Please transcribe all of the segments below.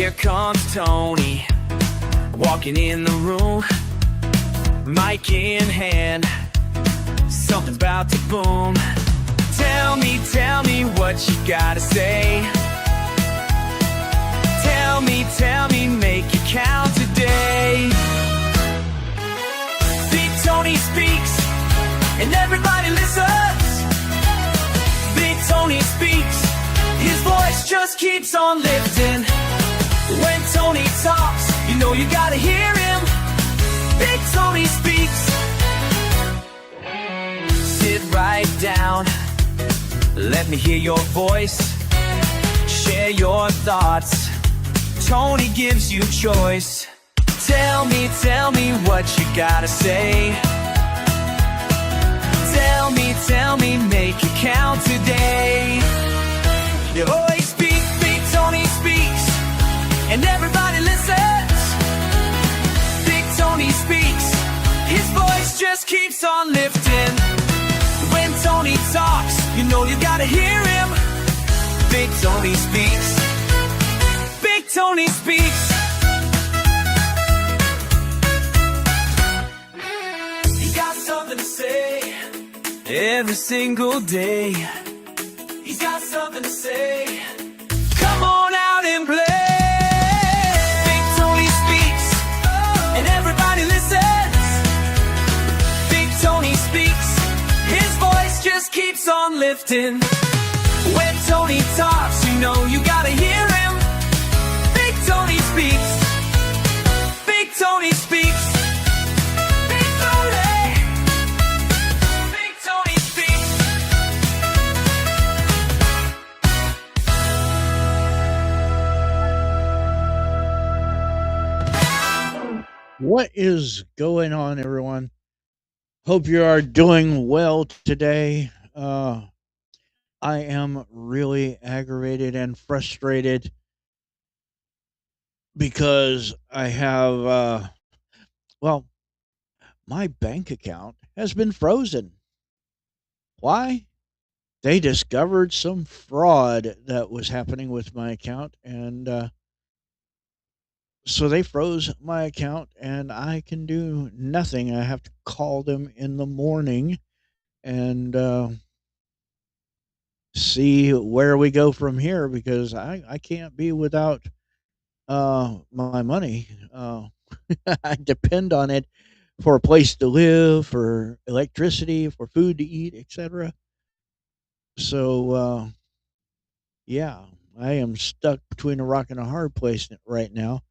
Here comes Tony, walking in the room, mic in hand, something about to boom. Tell me what you gotta say. Tell me, make it count today. Big Tony speaks, and everybody listens. Big Tony speaks, his voice just keeps on lifting. When Tony talks, you know you gotta hear him. Big Tony speaks. Sit right down, let me hear your voice. Share your thoughts, Tony gives you choice. Tell me what you gotta say. Tell me, make it count today. Your voice speaks, Big Tony speaks, and everybody listens. Big Tony speaks, his voice just keeps on lifting. When Tony talks, you know you gotta hear him. Big Tony speaks. Big Tony speaks. He got something to say every single day. He's got something to say. Come on out and play. Big Tony speaks, and everybody listens. Big Tony speaks, his voice just keeps on lifting. When Tony talks, you know you gotta hear him. Big Tony speaks. Big Tony speaks. Big Tony. Big Tony speaks. What is going on, everyone? Hope you are doing well today. I am really aggravated and frustrated because I have, well, my bank account has been frozen. Why? They discovered some fraud that was happening with my account, and so they froze my account, and I can do nothing. I have to call them in the morning and see where we go from here because I can't be without my money. I depend on it for a place to live, for electricity, for food to eat, etc. So yeah, I am stuck between a rock and a hard place right now.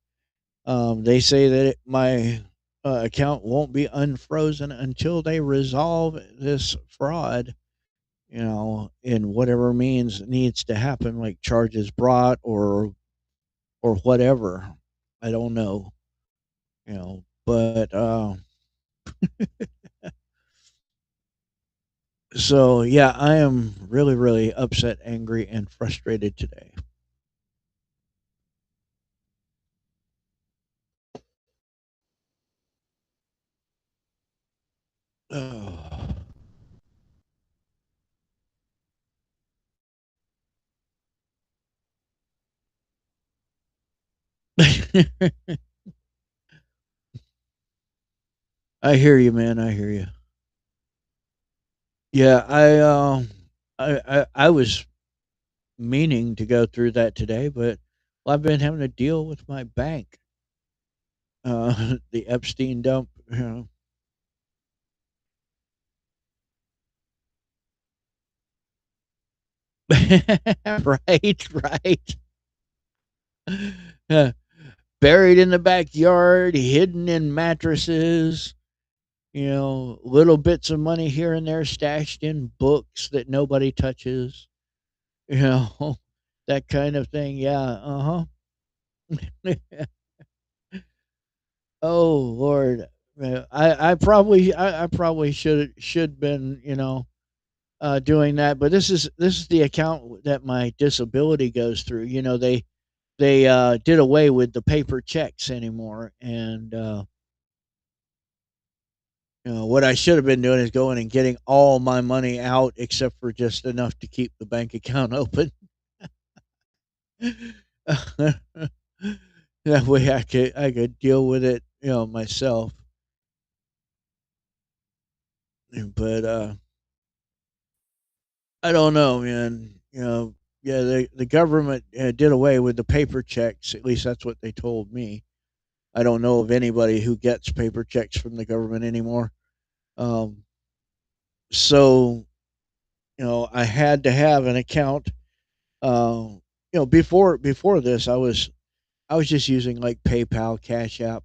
They say that my account won't be unfrozen until they resolve this fraud, in whatever means needs to happen, like charges brought or whatever. I don't know, but so yeah, I am really, really upset, angry, and frustrated today. Oh. I hear you, man. I hear you. Yeah, I was meaning to go through that today, but well, I've been having to deal with my bank, the Epstein dump. Right, right. Uh, Buried in the backyard, hidden in mattresses. Little bits of money here and there stashed in books that nobody touches. You know, that kind of thing. Yeah. Uh huh. Oh Lord, I probably should been doing that, but this is the account that my disability goes through. They did away with the paper checks anymore, and what I should have been doing is going and getting all my money out except for just enough to keep the bank account open. That way I could deal with it, myself. But I don't know, man. Yeah, the government did away with the paper checks. At least that's what they told me. I don't know of anybody who gets paper checks from the government anymore. Um, so I had to have an account. Before this, I was just using like PayPal, Cash App,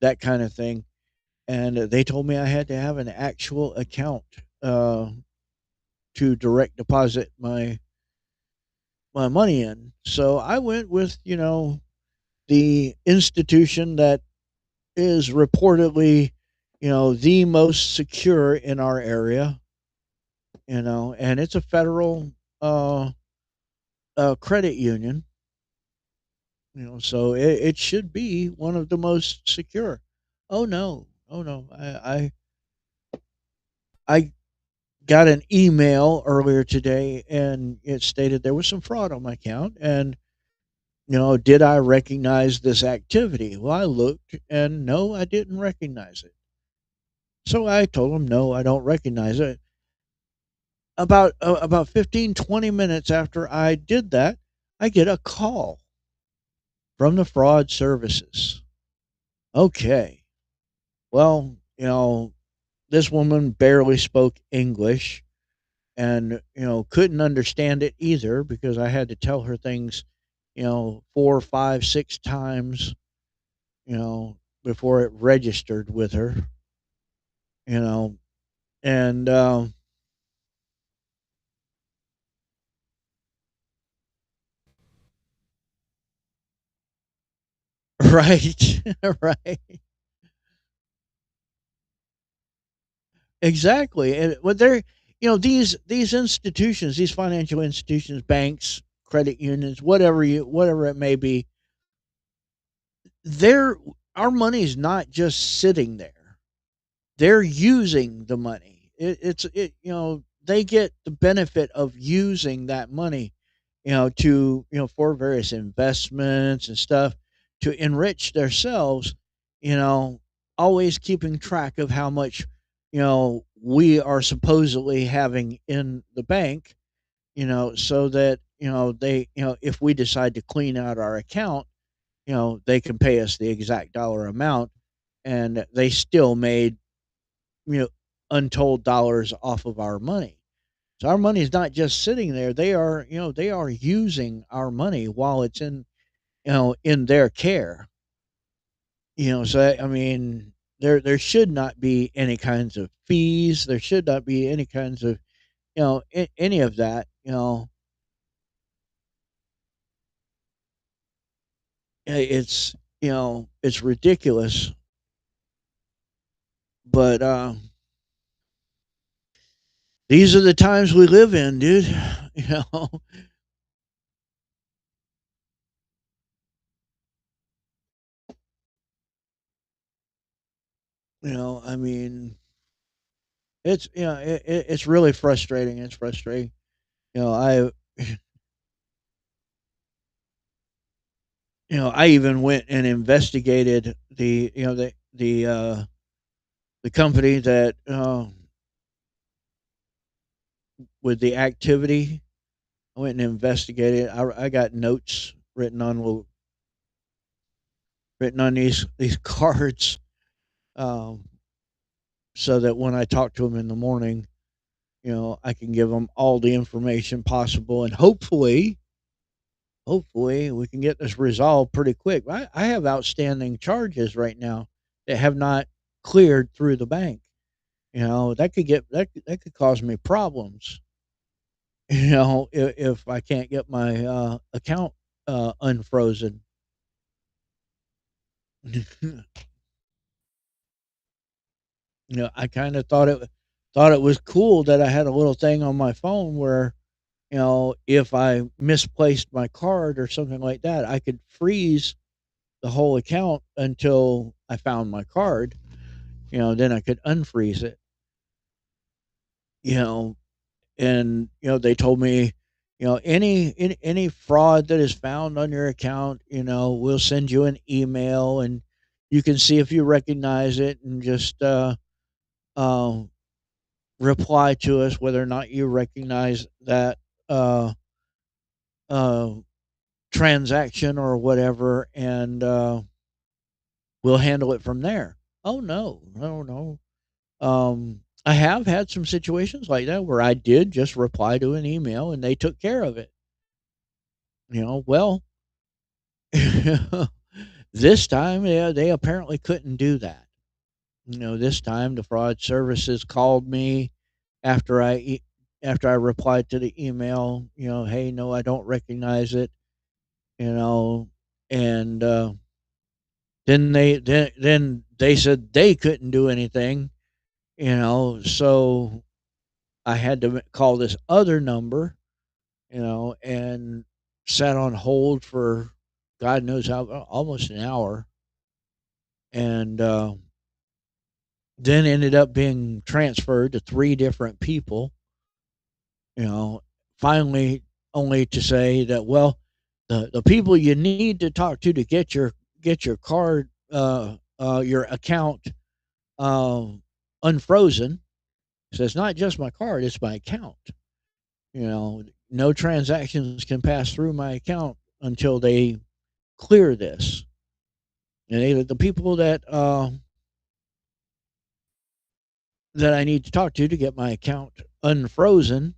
that kind of thing. And they told me I had to have an actual account uh, to direct deposit my money in. So I went with the institution that is reportedly the most secure in our area. And it's a federal uh, credit union. So it should be one of the most secure. Oh no, oh no, I got an email earlier today, and it stated there was some fraud on my account. And did I recognize this activity? Well, I looked, and no, I didn't recognize it. So I told them, no, I don't recognize it. About 15-20 minutes after I did that, I get a call from the fraud services. Okay, well, this woman barely spoke English, and couldn't understand it either, because I had to tell her things, 4, 5, 6 times, you know before it registered with her. you know and right. Right, exactly. And what they're these institutions, these financial institutions, banks, credit unions, whatever it may be, they're our money's not just sitting there. They're using the money. They get the benefit of using that money, to for various investments and stuff, to enrich themselves. You know, always keeping track of how much we are supposedly having in the bank. So that they if we decide to clean out our account, they can pay us the exact dollar amount, and they still made you know untold dollars off of our money. So our money is not just sitting there. They are using our money while it's in their care. So I mean, there should not be any kinds of fees. There should not be any kinds of any of that. It's ridiculous. But these are the times we live in, dude. You know, I mean, it's really frustrating. It's frustrating. I I even went and investigated the company that with the activity. I went and investigated. I got notes written on these cards, um, so that when I talk to them in the morning, I can give them all the information possible, and hopefully we can get this resolved pretty quick. I have outstanding charges right now that have not cleared through the bank. That could cause me problems. If I can't get my account unfrozen. I kind of thought it was cool that I had a little thing on my phone where if I misplaced my card or something like that, I could freeze the whole account until I found my card. Then I could unfreeze it. You know, and they told me Any fraud that is found on your account, we'll send you an email, and you can see if you recognize it, and just uh, reply to us whether or not you recognize that uh, uh, transaction or whatever, and we'll handle it from there. Oh no, no, no. I have had some situations like that where I did just reply to an email and they took care of it. Well, this time, yeah, they apparently couldn't do that. This time the fraud services called me after after I replied to the email. Hey, no, I don't recognize it. You know, and then they said they couldn't do anything. So I had to call this other number. And sat on hold for God knows how, almost an hour, and then ended up being transferred to three different people. You know, Finally, only to say that, well, the people you need to talk to get your card, your account, uh, unfrozen. So it's not just my card; it's my account. No transactions can pass through my account until they clear this. And the people that I need to talk to get my account unfrozen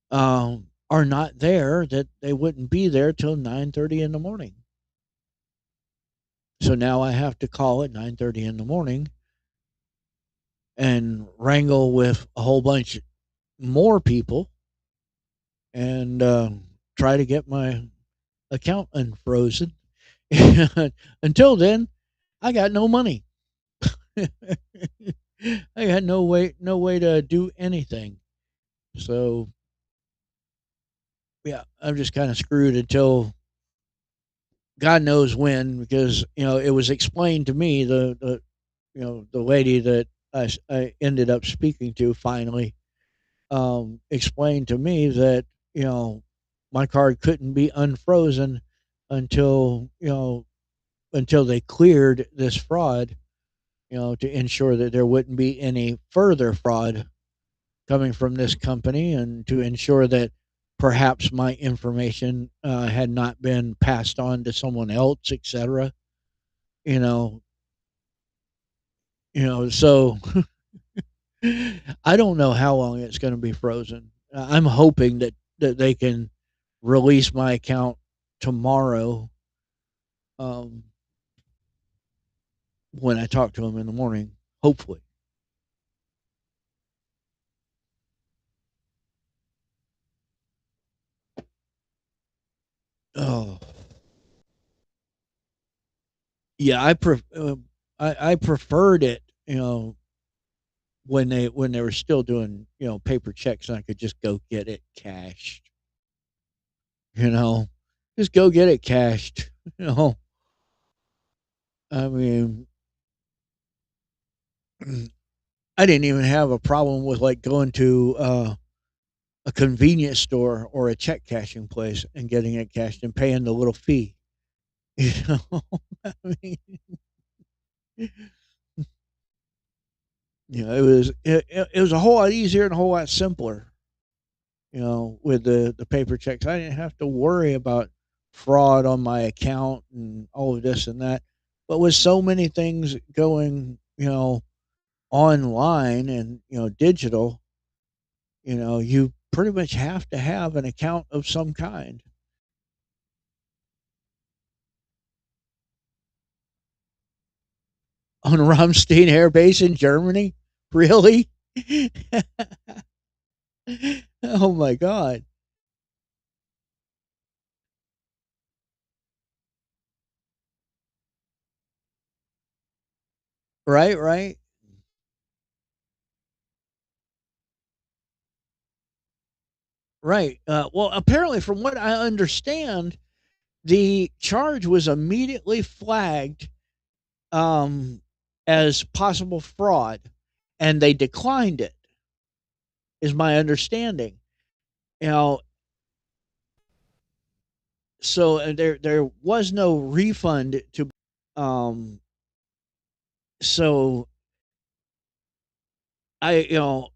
are not there. That they wouldn't be there till 9:30 in the morning. So now I have to call at 9:30 in the morning and wrangle with a whole bunch more people and try to get my account unfrozen. Until then, I got no money. I had no way to do anything. So yeah, I'm just kind of screwed until God knows when, because it was explained to me, the lady that I ended up speaking to finally explained to me that you know my card couldn't be unfrozen until until they cleared this fraud, to ensure that there wouldn't be any further fraud coming from this company, and to ensure that perhaps my information had not been passed on to someone else, etc. You know, so I don't know how long it's going to be frozen. I'm hoping that they can release my account tomorrow, um, when I talk to them in the morning. Hopefully. Oh, yeah. I preferred it. When they were still doing paper checks, and I could just go get it cashed. You know, just go get it cashed. You know, I mean, I didn't even have a problem with like going to a convenience store or a check cashing place and getting it cashed and paying the little fee. You know, I mean, it was a whole lot easier and a whole lot simpler. With the paper checks, I didn't have to worry about fraud on my account and all of this and that. But with so many things going, online and digital, you pretty much have to have an account of some kind. On Ramstein Air Base in Germany, really? Oh my God! Right, right, right. Well, apparently, from what I understand, the charge was immediately flagged um, as possible fraud, and they declined it. Is my understanding. You know, So there was no refund to um so I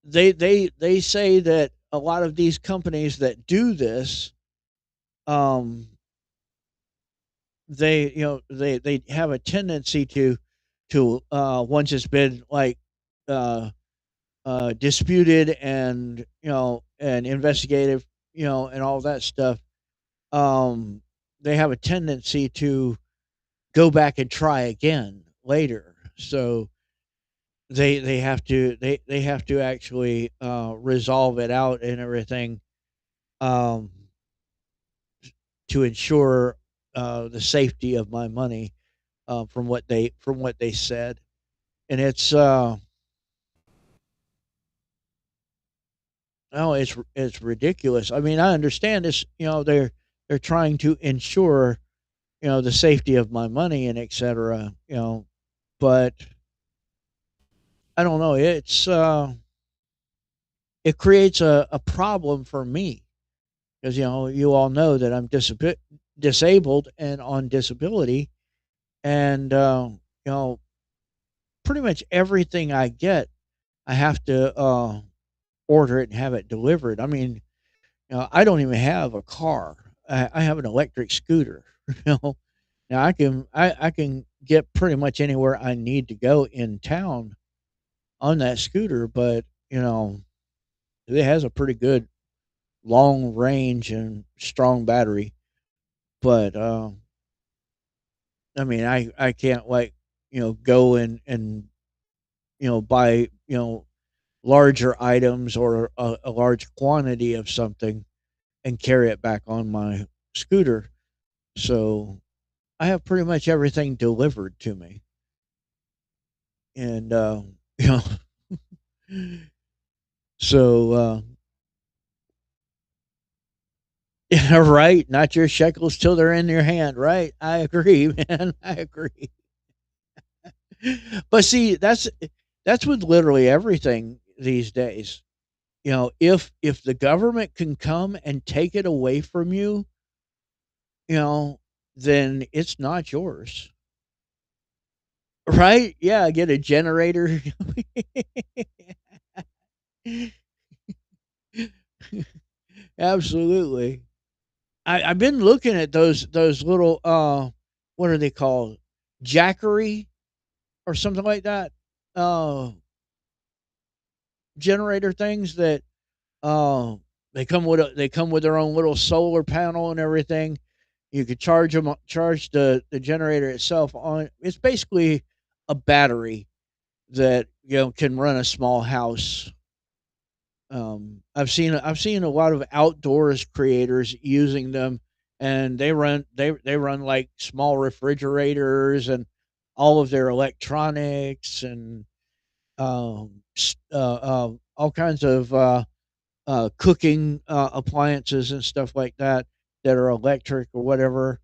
they say that a lot of these companies that do this, um they they have a tendency to once it's been like uh disputed and and investigative, and all that stuff, um they have a tendency to go back and try again later. So they have to actually resolve it out and everything, um to ensure the safety of my money, from what they said. And it's no, it's ridiculous. I mean, I understand this, they're trying to ensure, the safety of my money and etc, but I don't know, it creates a problem for me, because you all know that I'm disabled and on disability, and pretty much everything I get, I have to order it and have it delivered. I mean, I don't even have a car. I have an electric scooter. You know, now I can get pretty much anywhere I need to go in town on that scooter, but it has a pretty good long range and strong battery. But I mean, I can't, like, go and buy larger items or a large quantity of something and carry it back on my scooter. So I have pretty much everything delivered to me, and you know, so yeah, right. Not your shekels till they're in your hand, right? I agree, man. I agree. But see, that's with literally everything these days. If the government can come and take it away from you, you know, then it's not yours. Right? Yeah, get a generator. Absolutely. I've been looking at those little what are they called? Jackery or something like that. Uh Generator things that uh they come with their own little solar panel and everything. You could charge the generator itself on. It's basically a battery that can run a small house. I've seen a lot of outdoors creators using them, and they run like small refrigerators and all of their electronics and all kinds of cooking appliances and stuff like that that are electric or whatever.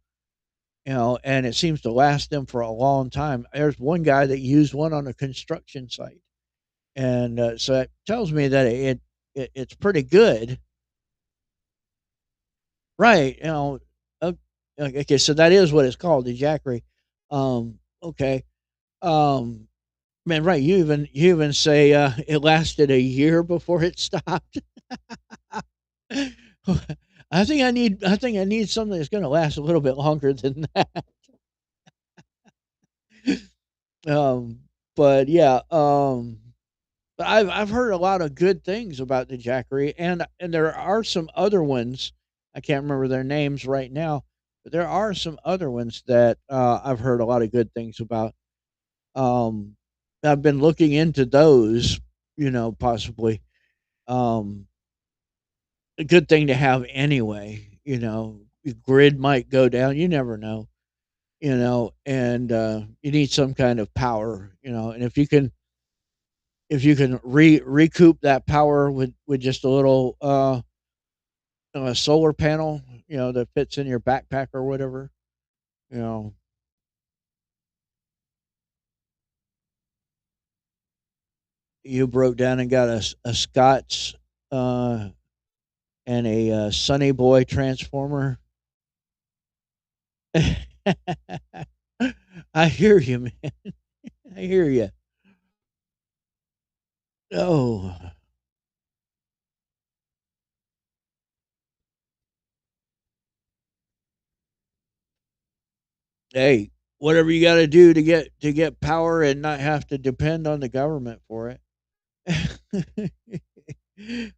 And it seems to last them for a long time. There's one guy that used one on a construction site, and so it tells me that it's pretty good. Right. O okay, so that is what it's called, the Jackery. Okay. Um, man, right, you even say, it lasted a year before it stopped. I think I need something that's gonna last a little bit longer than that. Um, but yeah, but I've heard a lot of good things about the Jackery, and there are some other ones. I can't remember their names right now, but there are some other ones that I've heard a lot of good things about. Um, I've been looking into those, possibly. Um, a good thing to have anyway. The grid might go down. You never know. And you need some kind of power. And if you can recoup that power with just a little solar panel, that fits in your backpack or whatever, you know, you broke down and got a Scott's uh, and a Sunny Boy transformer. I hear you, man. I hear you. Oh, hey, whatever you got to do to get power and not have to depend on the government for it.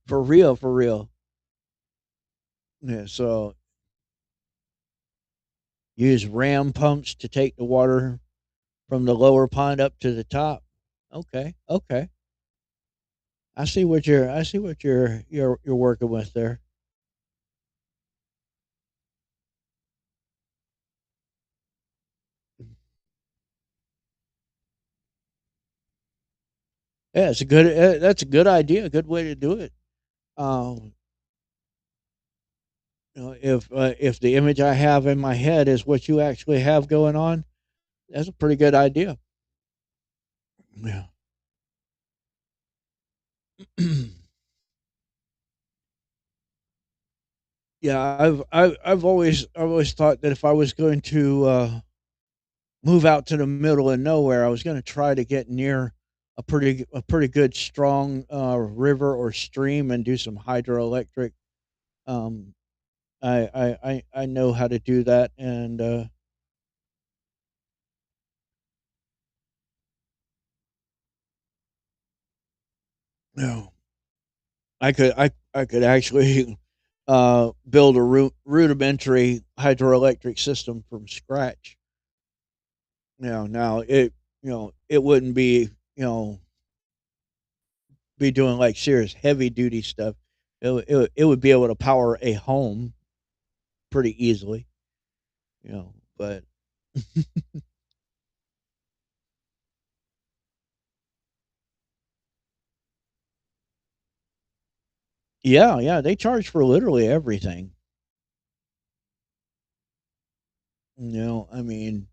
For real, for real. Yeah, so use ram pumps to take the water from the lower pond up to the top. Okay, okay. I see what you're working with there. Yeah, it's a good. That's a good idea. A good way to do it. Um, if the image I have in my head is what you actually have going on, that's a pretty good idea. Yeah. Yeah, I've always thought that if I was going to move out to the middle of nowhere, I was going to try to get near a pretty good strong river or stream and do some hydroelectric. Um, I know how to do that, and no, I could actually build a rudimentary hydroelectric system from scratch. Now it wouldn't be be doing like serious heavy duty stuff. It would be able to power a home pretty easily, but yeah, yeah, they charge for literally everything. I mean,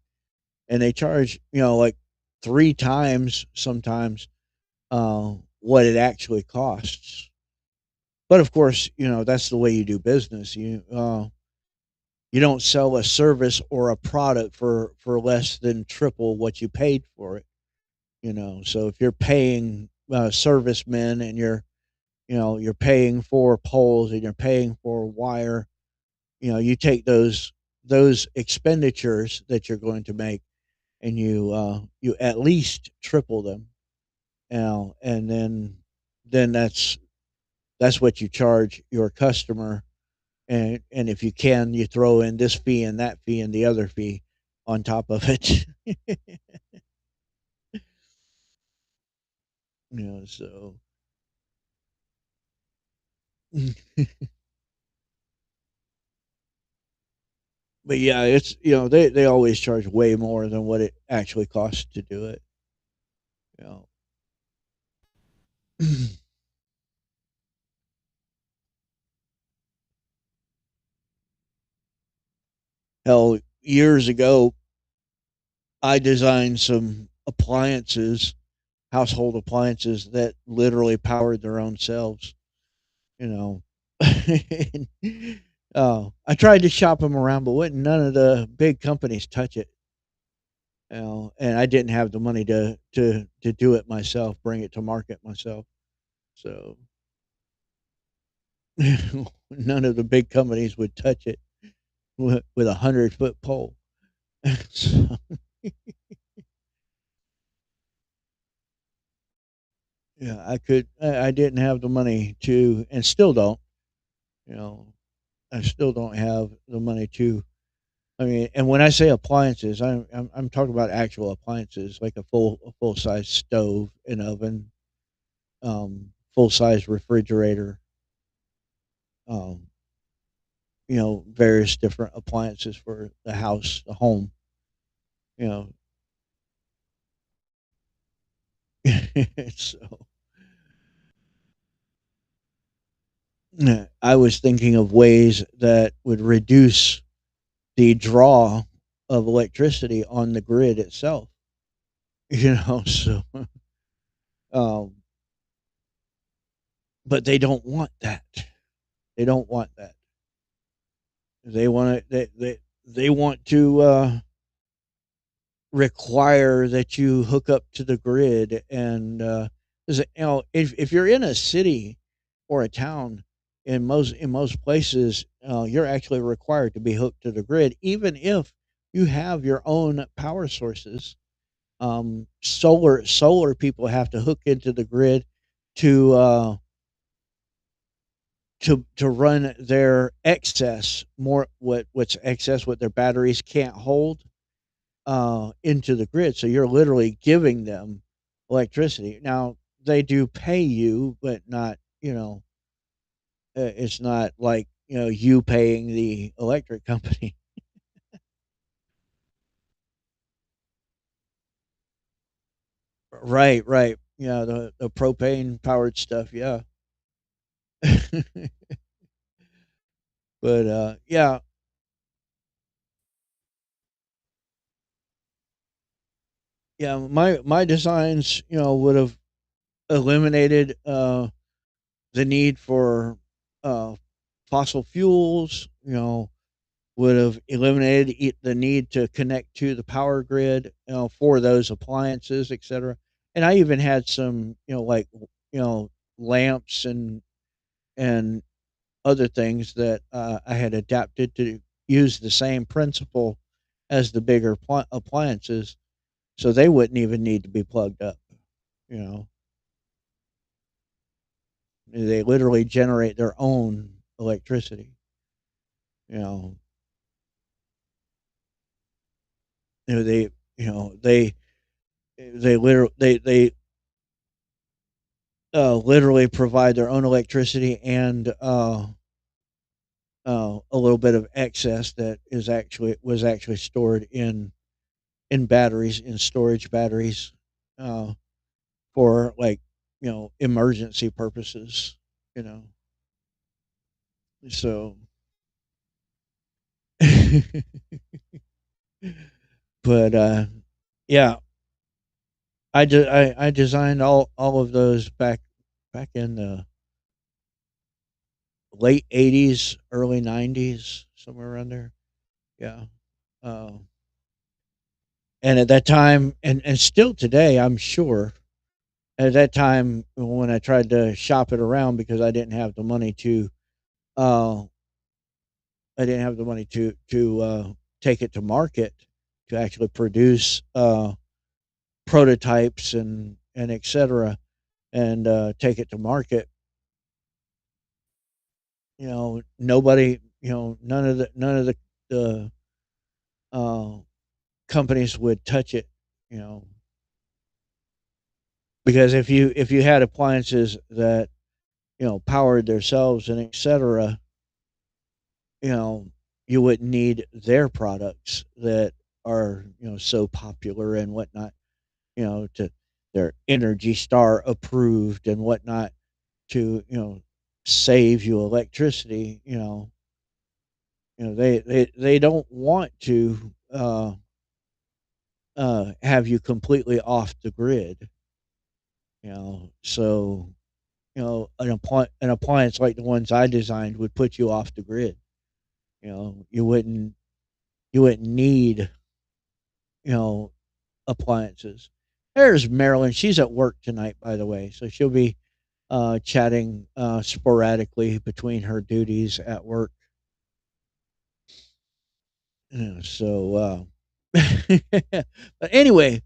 and they charge like three times sometimes what it actually costs. But of course, that's the way you do business. You don't sell a service or a product for less than triple what you paid for it. So if you're paying servicemen and you're paying for poles and you're paying for wire, you take those expenditures that you're going to make and you at least triple them. And then that's what you charge your customer, and if you can, you throw in this fee and that fee and the other fee on top of it. So but yeah, it's they always charge way more than what it actually costs to do it. You know. Hell, years ago, I designed some appliances, household appliances that literally powered their own selves. You know, and, I tried to shop them around, but wouldn't none of the big companies touch it. And I didn't have the money to do it myself, bring it to market myself. So none of the big companies would touch it with 100-foot pole. So, yeah, I didn't have the money to, and still don't. You know, I still don't have the money to. I mean, and when I say appliances, I'm talking about actual appliances, like a full size stove, an oven, full size refrigerator, um, various different appliances for the house, the home. You know, so yeah, I was thinking of ways that would reduce the draw of electricity on the grid itself. So um, but they don't want that. They don't want that. They want it. they want to require that you hook up to the grid, and if you're in a city or a town, in most places, you're actually required to be hooked to the grid, even if you have your own power sources. Solar people have to hook into the grid to run their excess, more what's excess, what their batteries can't hold, into the grid. So you're literally giving them electricity. Now they do pay you, but not, it's not like, you paying the electric company. Right, right. Yeah, the propane powered stuff. Yeah. But yeah, yeah. My designs, would have eliminated the need for uh, fossil fuels. Would have eliminated the need to connect to the power grid, for those appliances, etc. And I even had some, like, lamps and other things that I had adapted to use the same principle as the bigger appliances, so they wouldn't even need to be plugged up. You know, they literally generate their own electricity. You know, you know they you know they literally they literally provide their own electricity, and a little bit of excess that was actually stored in batteries, in storage batteries, uh, for, like, emergency purposes. You know, so but yeah, I designed all of those back in the late '80s, early '90s, somewhere around there. Yeah. Um, and at that time, and still today, I'm sure, at that time when I tried to shop it around, because uh I didn't have the money to take it to market, to actually produce prototypes and etc., and take it to market. Nobody, none of the uh companies would touch it. You know, because if you had appliances that, powered themselves and etc., you know, you wouldn't need their products that are, so popular and whatnot. To their Energy Star approved and whatnot, to, save you electricity. They don't want to have you completely off the grid. So, an appliance like the ones I designed would put you off the grid. You wouldn't need, you know appliances. There's Marilyn. She's at work tonight, by the way, so she'll be chatting sporadically between her duties at work. So, but anyway,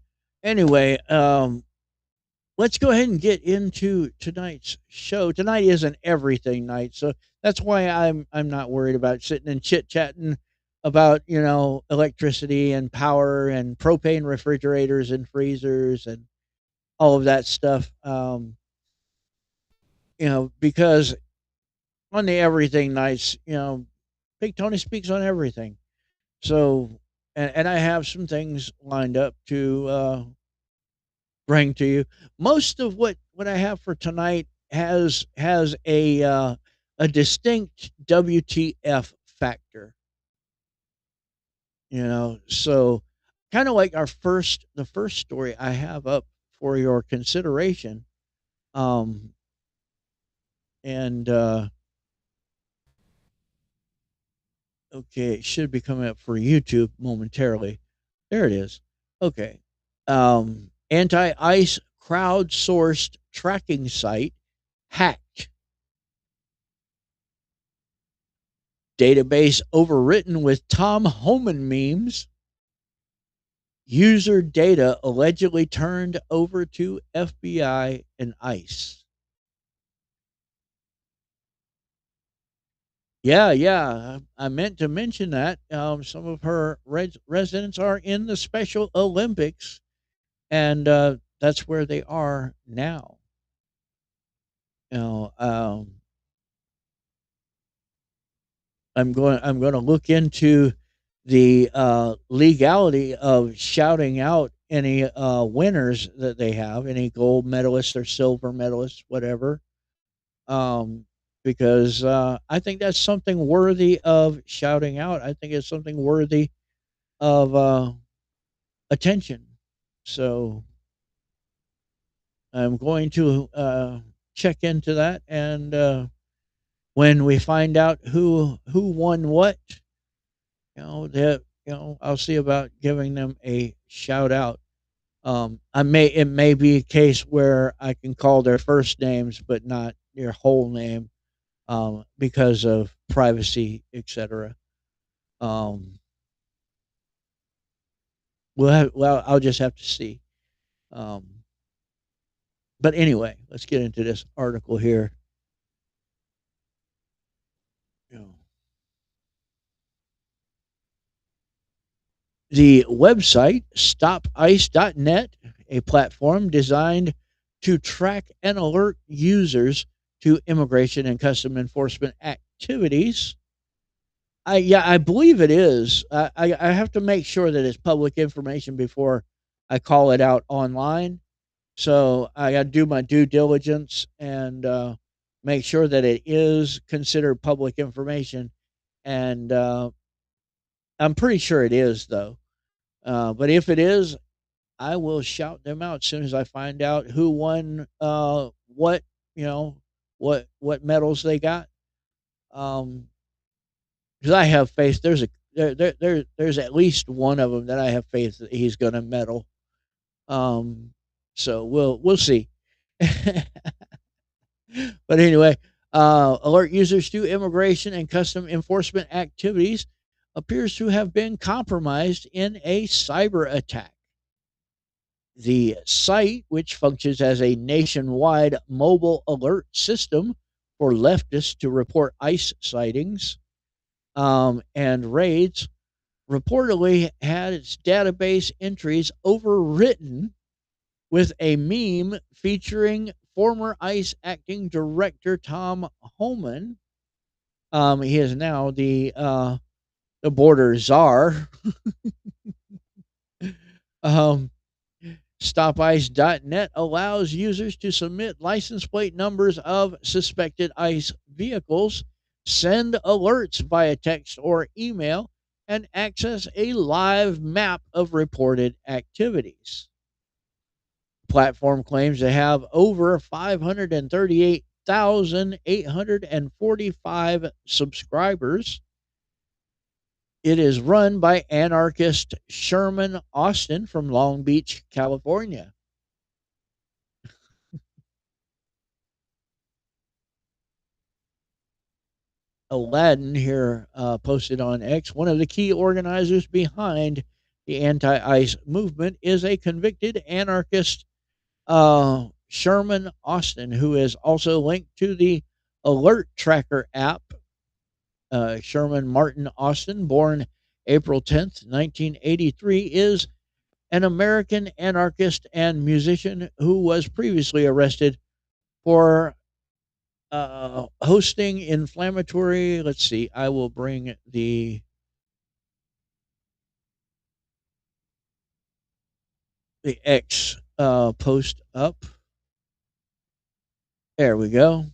let's go ahead and get into tonight's show. Tonight is an everything night, so that's why I'm not worried about sitting and chit chatting about, electricity and power and propane refrigerators and freezers and all of that stuff. Because on the everything nights, Big Tony speaks on everything. So, and I have some things lined up to bring to you. Most of what I have for tonight has a distinct WTF factor. So kind of like the first story I have up for your consideration. Um, and Okay, it should be coming up for YouTube momentarily. There it is. Okay. Anti ICE crowdsourced tracking site hacked. Database overwritten with Tom Homan memes. User data allegedly turned over to FBI and ICE. Yeah, yeah. I meant to mention that some of her residents are in the Special Olympics, and that's where they are now. You know, I'm going to look into the legality of shouting out any winners that they have, any gold medalists or silver medalists, whatever. Um, because I think that's something worthy of shouting out. I think it's something worthy of attention. So I'm going to check into that, and when we find out who won what, that I'll see about giving them a shout out. It may be a case where I can call their first names but not their whole name, because of privacy, etc. Um, well, I'll just have to see. Um, but anyway, let's get into this article here. You know, the website stopice.net, a platform designed to track and alert users to immigration and custom enforcement activities. I believe it is. I have to make sure that it's public information before I call it out online. So I got to do my due diligence and make sure that it is considered public information. And I'm pretty sure it is, though. But if it is, I will shout them out as soon as I find out who won what, you know, what medals they got. Um, because I have faith. There's at least one of them that I have faith that he's going to medal. Um, so we'll see. But anyway, alert users to immigration and custom enforcement activities appears to have been compromised in a cyber attack. The site, which functions as a nationwide mobile alert system for leftists to report ICE sightings and raids, reportedly had its database entries overwritten with a meme featuring former ICE acting director Tom Homan. He is now the border czar. um, StopIce.net allows users to submit license plate numbers of suspected ICE vehicles, send alerts via text or email, and access a live map of reported activities. The platform claims to have over 538,845 subscribers. It is run by anarchist Sherman Austin from Long Beach, California. Aladdin here posted on X, one of the key organizers behind the anti ICE movement is a convicted anarchist, Sherman Austin, who is also linked to the Alert Tracker app. Sherman Martin Austin, born April 10th, 1983, is an American anarchist and musician who was previously arrested for hosting inflammatory. Let's see, I will bring the X post up. There we go.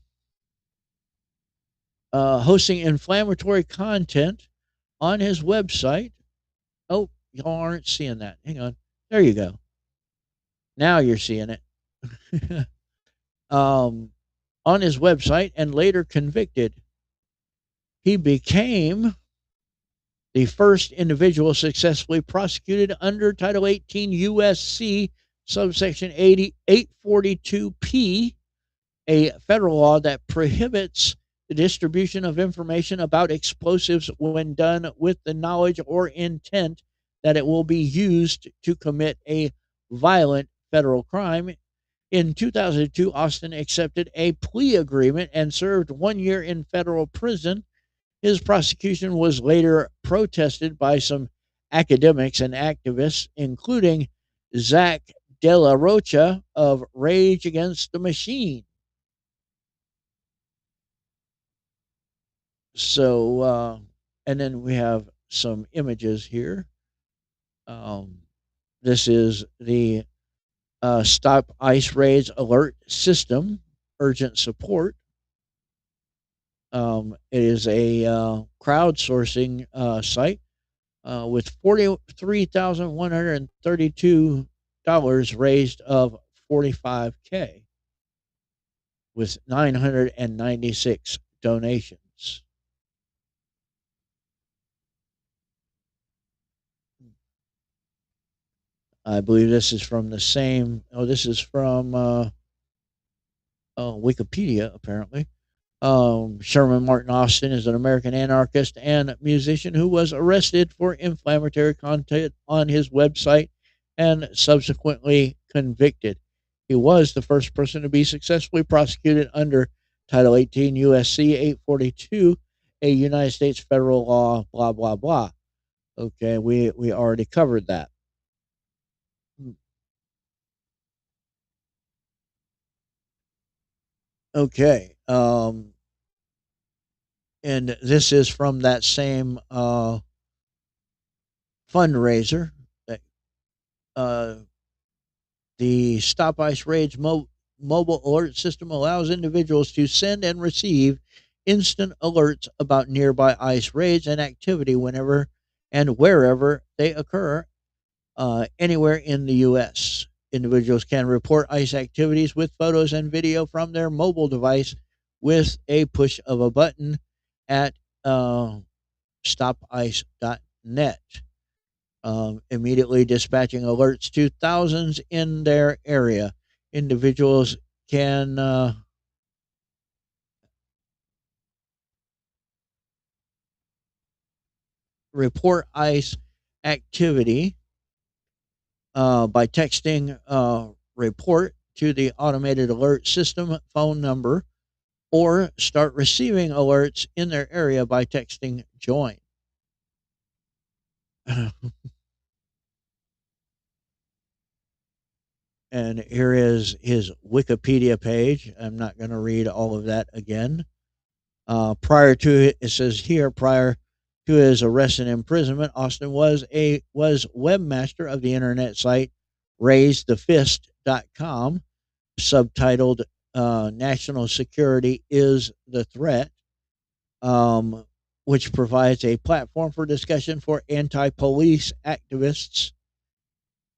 Hosting inflammatory content on his website. Oh, y'all aren't seeing that. Hang on. There you go. Now you're seeing it. um, on his website and later convicted. He became The first individual successfully prosecuted under Title 18 USC subsection 842P, a federal law that prohibits the distribution of information about explosives when done with the knowledge or intent that it will be used to commit a violent federal crime. In 2002, Austin accepted a plea agreement and served 1 year in federal prison. His prosecution was later protested by some academics and activists, including Zach De La Rocha of Rage Against the Machine. And then we have some images here. Um, this is the Stop Ice Raids Alert System, urgent support. It is a crowdsourcing site with $43,132 raised of $45K with 996 donations. I believe this is from the same. Oh, this is from Wikipedia, apparently. Sherman Martin Austin is an American anarchist and musician who was arrested for inflammatory content on his website and subsequently convicted. He was the first person to be successfully prosecuted under Title 18 USC 842, a United States federal law, blah, blah, blah. Okay, we already covered that. Okay. And this is from that same fundraiser that the Stop Ice Raids mobile alert system allows individuals to send and receive instant alerts about nearby ice raids and activity whenever and wherever they occur anywhere in the U.S. Individuals can report ice activities with photos and video from their mobile device with a push of a button at stopice.net, immediately dispatching alerts to thousands in their area. Individuals can report ice activity by texting report to the automated alert system phone number or start receiving alerts in their area by texting join. And here is his Wikipedia page. I'm not going to read all of that again. Prior to it says here, prior to his arrest and imprisonment, Austin was webmaster of the internet site RaiseTheFist.com, subtitled "National Security is the Threat," which provides a platform for discussion for anti-police activists.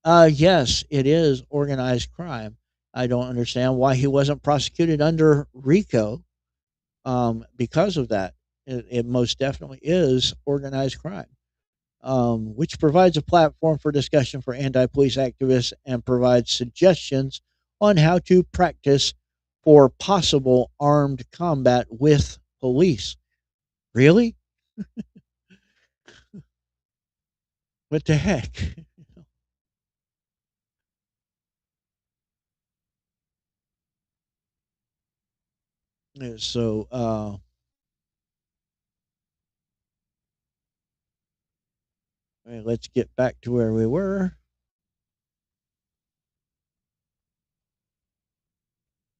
Yes, it is organized crime. I don't understand why he wasn't prosecuted under RICO because of that. It most definitely is organized crime, which provides a platform for discussion for anti police activists and provides suggestions on how to practice for possible armed combat with police. Really? What the heck? So, let's get back to where we were.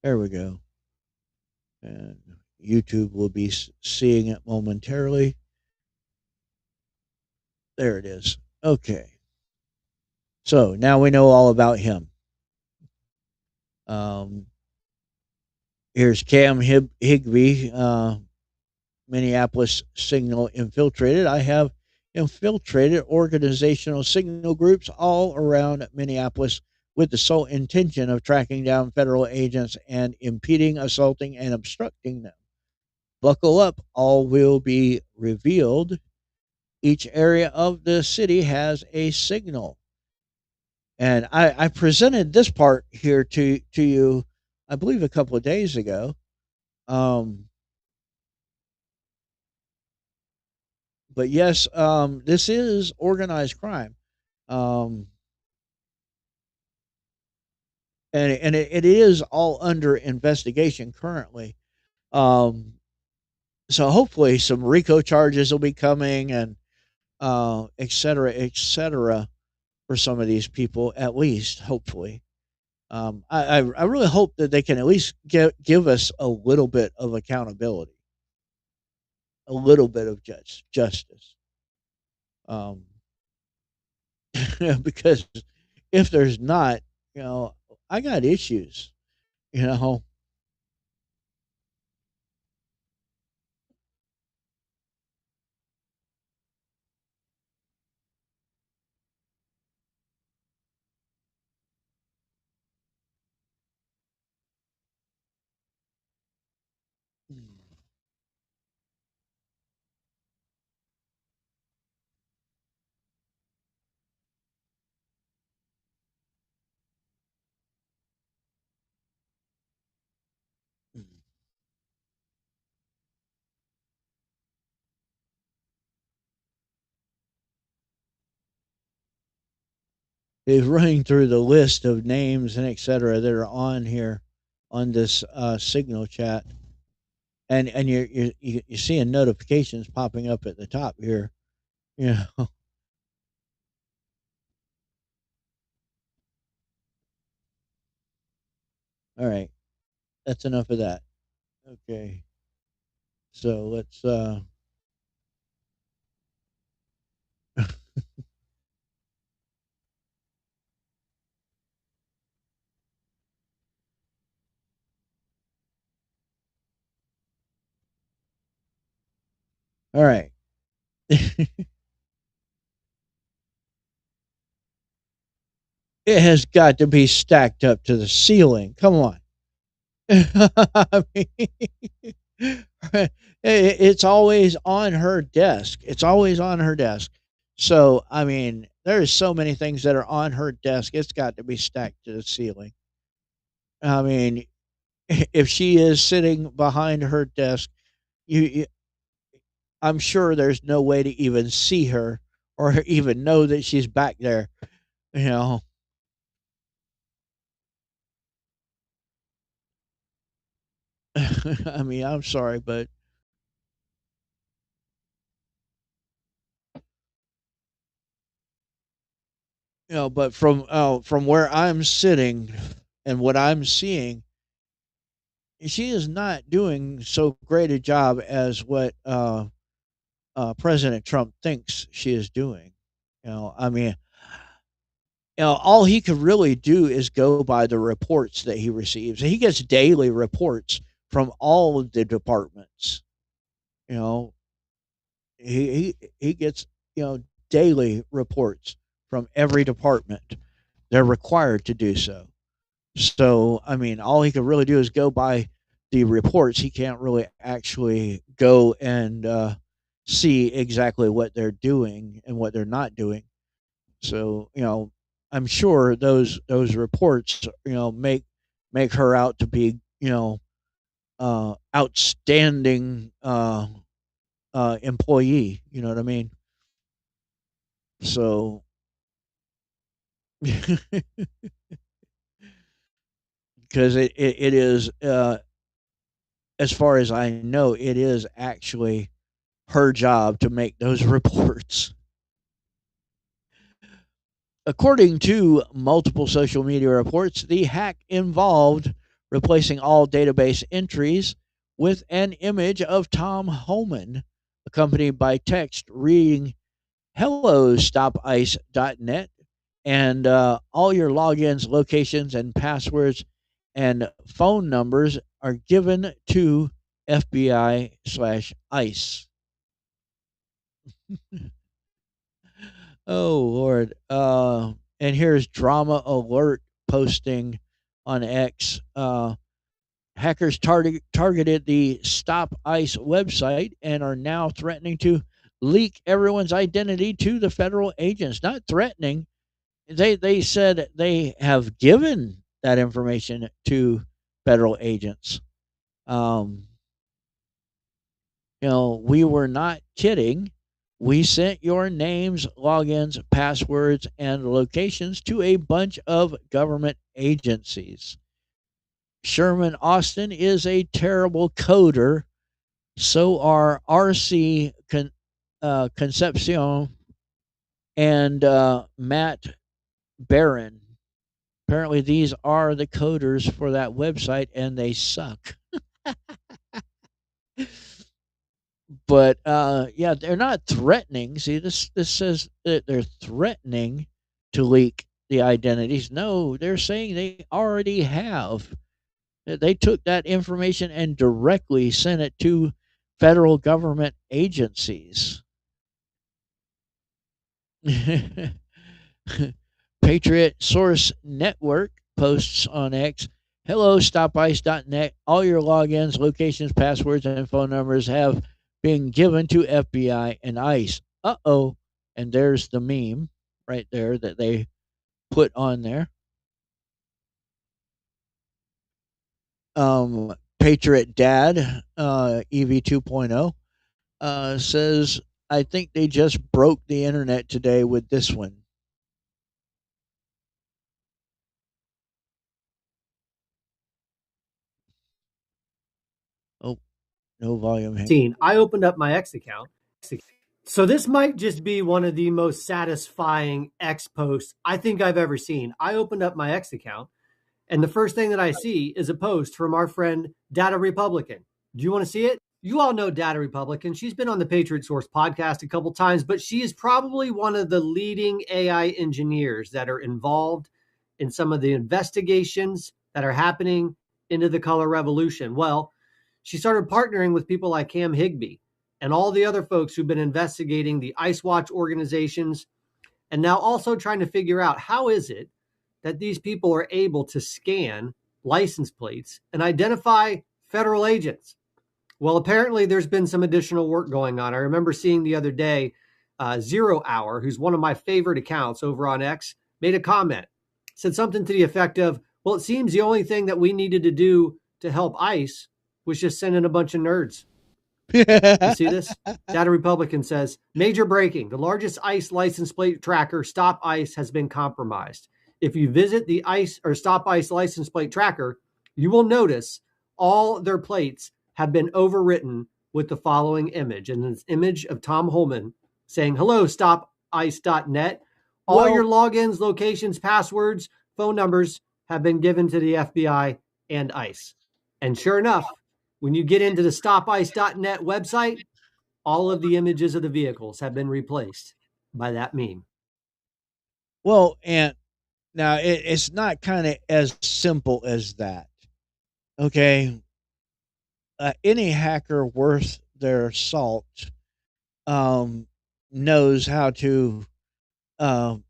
There we go. And YouTube will be seeing it momentarily. There it is. Okay. So now we know all about him. Here's Cam Higby, Minneapolis Signal Infiltrated. I have infiltrated organizational signal groups all around Minneapolis with the sole intention of tracking down federal agents and impeding, assaulting, and obstructing them. Buckle up, all will be revealed. each area of the city has a signal. And I presented this part here to you, I believe, a couple of days ago. Um, but yes, this is organized crime, um, and it is all under investigation currently. Um, so hopefully, some RICO charges will be coming, and et cetera, for some of these people, at least hopefully. I really hope that they can at least give us a little bit of accountability, a little bit of justice. Um, because if there's not, you know, I got issues. You know, is running through the list of names and et cetera that are on here on this signal chat, and you're seeing notifications popping up at the top here. You know, all right, that's enough of that. Okay, so let's all right. It has got to be stacked up to the ceiling. Come on. I mean, it's always on her desk. It's always on her desk. So, I mean, there's so many things that are on her desk. It's got to be stacked to the ceiling. I mean, if she is sitting behind her desk, you I'm sure there's no way to even see her or even know that she's back there. You know, I mean, I'm sorry, but but from where I'm sitting and what I'm seeing, she is not doing so great a job as what President Trump thinks she is doing. I mean, all he could really do is go by the reports that he receives. He gets daily reports from all of the departments. You know, he gets daily reports from every department. They're required to do so. So, I mean, all he could really do is go by the reports. He can't really actually go and see exactly what they're doing and what they're not doing. So, I'm sure those reports, make her out to be, outstanding employee. You know what I mean? So, because it is, as far as I know, it is actually her job to make those reports. According to multiple social media reports, the hack involved replacing all database entries with an image of Tom Homan, accompanied by text reading hello stopice.net, and all your logins, locations, and passwords and phone numbers are given to FBI/ICE. Oh Lord. And here's drama alert posting on X. Hackers targeted the Stop ICE website and are now threatening to leak everyone's identity to the federal agents, not threatening. They said they have given that information to federal agents. Um, we were not kidding. We sent your names, logins, passwords, and locations to a bunch of government agencies. Sherman Austin is a terrible coder. So are RC Concepcion and Matt Barron. Apparently, these are the coders for that website, and they suck. But yeah, they're not threatening. See, this says that they're threatening to leak the identities. No, they're saying they already have. They took that information and directly sent it to federal government agencies. Patriot Source Network posts on X. Hello, stopice.net. All your logins, locations, passwords, and phone numbers have been given to FBI and ICE. Uh-oh. And there's the meme right there that they put on there. Patriot Dad, EV 2.0, says, I think they just broke the internet today with this one. Oh, no volume. I opened up my X account. So this might just be one of the most satisfying X posts I think I've ever seen. I opened up my X account, and the first thing that I see is a post from our friend Data Republican. Do you want to see it? You all know Data Republican. She's been on the Patriot Source podcast a couple times, but she is probably one of the leading AI engineers that are involved in some of the investigations that are happening into the color revolution. Well, she started partnering with people like Cam Higbee and all the other folks who've been investigating the Ice Watch organizations, and now also trying to figure out how is it that these people are able to scan license plates and identify federal agents. Well, apparently there's been some additional work going on. I remember seeing the other day, 0 Hour, who's one of my favorite accounts over on X, made a comment, said something to the effect of, well, it seems the only thing that we needed to do to help ICE was just send in a bunch of nerds. You see this? Data Republican says, major breaking. The largest ICE license plate tracker, Stop ICE, has been compromised. If you visit the ICE or Stop ICE license plate tracker, you will notice all their plates have been overwritten with the following image. And it's an image of Tom Holman saying, hello, stopice.net. All your logins, locations, passwords, phone numbers have been given to the FBI and ICE. And sure enough, when you get into the stopice.net website, all of the images of the vehicles have been replaced by that meme. Well, and now it's not kind of as simple as that. Okay. Any hacker worth their salt knows how to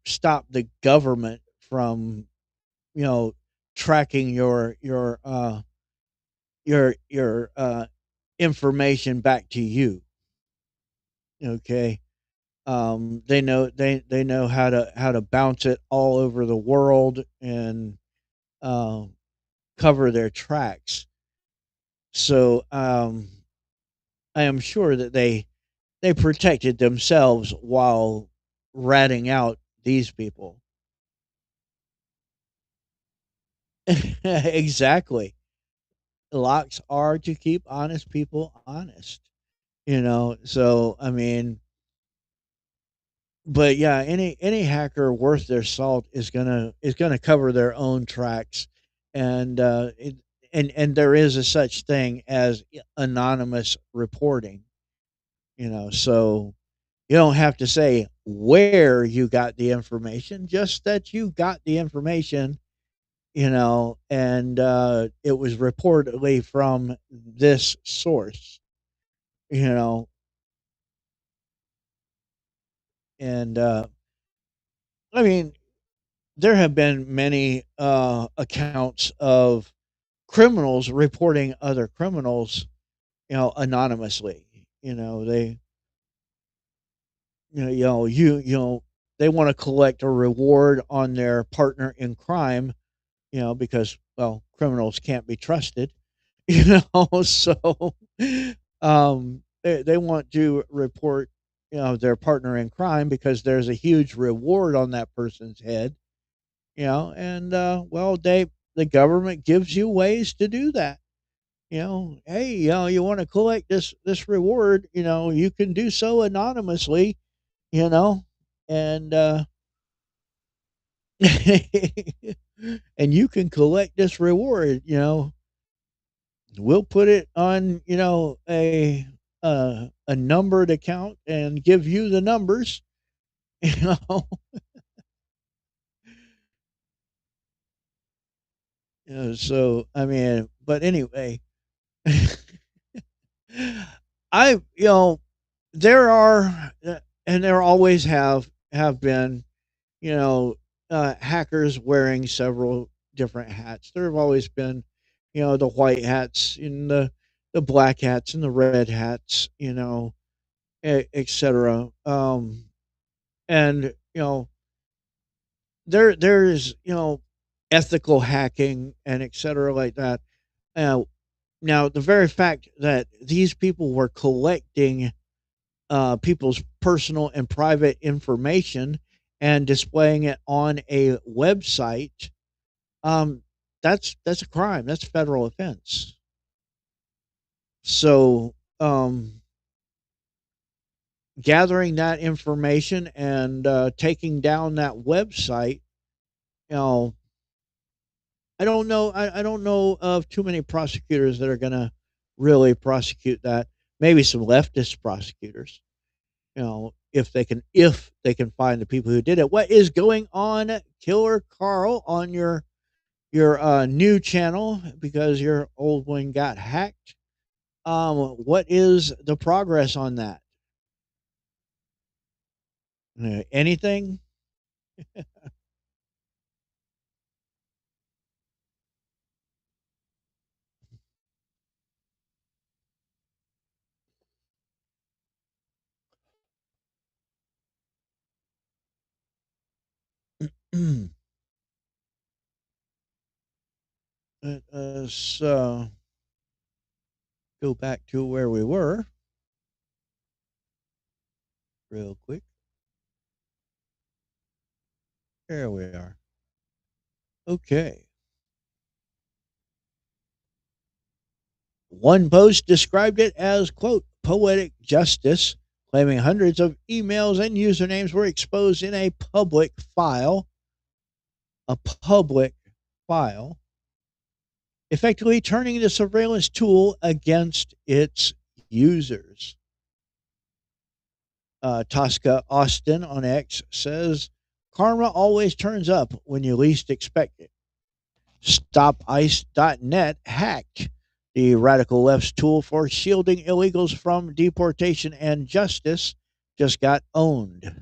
stop the government from, tracking your information back to you. Okay. They know how to bounce it all over the world and cover their tracks. So I am sure that they protected themselves while ratting out these people. Exactly. Locks are to keep honest people honest. So I mean, but yeah, any hacker worth their salt is gonna cover their own tracks, and and there is a such thing as anonymous reporting. So you don't have to say where you got the information, just that you got the information, and it was reportedly from this source, you know, and I mean, there have been many accounts of criminals reporting other criminals, anonymously. They they want to collect a reward on their partner in crime, because well, criminals can't be trusted, so they want to report their partner in crime because there's a huge reward on that person's head, and well, the government gives you ways to do that. Hey, you want to collect this reward, you can do so anonymously, you know and and you can collect this reward. We'll put it on, a numbered account and give you the numbers. you know so I mean, but anyway, I there are, and there always have been, you know hackers wearing several different hats. There have always been, the white hats and the black hats and the red hats, etc. And there's, ethical hacking and etc. like that. uh, Now, the very fact that these people were collecting people's personal and private information and displaying it on a website, um, that's a crime. That's a federal offense. So, gathering that information and taking down that website, you know, I don't know of too many prosecutors that are going to really prosecute that. Maybe some leftist prosecutors, if they can find the people who did it. What is going on, Killer Carl, on your new channel, because your old one got hacked? What is the progress on that? Anything? Let us go back to where we were real quick. There we are. Okay. One post described it as, quote, poetic justice, claiming hundreds of emails and usernames were exposed in a public file. A public file, effectively turning the surveillance tool against its users. Tosca Austin on X says, karma always turns up when you least expect it. StopIce.net hacked, the radical left's tool for shielding illegals from deportation and justice, just got owned.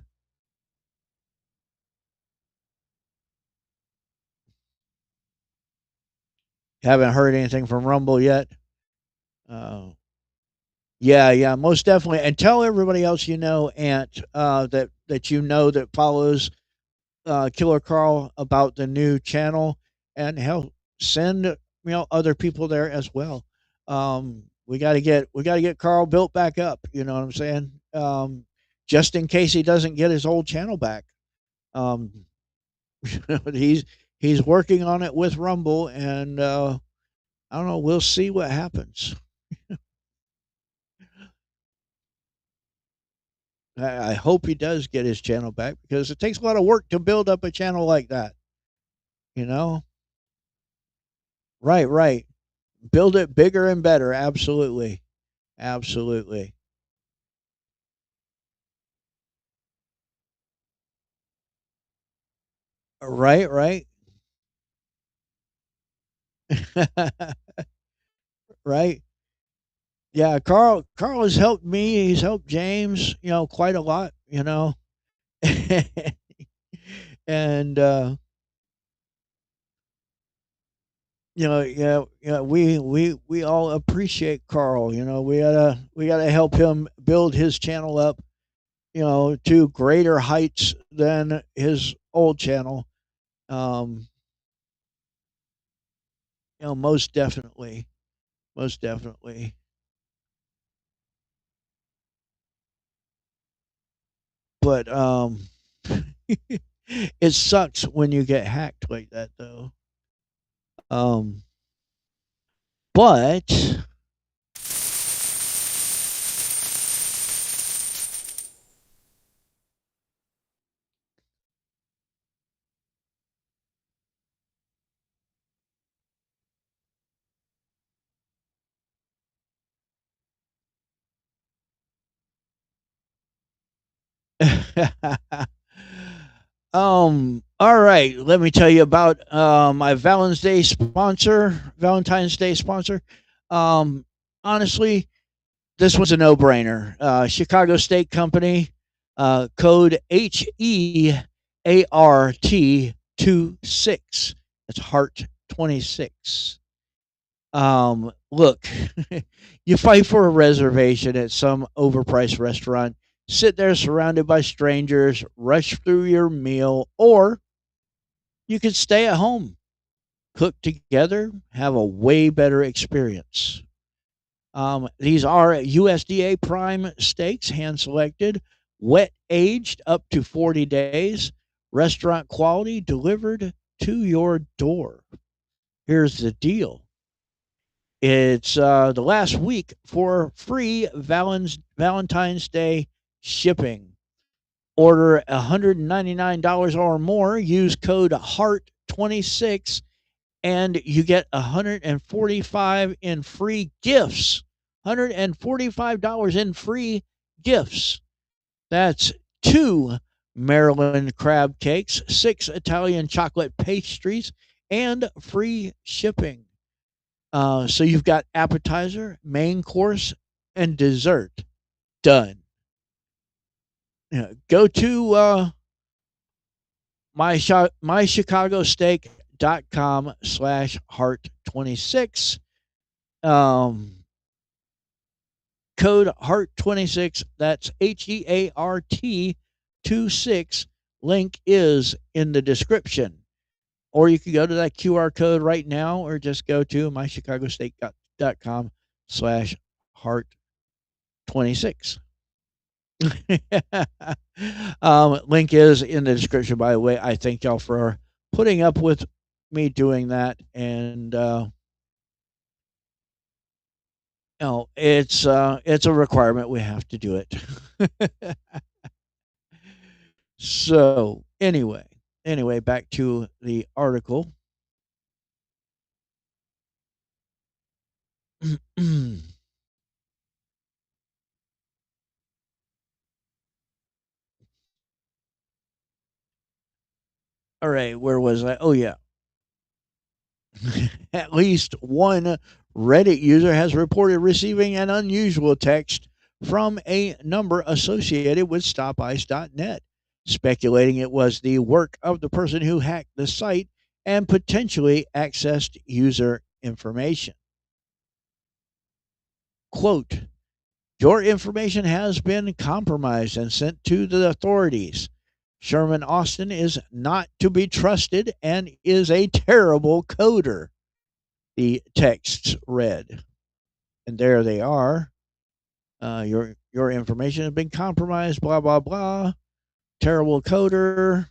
Haven't heard anything from Rumble yet. Yeah, most definitely. And tell everybody else Ant, that follows Killer Carl, about the new channel, and help send other people there as well. We got to get Carl built back up. You know what I'm saying? Just in case he doesn't get his old channel back. Um, he's working on it with Rumble, and I don't know. We'll see what happens. I hope he does get his channel back, because it takes a lot of work to build up a channel like that. You know? Right, right. Build it bigger and better. Absolutely. Absolutely. Right, right. Right. Yeah, Carl has helped me. He's helped James, quite a lot, and yeah, we all appreciate Carl. We gotta help him build his channel up. to greater heights than his old channel. Um, most definitely, most definitely. But it sucks when you get hacked like that, though. Um, but all right, let me tell you about my Valentine's Day sponsor. Um, honestly, this was a no-brainer. Chicago State Company, code HEART 26. That's Heart 26. Look, you fight for a reservation at some overpriced restaurant, sit there surrounded by strangers, rush through your meal, or you could stay at home, cook together, have a way better experience. These are USDA prime steaks, hand selected, wet aged up to 40 days, restaurant quality delivered to your door. Here's the deal. It's the last week for free Valentine's Day shipping. Order $199 or more, use code HEART26, and you get 145 in free gifts. $145 in free gifts. That's 2 Maryland crab cakes, 6 Italian chocolate pastries, and free shipping. So you've got appetizer, main course, and dessert. Done. Go to mychicagosteak.com/heart26. Code heart26. That's HEART 26. Link is in the description. Or you can go to that QR code right now, or just go to mychicagosteak.com/heart26. Link is in the description, by the way. I thank y'all for putting up with me doing that. And, it's a requirement. We have to do it. So anyway, back to the article. All right, where was I? Oh yeah. At least one Reddit user has reported receiving an unusual text from a number associated with StopIce.net, speculating it was the work of the person who hacked the site and potentially accessed user information. Quote, your information has been compromised and sent to the authorities. Sherman Austin is not to be trusted and is a terrible coder, the texts read. And there they are. Your information has been compromised, blah, blah, blah. Terrible coder.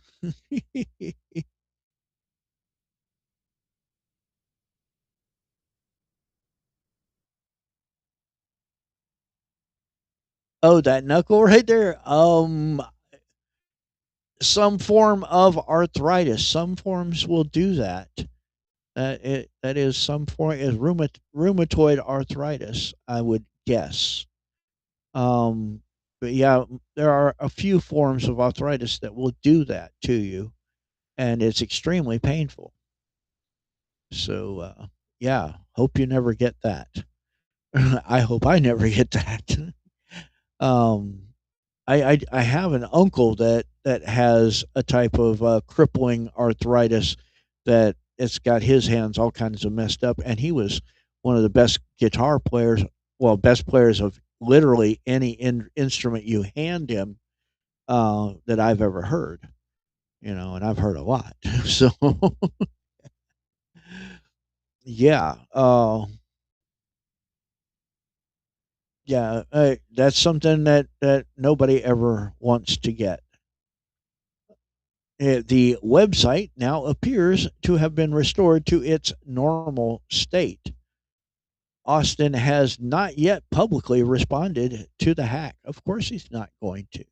Oh, that knuckle right there. Some form of arthritis. Some forms will do that. That is some form is rheumatoid arthritis, I would guess. But yeah, there are a few forms of arthritis that will do that to you, and it's extremely painful. So yeah, hope you never get that. I hope I never get that. um, I have an uncle that has a type of crippling arthritis that it's got his hands all kinds of messed up, and he was one of the best guitar players, well, best players of literally any instrument you hand him. that I've ever heard. And I've heard a lot. So yeah, yeah, that's something that nobody ever wants to get. The website now appears to have been restored to its normal state. Austin has not yet publicly responded to the hack. Of course, he's not going to.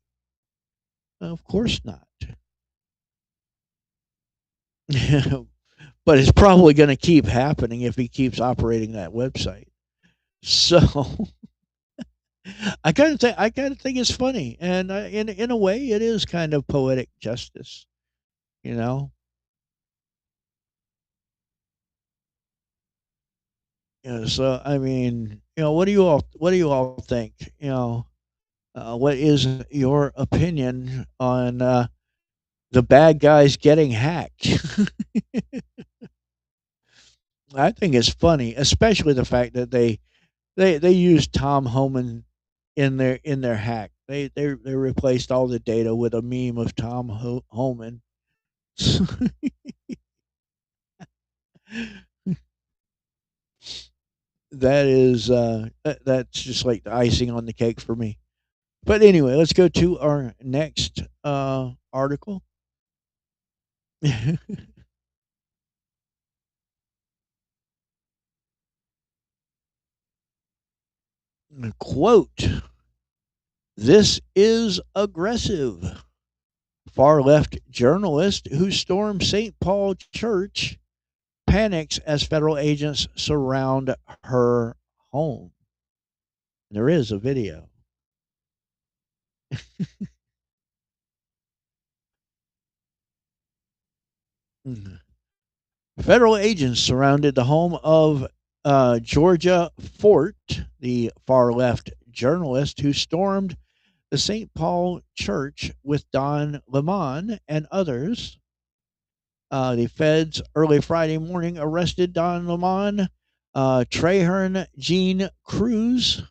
Of course not. But it's probably going to keep happening if he keeps operating that website. So I kind of think it's funny, and in a way, it is kind of poetic justice. You know, so I mean, what do you all think? What is your opinion on the bad guys getting hacked? I think it's funny, especially the fact that they used Tom Homan in their hack. They replaced all the data with a meme of Tom Homan. That's just like the icing on the cake for me. But anyway, let's go to our next article. Quote: "This is aggressive." Far left journalist who stormed St. Paul Church panics as federal agents surround her home. There is a video. Federal agents surrounded the home of Georgia Fort, the far left journalist who stormed the St. Paul Church with Don Lemon and others. The feds early Friday morning arrested Don Lemon, Traherne Jean Cruz,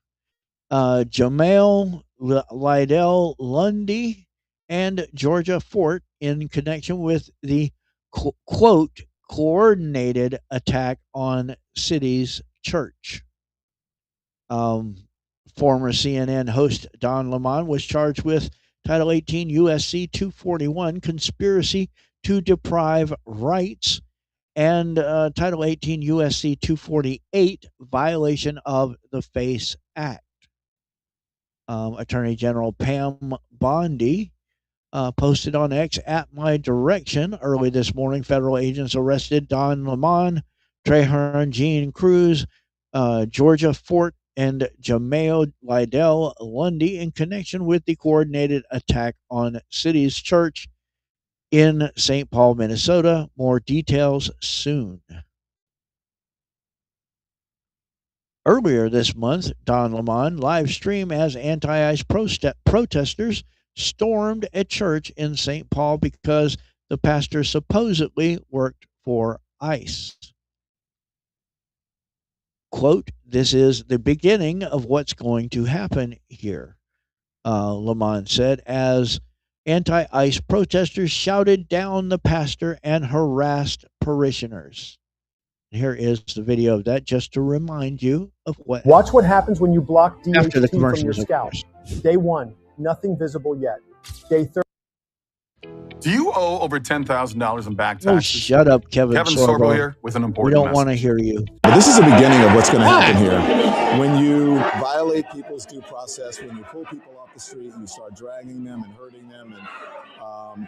Jamel Lydell Lundy, and Georgia Fort in connection with the quote coordinated attack on city's church. Former CNN host Don Lemon was charged with Title 18 USC 241 conspiracy to deprive rights and Title 18 USC 248 violation of the FACE Act. Attorney General Pam Bondi posted on X at my direction early this morning. Federal agents arrested Don Lemon, Traherne Jean Cruz, Georgia Fort, and Jamel Lydell Lundy in connection with the coordinated attack on City's Church in St. Paul, Minnesota. More details soon. Earlier this month, Don Lemon live streamed as anti-ICE protesters stormed a church in St. Paul because the pastor supposedly worked for ICE. Quote, "This is the beginning of what's going to happen here," Lemon said, as anti-ICE protesters shouted down the pastor and harassed parishioners. Here is the video of that, just to remind you of what. Watch what happens when you block After the DHT from your commercials, of scalp. course. Day 1, nothing visible yet. Day 30. Do you owe over $10,000 in back Oh, taxes? shut up, Kevin Sorbo here with an We important don't want to hear you. But this is the beginning of what's going to happen here. When you violate people's due process, when you pull people off the street and you start dragging them and hurting them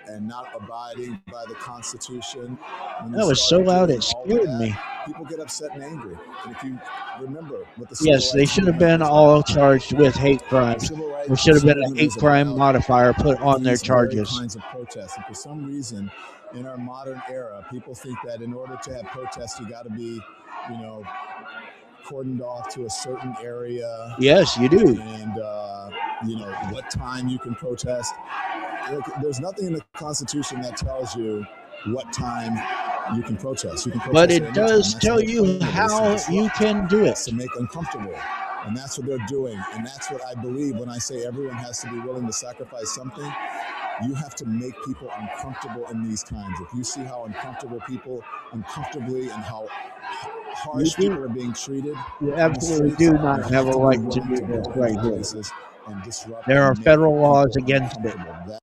and not abiding by the Constitution. That was so loud it scared me. People get upset and angry. And if you remember what the Yes, they should have been all charged with hate crimes. There should have been a hate crime modifier put on their charges. Kinds of protests. And for some reason, in our modern era, people think that in order to have protests, you got to be, cordoned off to a certain area. Yes, you do. And, what time you can protest. Look, there's nothing in the Constitution that tells you what time you can protest. You can protest but it does tell you how you can do it. To make uncomfortable. And that's what they're doing. And that's what I believe when I say everyone has to be willing to sacrifice something. You have to make people uncomfortable in these times. If you see how uncomfortably and how harsh people are being treated, You absolutely do not you have have a to be right to willing do to this go right into here. places and disrupt There are and make federal laws people against it. uncomfortable.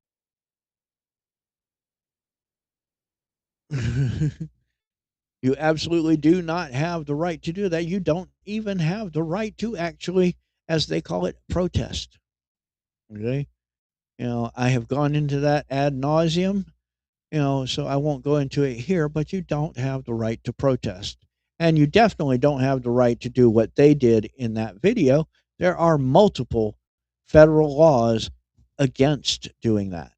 You absolutely do not have the right to do that. You don't even have the right to actually, as they call it, protest. Okay. I have gone into that ad nauseum, so I won't go into it here, but you don't have the right to protest. And you definitely don't have the right to do what they did in that video. There are multiple federal laws against doing that.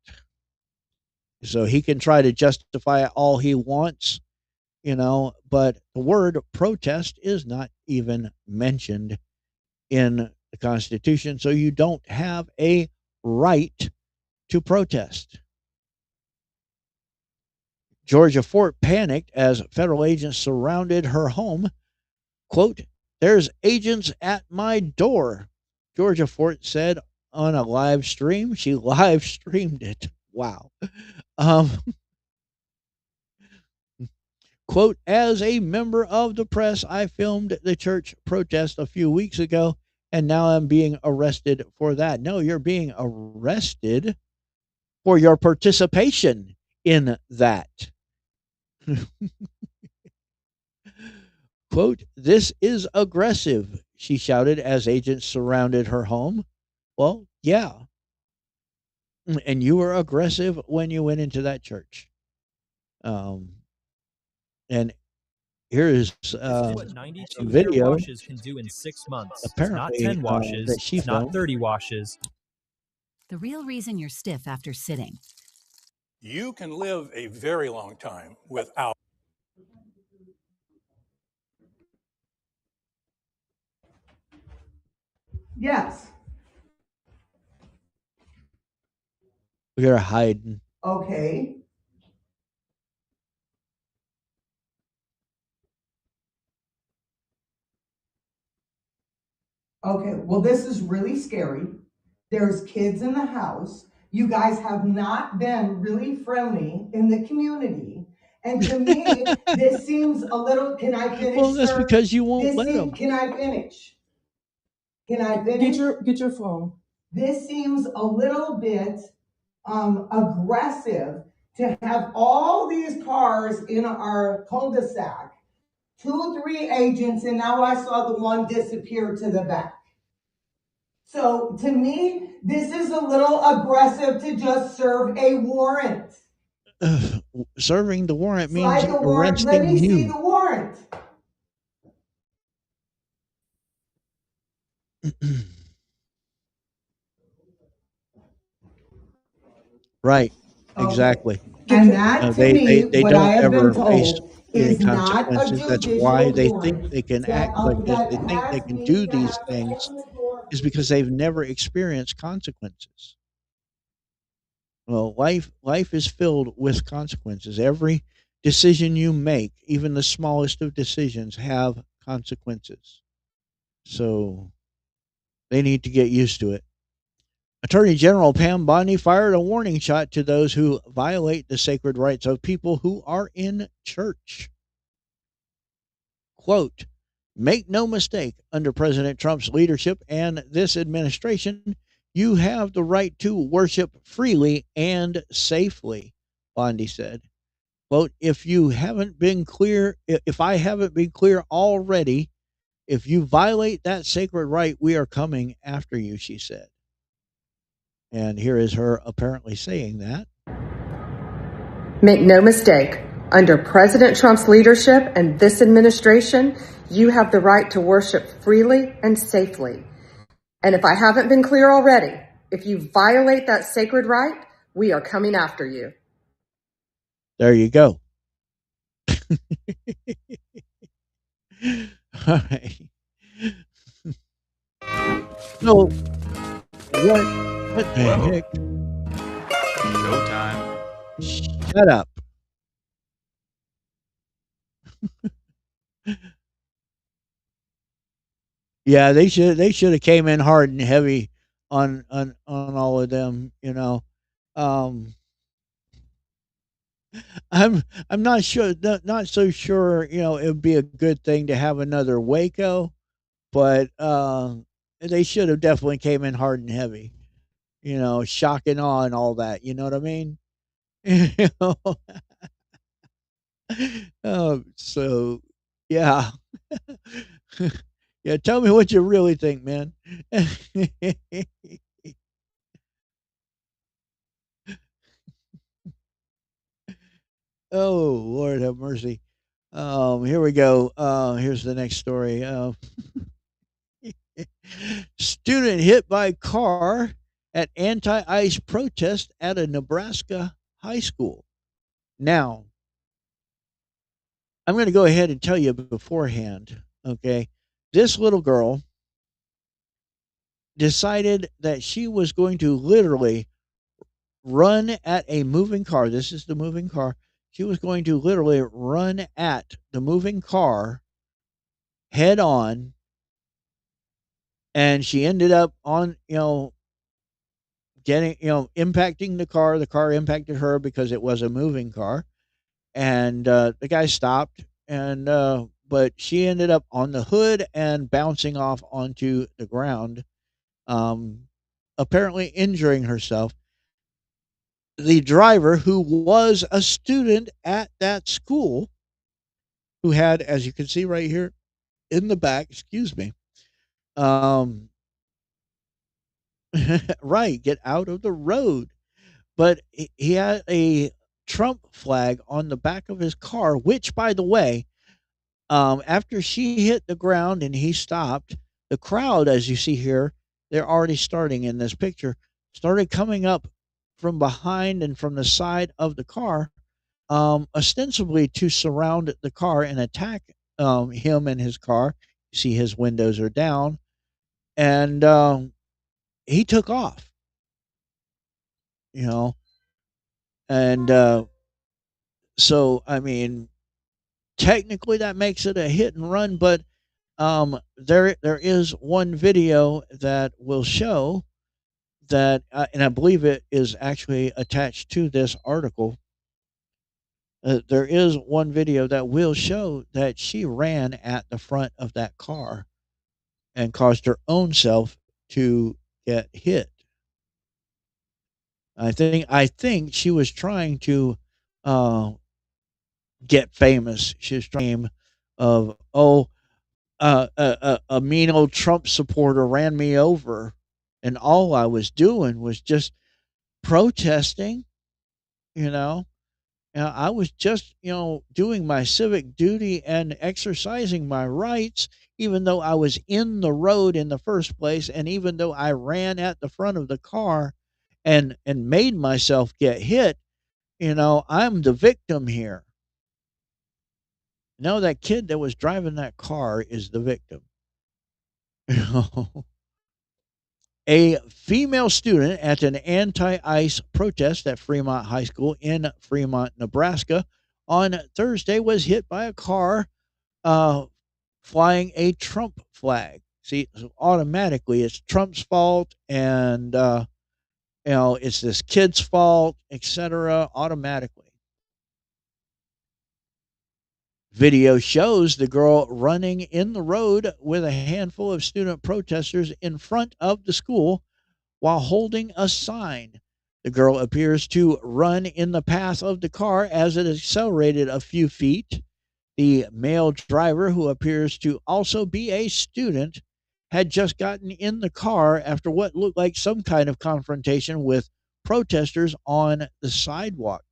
So he can try to justify it all he wants, but the word protest is not even mentioned in the Constitution. So you don't have a right to protest. Georgia Fort panicked as federal agents surrounded her home. Quote, "There's agents at my door," Georgia Fort said on a live stream. She live streamed it. Wow. Um, Quote, "As a member of the press, I filmed the church protest a few weeks ago, and now I'm being arrested for that." No, you're being arrested for your participation in that. Quote, "This is aggressive," she shouted as agents surrounded her home. Well, yeah. And you were aggressive when you went into that church. And here is This is what 92 some hair video, washes can do in 6 months. It's not apparently, 10 washes, that she it's not filmed. 30 washes. The real reason you're stiff after sitting. You can live a very long time without. Yes. Look at her hiding. Okay. Okay. Well, this is really scary. There's kids in the house. You guys have not been really friendly in the community. And to me, this seems a little, can I finish, Well, that's sir? because you won't let them. Can I finish? Can I finish? Get your phone. This seems a little bit aggressive to have all these cars in our cul-de-sac, 2, 3 agents, and now I saw the one disappear to the back. So to me, this is a little aggressive to just serve a warrant. Serving the warrant It's means like a warrant. Let arresting me see you. the warrant. Right. Okay. Exactly. And that to me, They what I don't have been ever face told any is not a consequences. That's why judicial they think warrant they can that act like this. They think they has can me do to these have a things on the door. is because they've never experienced consequences. Well, life is filled with consequences. Every decision you make, even the smallest of decisions, have consequences. So they need to get used to it. Attorney General Pam Bondi fired a warning shot to those who violate the sacred rights of people who are in church. Quote, "Make no mistake, under President Trump's leadership and this administration, you have the right to worship freely and safely," Bondi said. Quote, if I haven't been clear already, if you violate that sacred right, we are coming after you," she said. And here is her apparently saying that. Make no mistake, under President Trump's leadership and this administration, you have the right to worship freely and safely. And if I haven't been clear already, if you violate that sacred right, we are coming after you. There you go. All right. So what the heck? Showtime. Shut up. Yeah, they should have came in hard and heavy on all of them. Um, I'm not sure, not so sure. It would be a good thing to have another Waco, but they should have definitely came in hard and heavy. Shock and awe and all that. You know what I mean? You know? So yeah. Yeah, tell me what you really think, man. Oh, Lord have mercy. Here we go. Here's the next story. Student hit by car at anti-ICE protest at a Nebraska high school. Now, I'm going to go ahead and tell you beforehand, okay? This little girl decided that she was going to literally run at a moving car. This is the moving car. She was going to literally run at the moving car head on, and she ended up on, getting, impacting the car. The car impacted her because it was a moving car, and the guy stopped, and but she ended up on the hood and bouncing off onto the ground, um, apparently injuring herself. The driver, who was a student at that school, who had, as you can see right here in the back, excuse me, um, right, get out of the road. But he had a Trump flag on the back of his car, which, by the way, after she hit the ground and he stopped, the crowd, as you see here, they're already starting in this picture, started coming up from behind and from the side of the car, ostensibly to surround the car and attack him and his car. You see his windows are down, and he took off, you know, and so I mean, technically that makes it a hit and run, but there is one video that will show that, and I believe it is actually attached to this article. There is one video that will show that she ran at the front of that car and caused her own self to get hit. I think she was trying to uh, get famous. She was trying of, a mean old Trump supporter ran me over, and all I was doing was just protesting. You know, I was just, doing my civic duty and exercising my rights, even though I was in the road in the first place, and even though I ran at the front of the car and made myself get hit. I'm the victim here. No, that kid that was driving that car is the victim. You know, a female student at an anti ICE protest at Fremont High School in Fremont, Nebraska, on Thursday was hit by a car uh, flying a Trump flag. See, so automatically it's Trump's fault, and it's this kid's fault, etc. Automatically. Video shows the girl running in the road with a handful of student protesters in front of the school while holding a sign. The girl appears to run in the path of the car as it accelerated a few feet. The male driver, who appears to also be a student, had just gotten in the car after what looked like some kind of confrontation with protesters on the sidewalk.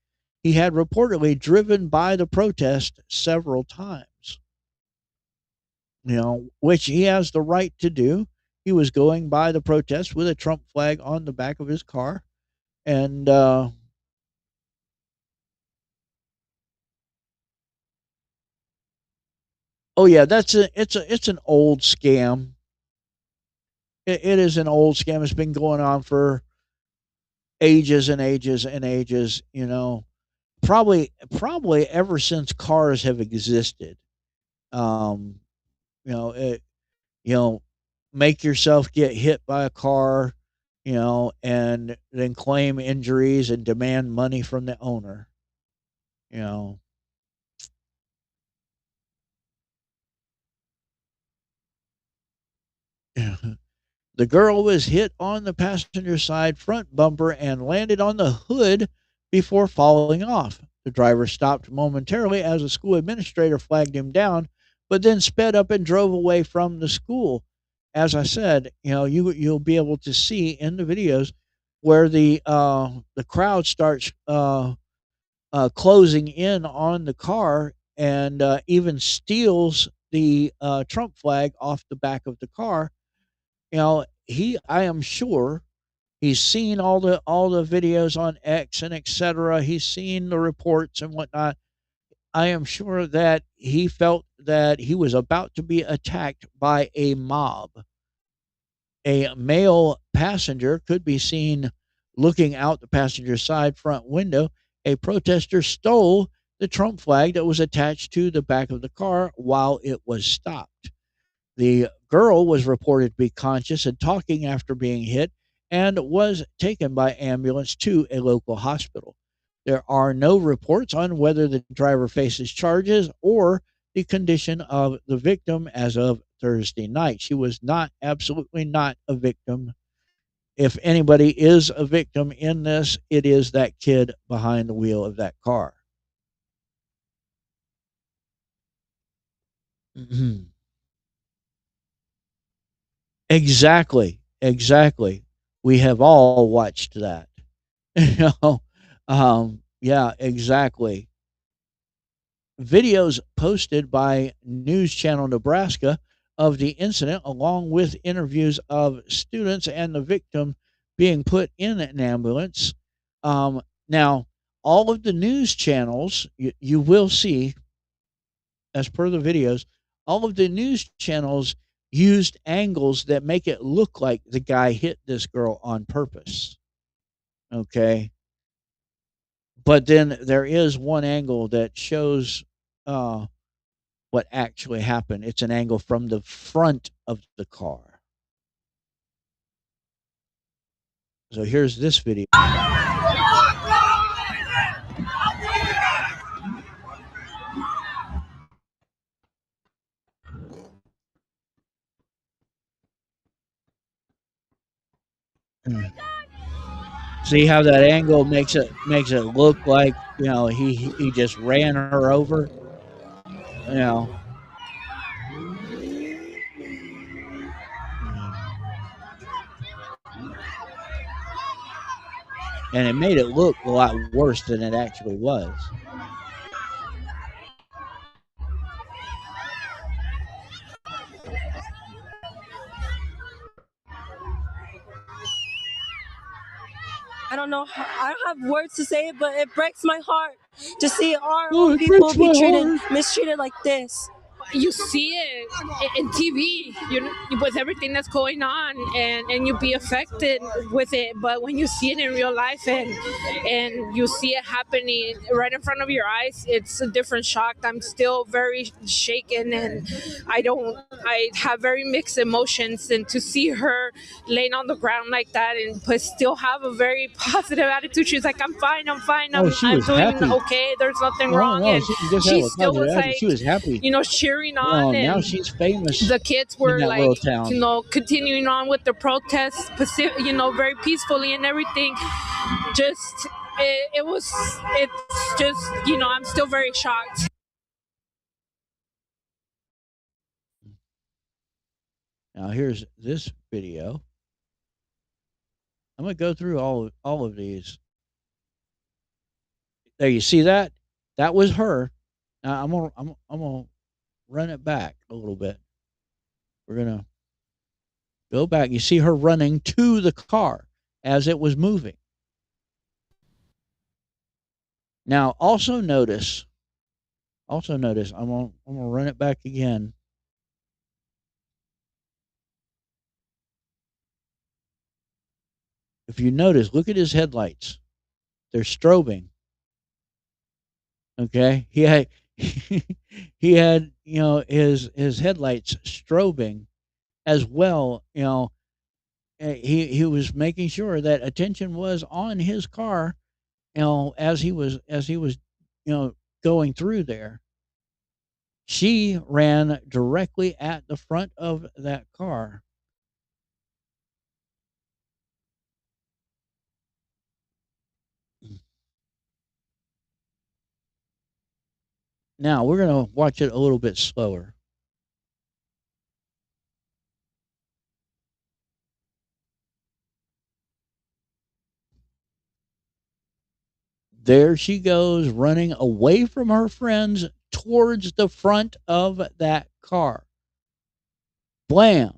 He had reportedly driven by the protest several times, which he has the right to do. He was going by the protest with a Trump flag on the back of his car. And oh yeah, it's an old scam. It is an old scam. It's been going on for ages and ages and ages. Probably ever since cars have existed. Um, you know, it, you know, make yourself get hit by a car, and then claim injuries and demand money from the owner. You know, the girl was hit on the passenger side front bumper and landed on the hood before falling off. The driver stopped momentarily as a school administrator flagged him down, but then sped up and drove away from the school. As I said, you'll be able to see in the videos where the crowd starts closing in on the car and even steals the Trump flag off the back of the car. I am sure he's seen all the videos on X and etc. He's seen the reports and whatnot. I am sure that he felt that he was about to be attacked by a mob. A male passenger could be seen looking out the passenger side front window. A protester stole the Trump flag that was attached to the back of the car while it was stopped. The girl was reported to be conscious and talking after being hit and was taken by ambulance to a local hospital. There are no reports on whether the driver faces charges or the condition of the victim as of Thursday night. She was absolutely not a victim. If anybody is a victim in this, it is that kid behind the wheel of that car. Exactly. We have all watched that. Yeah, exactly. Videos posted by News Channel Nebraska of the incident, along with interviews of students and the victim being put in an ambulance. Now, all of the news channels, you will see, as per the videos, all of the news channels used angles that make it look like the guy hit this girl on purpose. Okay. But then there is one angle that shows what actually happened. It's an angle from the front of the car. So here's this video. See how that angle makes it look like he just ran her over. You know. And it made it look a lot worse than it actually was. I don't know. I don't have words to say it, but it breaks my heart to see our own people be mistreated like this. You see it in TV, with everything that's going on, and you be affected with it. But when you see it in real life and you see it happening right in front of your eyes, it's a different shock. I'm still very shaken, and I have very mixed emotions. And to see her laying on the ground like that, but still have a very positive attitude. She's like, I'm fine. I'm doing happy. okay. There's nothing wrong. And she still was like, she was happy. Cheering on. And now she's famous. The kids were like, continuing on with the protests, very peacefully and everything. It's just, I'm still very shocked. Now here's this video. I'm gonna go through all of these. There, you see that? That was her. Now I'm gonna run it back a little bit. We're gonna go back. You see her running to the car as it was moving. Now also notice, I'm gonna run it back again. If you notice, look at his headlights. They're strobing. Okay? He had his headlights strobing, as well. He was making sure that attention was on his car, as he was going through there. She ran directly at the front of that car. Now we're going to watch it a little bit slower. There she goes, running away from her friends towards the front of that car. Blam.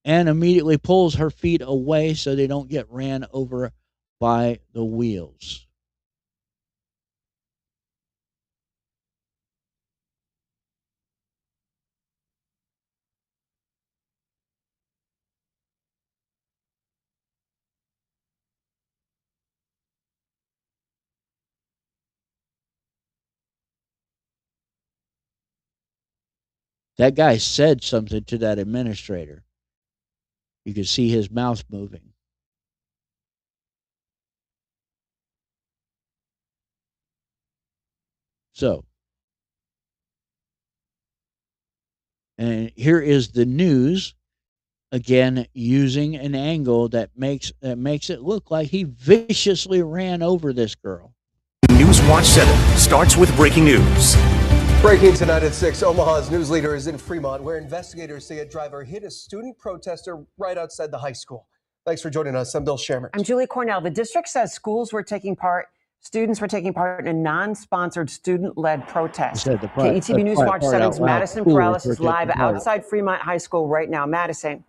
And immediately pulls her feet away so they don't get ran over by the wheels. That guy said something to that administrator. You could see his mouth moving. So, and here is the news, again using an angle that makes it look like he viciously ran over this girl. News Watch 7 starts with breaking news. Breaking tonight at 6, Omaha's news leader is in Fremont, where investigators say a driver hit a student protester right outside the high school. Thanks for joining us. I'm Bill Shammer. I'm Julie Cornell. The district says students were taking part in a non-sponsored student-led protest. KETV News Watch 7's Madison Perales is live outside Fremont High School right now. Madison.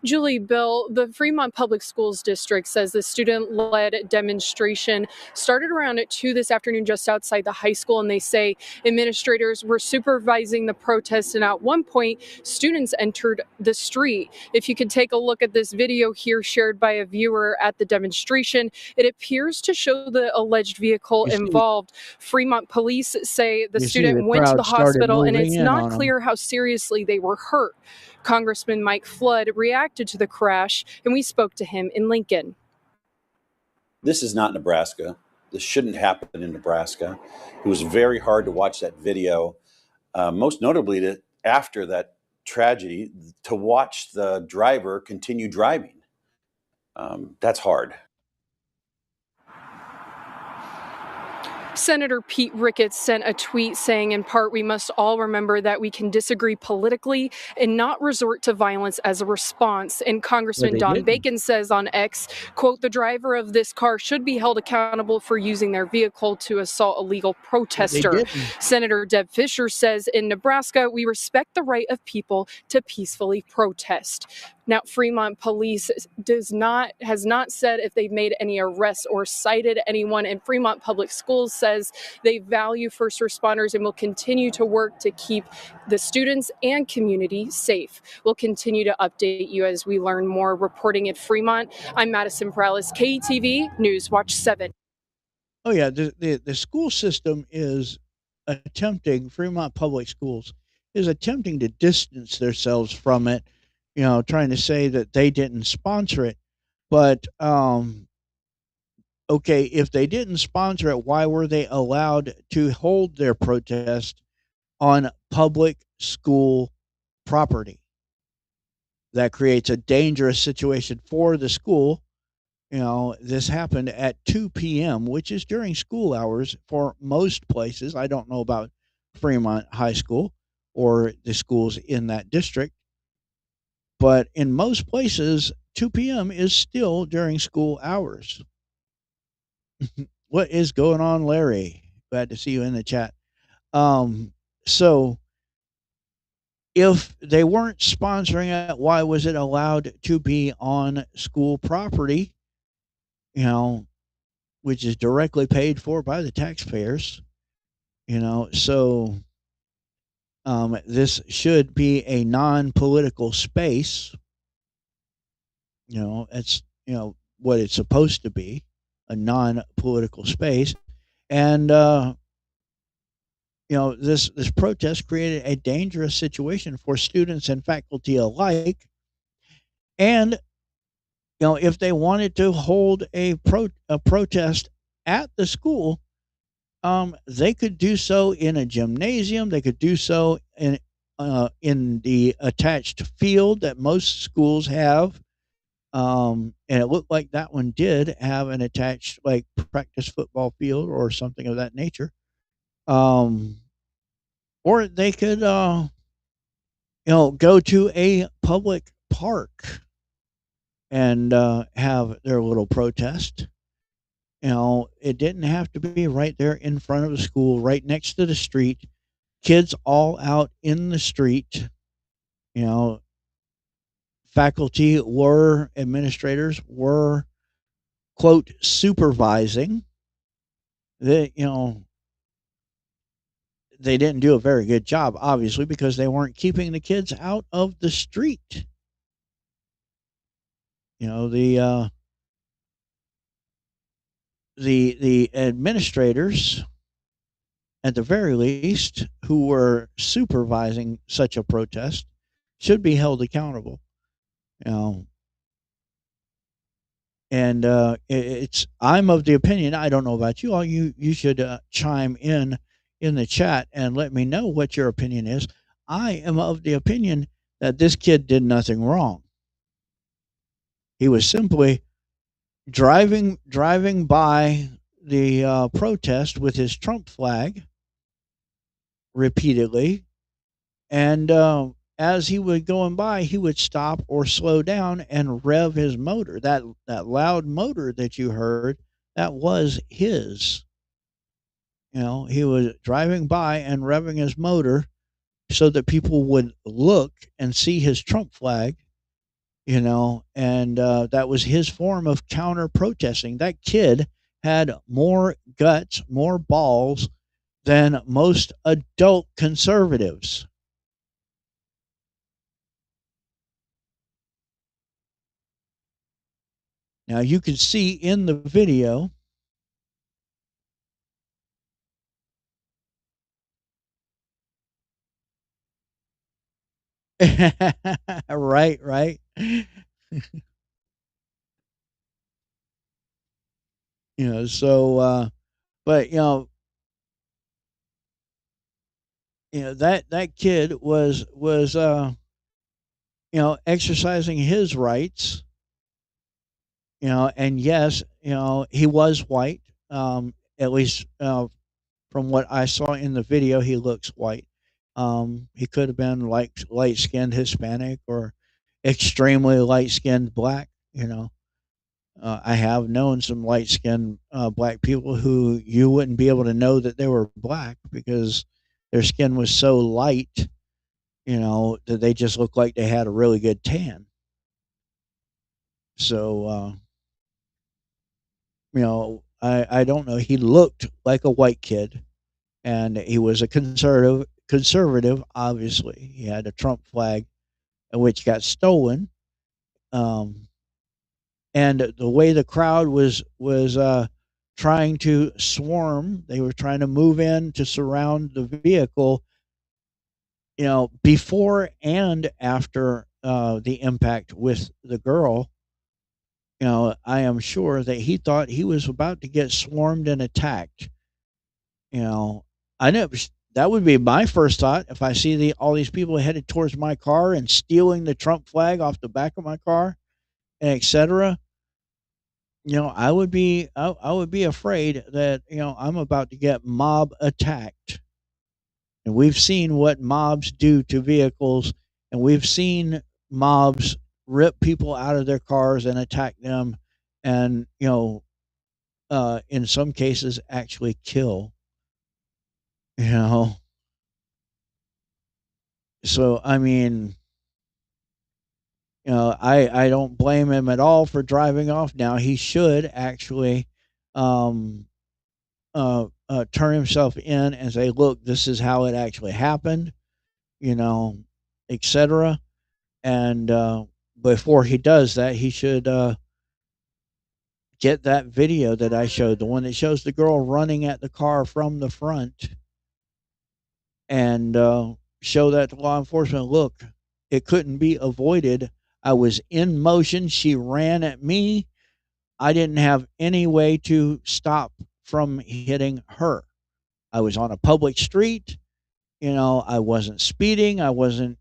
Julie, Bill, the Fremont Public Schools District says the student-led demonstration started around at 2 this afternoon just outside the high school, and they say administrators were supervising the protest, and at one point, students entered the street. If you could take a look at this video here shared by a viewer at the demonstration, it appears to show the alleged vehicle involved. Fremont police say the student went to the hospital, and it's not clear how seriously they were hurt. Congressman Mike Flood reacted to the crash, and we spoke to him in Lincoln. This is not Nebraska. This shouldn't happen in Nebraska. It was very hard to watch that video, most notably after that tragedy, to watch the driver continue driving. That's hard. Senator Pete Ricketts sent a tweet saying, in part, we must all remember that we can disagree politically and not resort to violence as a response. And Congressman Don Bacon says on X, quote, the driver of this car should be held accountable for using their vehicle to assault a legal protester. Senator Deb Fischer says, in Nebraska, we respect the right of people to peacefully protest. Now, Fremont police has not said if they've made any arrests or cited anyone, and Fremont Public Schools says they value first responders and will continue to work to keep the students and community safe. We'll continue to update you as we learn more. Reporting at Fremont, I'm Madison Perales, KETV News Watch 7. Oh yeah, the school system is attempting, Fremont Public Schools is attempting to distance themselves from it, trying to say that they didn't sponsor it. But okay, if they didn't sponsor it, why were they allowed to hold their protest on public school property? That creates a dangerous situation for the school. This happened at 2 p.m., which is during school hours for most places. I don't know about Fremont High School or the schools in that district, but in most places, 2 p.m. is still during school hours. What is going on, Larry? Glad to see you in the chat. So if they weren't sponsoring it, why was it allowed to be on school property, which is directly paid for by the taxpayers? So this should be a non-political space. It's, what it's supposed to be. a non-political space, and this protest created a dangerous situation for students and faculty alike. And if they wanted to hold a protest at the school, they could do so in a gymnasium. They could do so in the attached field that most schools have. And it looked like that one did have an attached like practice football field or something of that nature. Or they could go to a public park and have their little protest. It didn't have to be right there in front of the school, right next to the street. Kids all out in the street. Faculty were, administrators were, quote, supervising. They didn't do a very good job, obviously, because they weren't keeping the kids out of the street. The administrators, at the very least, who were supervising such a protest, should be held accountable. And I'm of the opinion, I don't know about you all, you should chime in the chat and let me know what your opinion is. I am of the opinion that this kid did nothing wrong. He was simply driving by the protest with his Trump flag repeatedly, and as he was going by, he would stop or slow down and rev his motor. That loud motor that you heard, that was his. He was driving by and revving his motor so that people would look and see his Trump flag. And that was his form of counter protesting. That kid had more guts, more balls than most adult conservatives. Now, you can see in the video right. So but that kid was exercising his rights, and yes, he was white, at least from what I saw in the video. He looks white. He could have been like light-skinned Hispanic or extremely light-skinned black. I have known some light-skinned black people who you wouldn't be able to know that they were black because their skin was so light, that they just looked like they had a really good tan. So, I don't know. He looked like a white kid, and he was a conservative. Obviously, he had a Trump flag, which got stolen. And the way the crowd was trying to swarm, they were trying to move in to surround the vehicle. Before and after the impact with the girl, I am sure that he thought he was about to get swarmed and attacked. I know that would be my first thought if I see all these people headed towards my car and stealing the Trump flag off the back of my car, and etc. I would be afraid that I'm about to get mob attacked. And we've seen what mobs do to vehicles, and we've seen mobs rip people out of their cars and attack them, and in some cases actually kill. So I mean, I don't blame him at all for driving off. Now he should actually turn himself in and say, look, this is how it actually happened, etc. And before he does that, he should get that video that I showed, the one that shows the girl running at the car from the front, and show that to law enforcement. Look, it couldn't be avoided. I was in motion. She ran at me. I didn't have any way to stop from hitting her. I was on a public street. I wasn't speeding. I wasn't,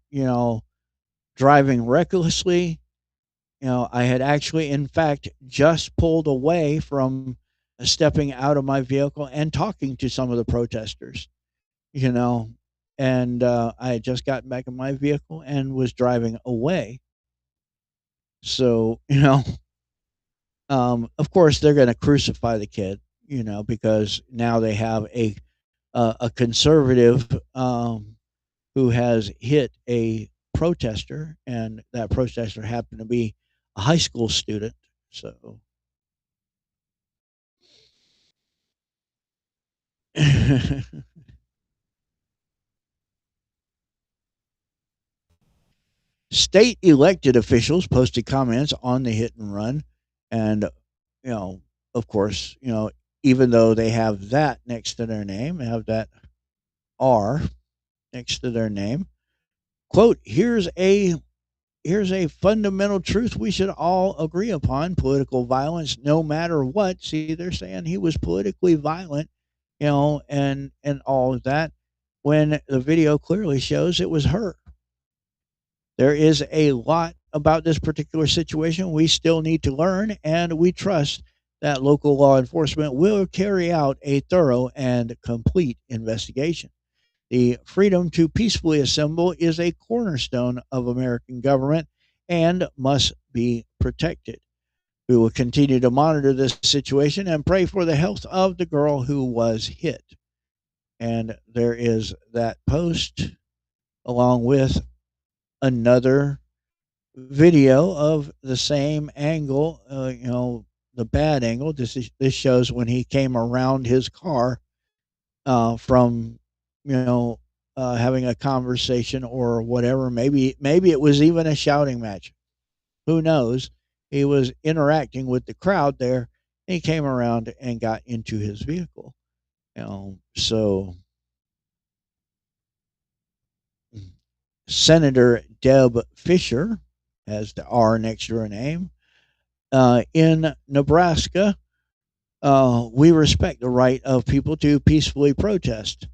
driving recklessly. I had actually, in fact, just pulled away from stepping out of my vehicle and talking to some of the protesters, you know, and I had just gotten back in my vehicle and was driving away. So, of course, they're going to crucify the kid, because now they have a conservative who has hit a protester, and that protester happened to be a high school student. So, state elected officials posted comments on the hit and run, and of course, even though they have that next to their name, they have that R next to their name. Quote, here's a fundamental truth we should all agree upon: political violence, no matter what. See, they're saying he was politically violent, and all of that, when the video clearly shows it was her. There is a lot about this particular situation we still need to learn, and we trust that local law enforcement will carry out a thorough and complete investigation. The freedom to peacefully assemble is a cornerstone of American government and must be protected. We will continue to monitor this situation and pray for the health of the girl who was hit. And there is that post, along with another video of the same angle, the bad angle. This shows when he came around his car from, having a conversation or whatever. Maybe it was even a shouting match. Who knows? He was interacting with the crowd there. And he came around and got into his vehicle. So Senator Deb Fisher has the R next to her name. In Nebraska, we respect the right of people to peacefully protest.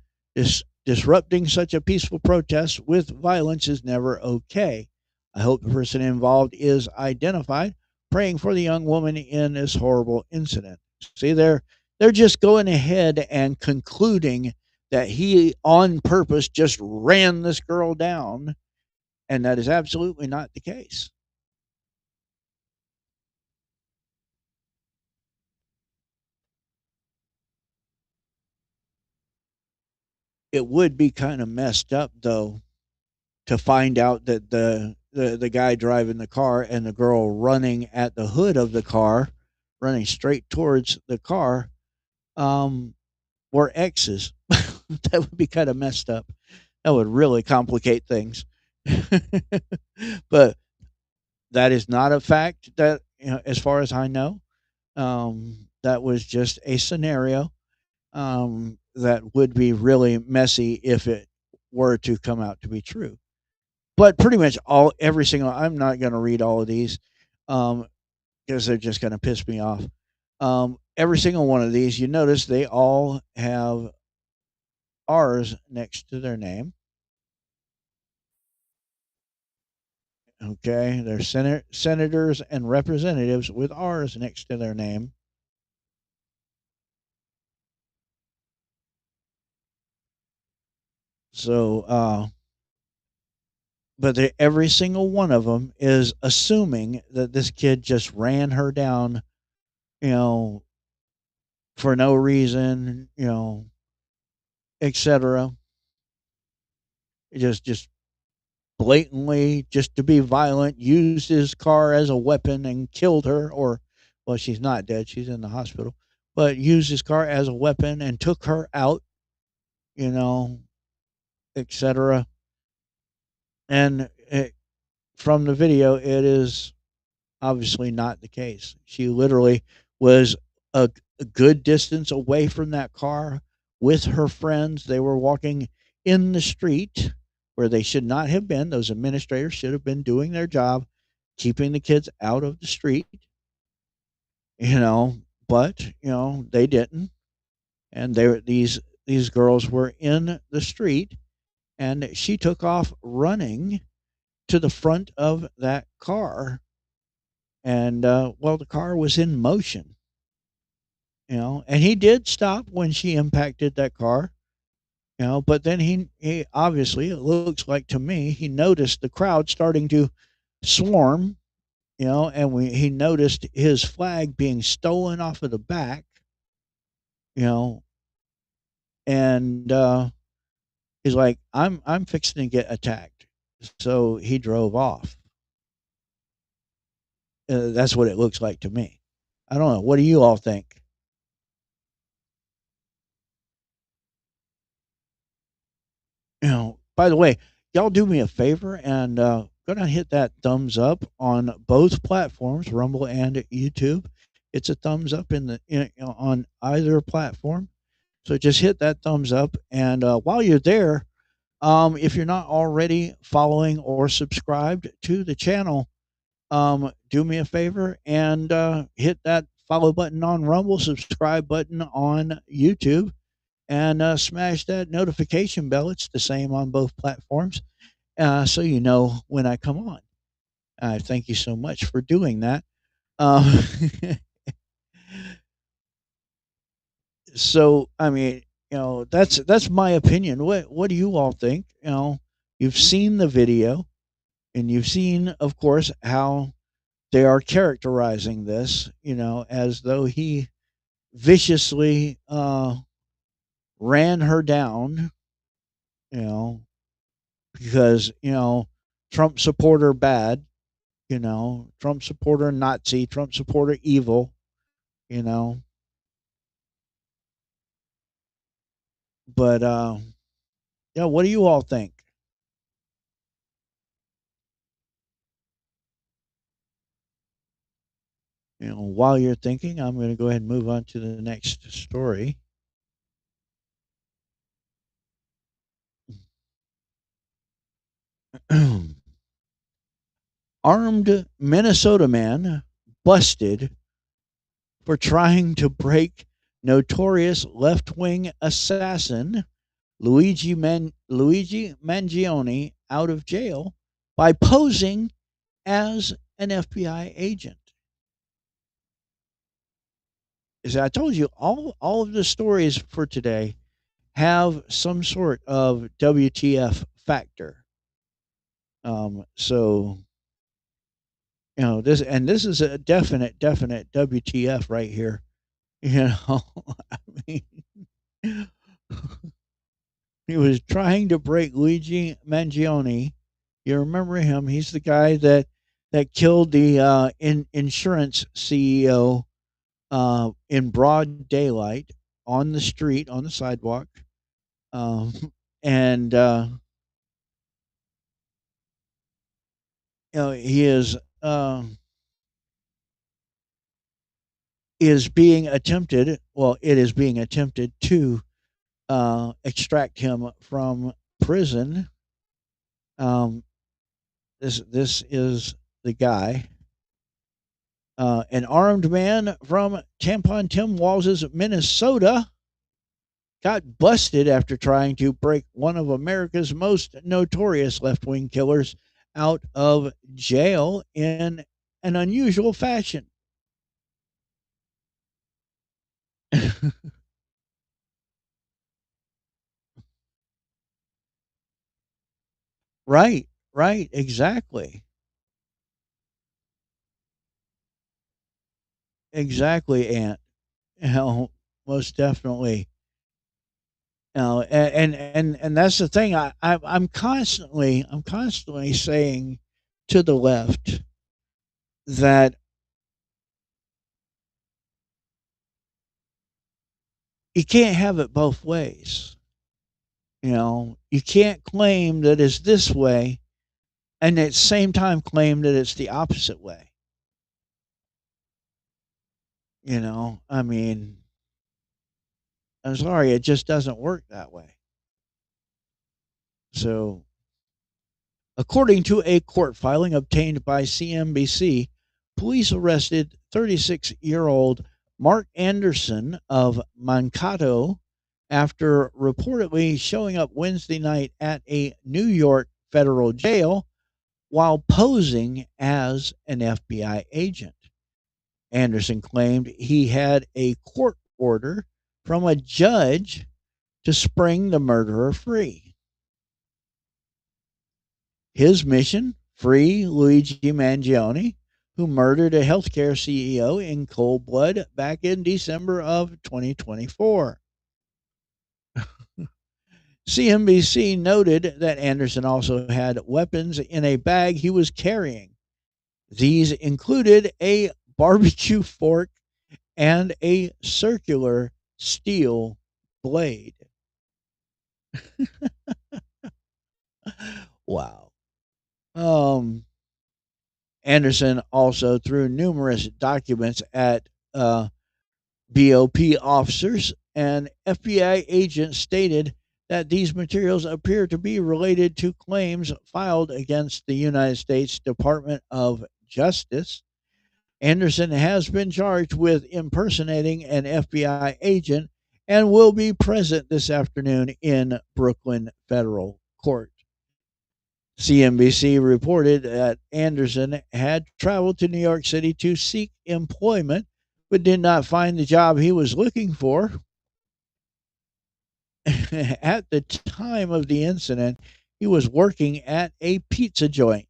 Disrupting such a peaceful protest with violence is never okay. I hope the person involved is identified. Praying for the young woman in this horrible incident. See, they're just going ahead and concluding that he on purpose just ran this girl down, and that is absolutely not the case. It would be kind of messed up, though, to find out that the guy driving the car and the girl running at the hood of the car, running straight towards the car, were exes. That would be kind of messed up. That would really complicate things. But that is not a fact that, as far as I know. That was just a scenario that would be really messy if it were to come out to be true. But pretty much every single, I'm not going to read all of these because they're just going to piss me off. Every single one of these, you notice they all have R's next to their name. Okay, they're senators and representatives with R's next to their name. So, but every single one of them is assuming that this kid just ran her down, for no reason, etc. Just blatantly, just to be violent, used his car as a weapon and killed her. Or, well, she's not dead; she's in the hospital. But used his car as a weapon and took her out, etc. And from the video, it is obviously not the case. She literally was a good distance away from that car with her friends. They were walking in the street where they should not have been. Those administrators should have been doing their job, keeping the kids out of the street, you know, but, they didn't. And these girls were in the street, and she took off running to the front of that car. And well, the car was in motion, and he did stop when she impacted that car, but then he obviously, it looks like to me, he noticed the crowd starting to swarm, and he noticed his flag being stolen off of the back, you know and he's like, I'm fixing to get attacked. So he drove off. That's what it looks like to me. I don't know. What do you all think? By the way, y'all do me a favor and go down and hit that thumbs up on both platforms, Rumble and YouTube. It's a thumbs up on either platform. So just hit that thumbs up. And while you're there, if you're not already following or subscribed to the channel, do me a favor and hit that follow button on Rumble, subscribe button on YouTube, and smash that notification bell. It's the same on both platforms, so you know when I come on. Thank you so much for doing that. Um, so, I mean, that's my opinion. What do you all think? You've seen the video, and you've seen, of course, how they are characterizing this, as though he viciously ran her down, you know, because, Trump supporter bad, Trump supporter Nazi, Trump supporter evil, you know. But yeah, what do you all think? While you're thinking, I'm going to go ahead and move on to the next story. Armed Minnesota man busted for trying to break notorious left-wing assassin Luigi Mangione out of jail by posing as an FBI agent. As I told you, all of the stories for today have some sort of WTF factor. So this is a definite WTF right here. I mean, he was trying to break Luigi Mangione. You remember him? He's the guy that killed the insurance CEO in broad daylight on the street, on the sidewalk, and he is being attempted. Well, it is being attempted to extract him from prison. This is the guy. An armed man from Tampon Tim Walls' Minnesota got busted after trying to break one of America's most notorious left-wing killers out of jail in an unusual fashion. Right, exactly. Exactly, Aunt. Most definitely. And that's the thing. I'm constantly saying to the left that you can't have it both ways. You can't claim that it's this way and at the same time claim that it's the opposite way. I mean, I'm sorry, it just doesn't work that way. So, according to a court filing obtained by CNBC, police arrested 36-year-old Mark Anderson of Mankato after reportedly showing up Wednesday night at a New York federal jail while posing as an FBI agent. Anderson claimed he had a court order from a judge to spring the murderer free. His mission: free Luigi Mangione, who murdered a healthcare CEO in cold blood back in December of 2024. CNBC noted that Anderson also had weapons in a bag he was carrying. These included a barbecue fork and a circular steel blade. Wow. Anderson also threw numerous documents at BOP officers, and FBI agents stated that these materials appear to be related to claims filed against the United States Department of Justice. Anderson has been charged with impersonating an FBI agent and will be present this afternoon in Brooklyn Federal Court. CNBC reported that Anderson had traveled to New York City to seek employment but did not find the job he was looking for. At the time of the incident, he was working at a pizza joint.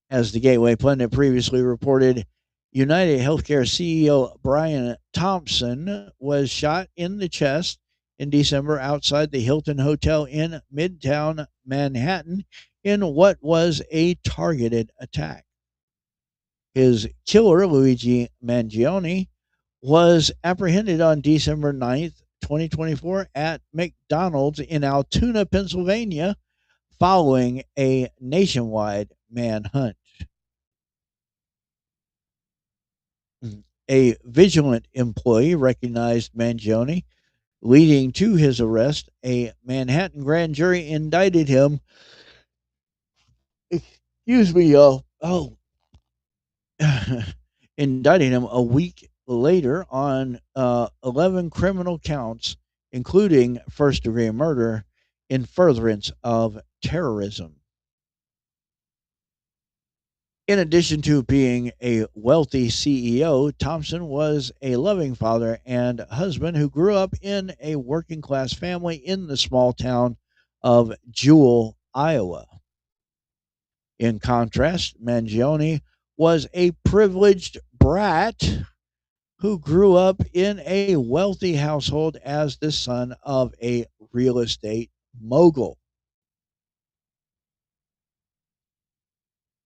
As the Gateway Pundit previously reported, United Healthcare CEO Brian Thompson was shot in the chest in December outside the Hilton Hotel in Midtown Manhattan in what was a targeted attack. His killer, Luigi Mangione, was apprehended on December 9th, 2024 at McDonald's in Altoona, Pennsylvania, following a nationwide manhunt. A vigilant employee recognized Mangione, leading to his arrest. A Manhattan grand jury indicted him. Excuse me, y'all. Indicting him a week later on 11 criminal counts, including first-degree murder in furtherance of terrorism. In addition to being a wealthy CEO, Thompson was a loving father and husband who grew up in a working-class family in the small town of Jewell, Iowa. In contrast, Mangione was a privileged brat who grew up in a wealthy household as the son of a real estate mogul.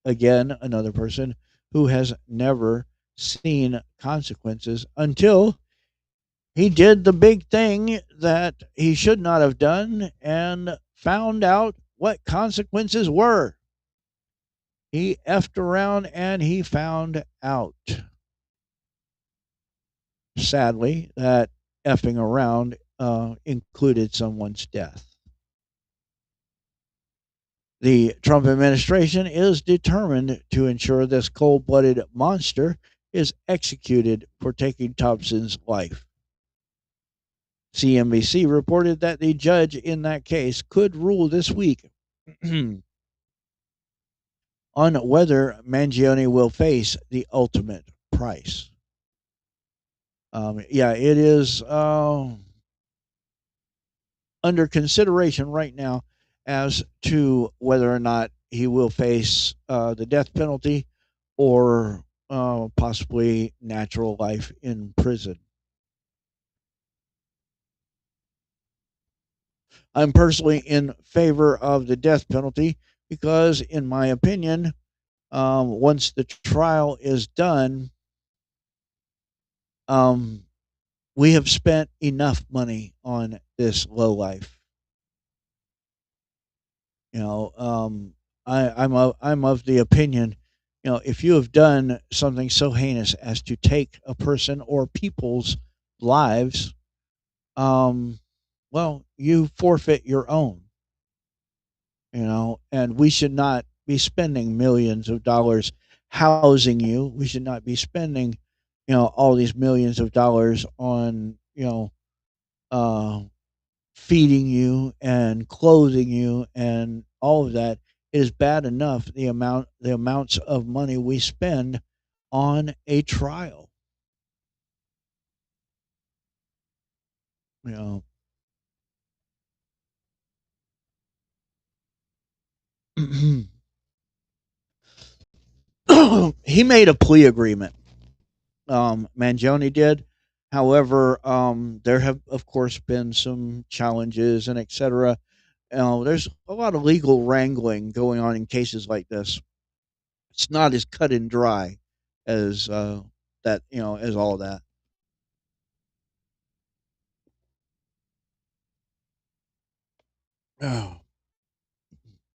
Again, another person who has never seen consequences until he did the big thing that he should not have done and found out what consequences were. He effed around and he found out. Sadly, that effing around included someone's death. The Trump administration is determined to ensure this cold-blooded monster is executed for taking Thompson's life. CNBC reported that the judge in that case could rule this week on whether Mangione will face the ultimate price. It is under consideration right now as to whether or not he will face the death penalty or possibly natural life in prison. I'm personally in favor of the death penalty because, in my opinion, once the trial is done, we have spent enough money on this lowlife. I'm of the opinion if you have done something so heinous as to take a person or people's lives, um, well, you forfeit your own. And we should not be spending millions of dollars housing you. We should not be spending, all these millions of dollars on, uh, feeding you and clothing you and all of that. It is bad enough the amounts of money we spend on a trial. You know, he made a plea agreement. Mangione did. However, there have, of course, been some challenges and etc. There's a lot of legal wrangling going on in cases like this. It's not as cut and dry as that, as all that. Oh.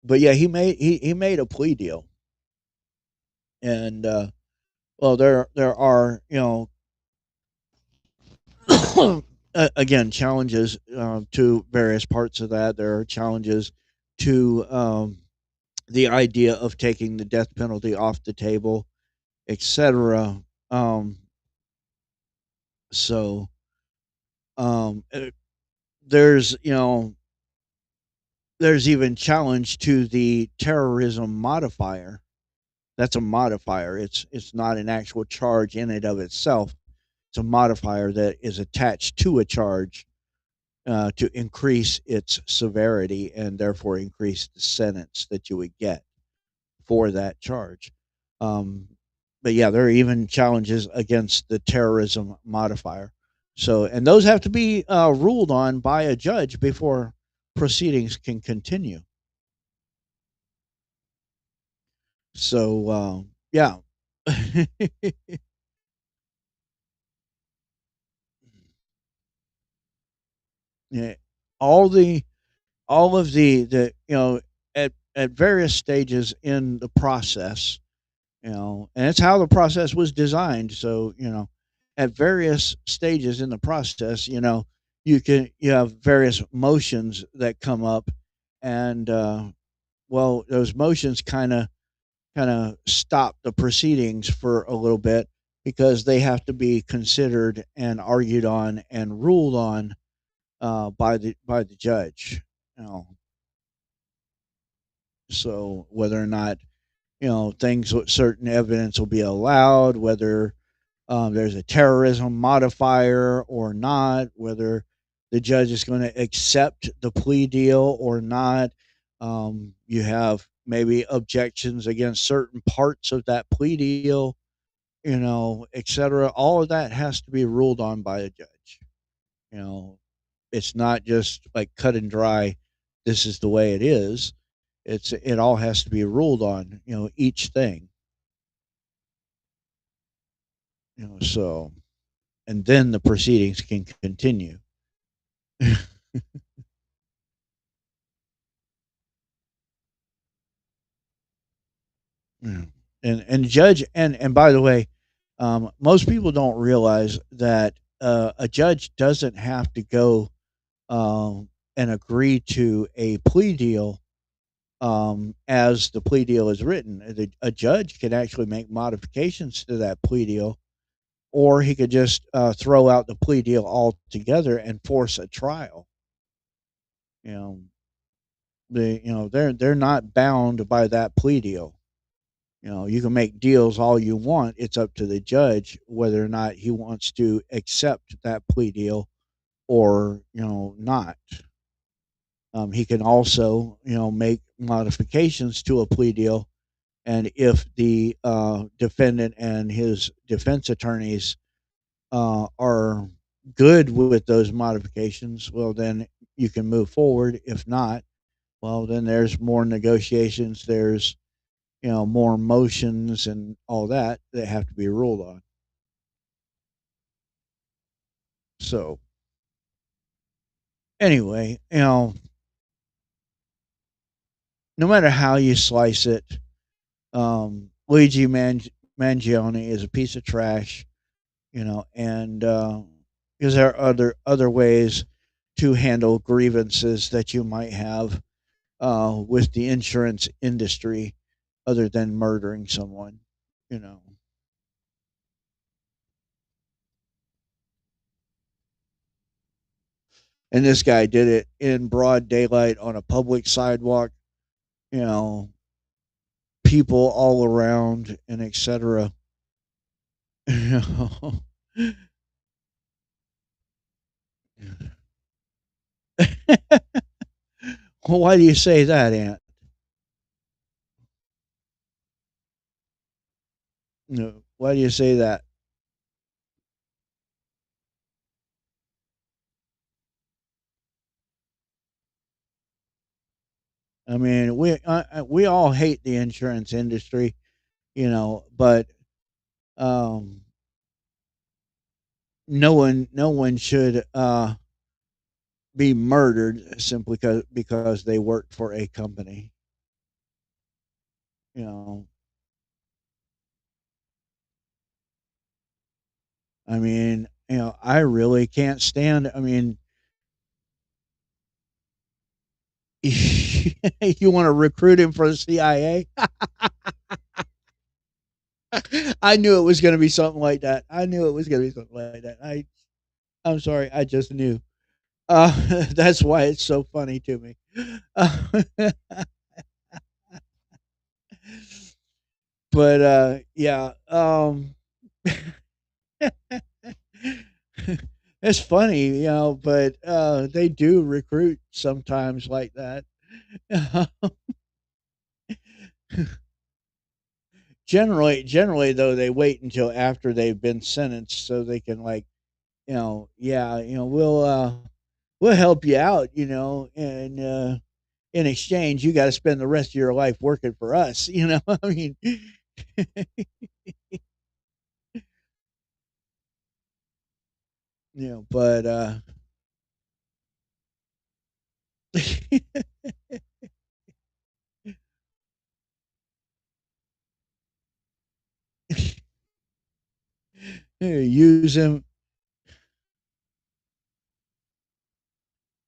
But yeah, he made a plea deal, and well, there are again challenges to various parts of that. There are challenges to the idea of taking the death penalty off the table, etc. Um, so um, uh, there's there's even challenge to the terrorism modifier. That's a modifier. It's not an actual charge in and of itself. It's a modifier that is attached to a charge to increase its severity and therefore increase the sentence that you would get for that charge. Um, but yeah, there are even challenges against the terrorism modifier. So, and those have to be ruled on by a judge before proceedings can continue. So, yeah. Yeah, all the all of the at various stages in the process, and it's how the process was designed. So, at various stages in the process, you have various motions that come up, and well, those motions kind of stop the proceedings for a little bit because they have to be considered and argued on and ruled on by the judge. You know, so whether or not things with certain evidence will be allowed, whether there's a terrorism modifier or not, whether the judge is going to accept the plea deal or not. You have maybe objections against certain parts of that plea deal, etc. All of that has to be ruled on by a judge. You know, it's not just like cut and dry. This is the way it is. It all has to be ruled on. Each thing. So and then the proceedings can continue. Yeah. And judge and by the way, most people don't realize that a judge doesn't have to go and agree to a plea deal as the plea deal is written. A judge can actually make modifications to that plea deal, or he could just throw out the plea deal altogether and force a trial. You know, they're not bound by that plea deal. You can make deals all you want. It's up to the judge whether or not he wants to accept that plea deal or not. He can also make modifications to a plea deal, and if the defendant and his defense attorneys are good with those modifications, well then you can move forward. If not, well then there's more negotiations. There's more motions and all that have to be ruled on. So anyway, no matter how you slice it, Luigi Mangione is a piece of trash, and because there are other ways to handle grievances that you might have with the insurance industry other than murdering someone, you know. And this guy did it in broad daylight on a public sidewalk, you know, people all around and etc. You know. Well, why do you say that, Aunt? No, why do you say that? I mean, we all hate the insurance industry, but um, no one should be murdered simply because they work for a company. You know, I mean, I really can't stand. I mean, you want to recruit him for the CIA? I knew it was going to be something like that. I knew it was going to be something like that. I'm sorry, I just knew. That's why it's so funny to me. But yeah, it's funny, but they do recruit sometimes like that. Generally though, they wait until after they've been sentenced so they can like, yeah, we'll help you out, and in exchange you got to spend the rest of your life working for us, I mean. But use him.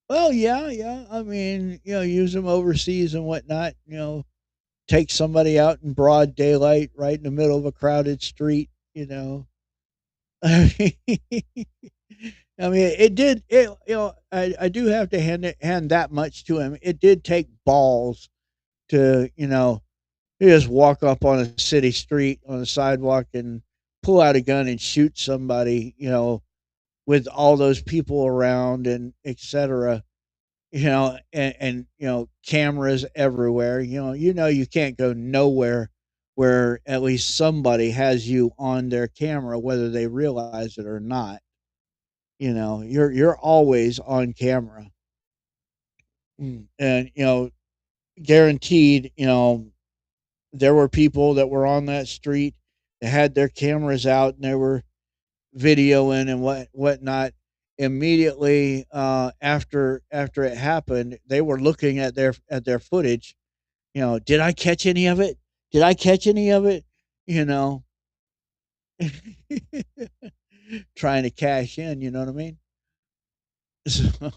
Well, yeah, yeah. I mean, use them overseas and whatnot. Take somebody out in broad daylight, right in the middle of a crowded street. I mean, it did. I do have to hand that much to him. It did take balls to, just walk up on a city street on a sidewalk and pull out a gun and shoot somebody. With all those people around and etc. And cameras everywhere. You can't go nowhere where at least somebody has you on their camera, whether they realize it or not. You're always on camera. And guaranteed, there were people that were on that street that had their cameras out and they were videoing and whatnot. Immediately after it happened, they were looking at their footage. Did I catch any of it? Did I catch any of it? You know, trying to cash in. You know what I mean? So,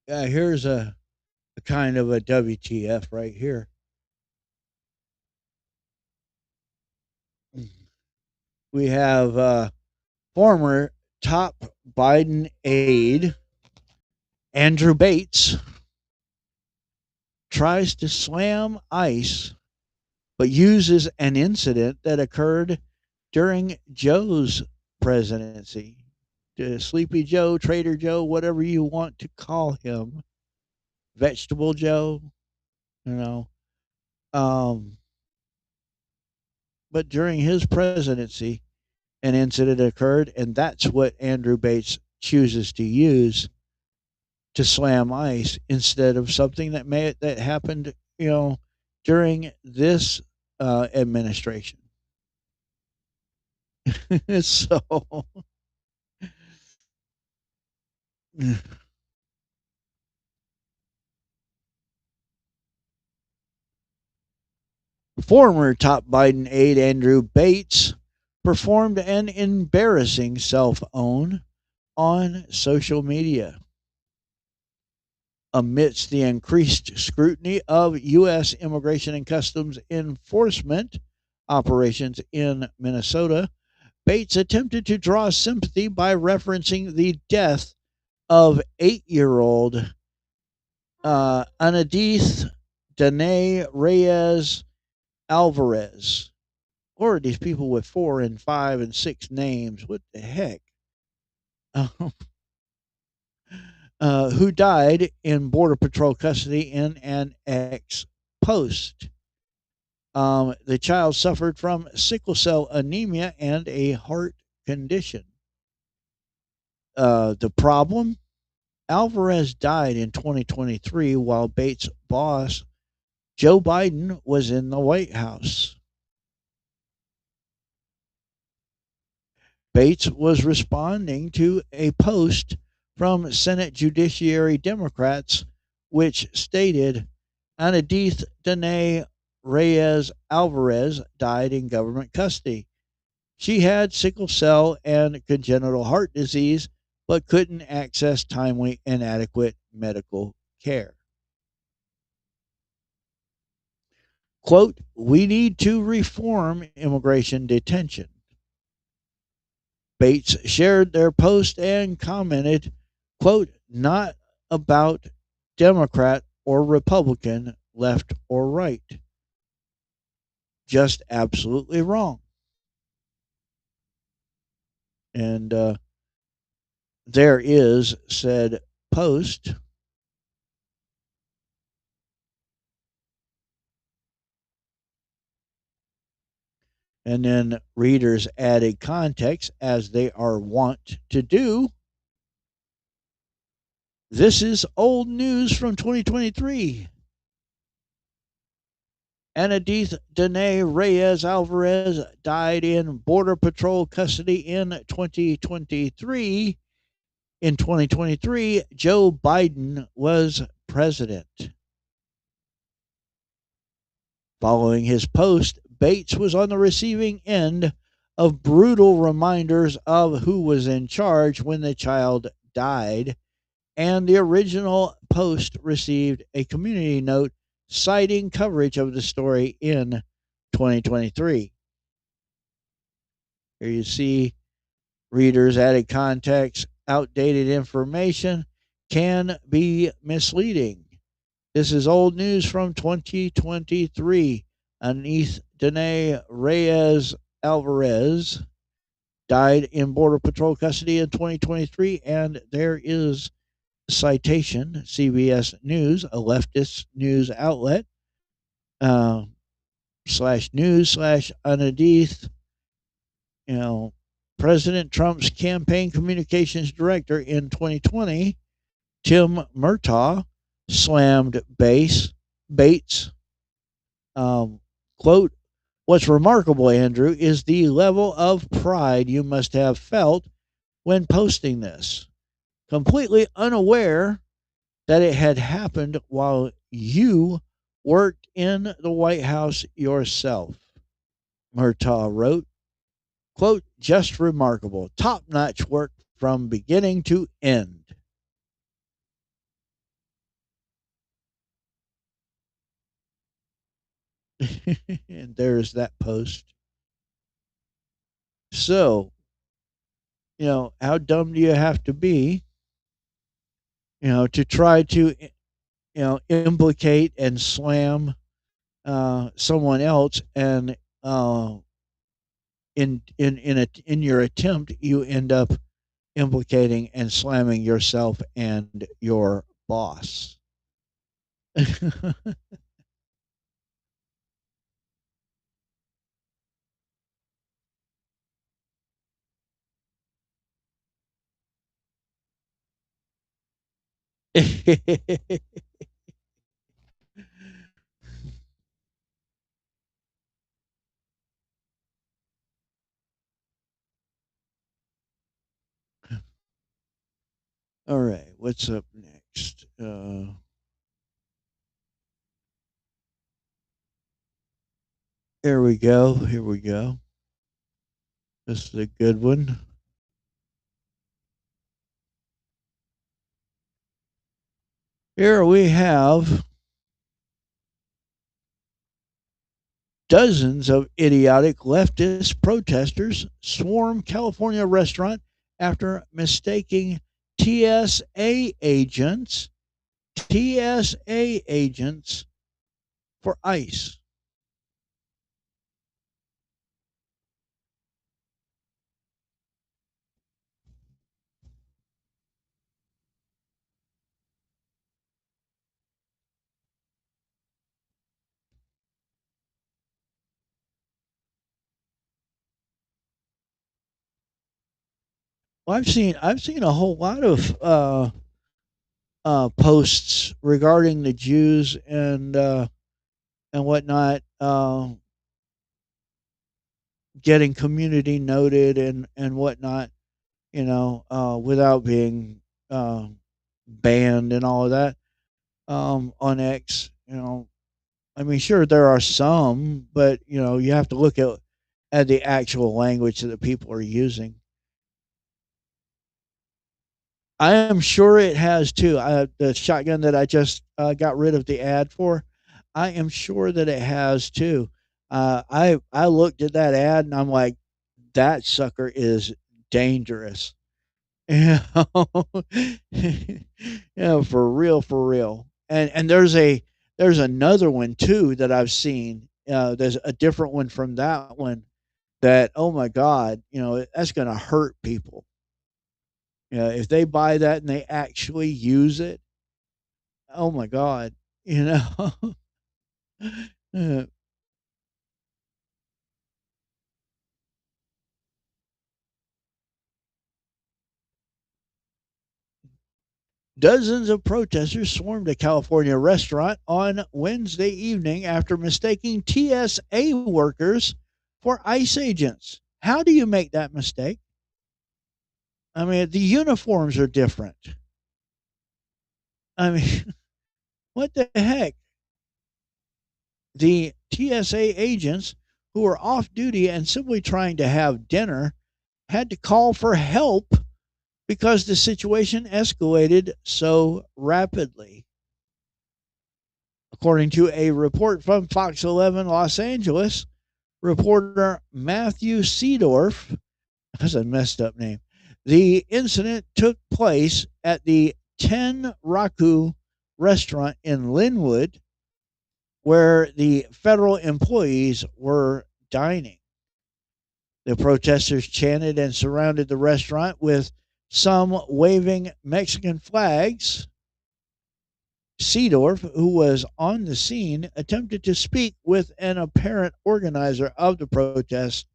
yeah, here's a kind of a WTF right here. We have former top Biden aide Andrew Bates tries to slam ICE, but uses an incident that occurred during Joe's presidency. Sleepy Joe, Trader Joe, whatever you want to call him, Vegetable Joe, you know. Um, but during his presidency, an incident occurred, and that's what Andrew Bates chooses to use to slam ICE instead of something that happened, during this administration. So former top Biden aide Andrew Bates performed an embarrassing self-own on social media. Amidst the increased scrutiny of U.S. Immigration and Customs Enforcement operations in Minnesota, Bates attempted to draw sympathy by referencing the death of 8-year-old Anadith Danae Reyes Alvarez. Lord, these people with 4 and 5 and 6 names. What the heck? Who died in Border Patrol custody in an ex post. The child suffered from sickle cell anemia and a heart condition. The problem? Alvarez died in 2023 while Bates' boss, Joe Biden, was in the White House. Bates was responding to a post from Senate Judiciary Democrats which stated Anadith Danae Reyes Alvarez died in government custody. She had sickle cell and congenital heart disease, but couldn't access timely and adequate medical care. Quote, we need to reform immigration detention. Bates shared their post and commented, quote, not about Democrat or Republican, left or right. Just absolutely wrong. And there is said post. And then readers added context as they are wont to do. This is old news from 2023. Anadith Danae Reyes Alvarez died in Border Patrol custody in 2023. In 2023, Joe Biden was president. Following his post, Bates was on the receiving end of brutal reminders of who was in charge when the child died, and the original post received a community note citing coverage of the story in 2023. Here you see readers added context, outdated information can be misleading. This is old news from 2023. Anith Danae Reyes Alvarez died in Border Patrol custody in 2023, and there is citation, CBS News, a leftist news outlet, /news/Anadith, President Trump's campaign communications director in 2020, Tim Murtaugh, slammed Bates. Quote, what's remarkable, Andrew, is the level of pride you must have felt when posting this, completely unaware that it had happened while you worked in the White House yourself. Murtaugh wrote, quote, just remarkable, top-notch work from beginning to end. And there's that post. So, how dumb do you have to be, to try to, implicate and slam someone else, and in your attempt, you end up implicating and slamming yourself and your boss. All right, what's up next? Here we go. Here we go. This is a good one. Here we have dozens of idiotic leftist protesters swarm California restaurant after mistaking TSA agents for ICE. Well, I've seen a whole lot of posts regarding the Jews and whatnot, getting community noted and whatnot, without being banned and all of that, on X. I mean, sure there are some, but you have to look at the actual language that the people are using. I am sure it has too. The shotgun that I just got rid of the ad for, I am sure that it has too. I looked at that ad and I'm like, that sucker is dangerous. Yeah, yeah, for real, for real. And there's another one too that I've seen. There's a different one from that one that, oh my God, that's gonna hurt people. If they buy that and they actually use it, oh my God, you know. Uh, Dozens of protesters swarmed a California restaurant on Wednesday evening after mistaking TSA workers for ICE agents. How do you make that mistake? I mean, the uniforms are different. I mean, what the heck? The TSA agents who were off duty and simply trying to have dinner had to call for help because the situation escalated so rapidly. According to a report from Fox 11 Los Angeles, reporter Matthew Seedorf, that's a messed up name, the incident took place at the Ten Raku restaurant in Linwood, where the federal employees were dining. The protesters chanted and surrounded the restaurant with some waving Mexican flags. Seedorf, who was on the scene, attempted to speak with an apparent organizer of the protest,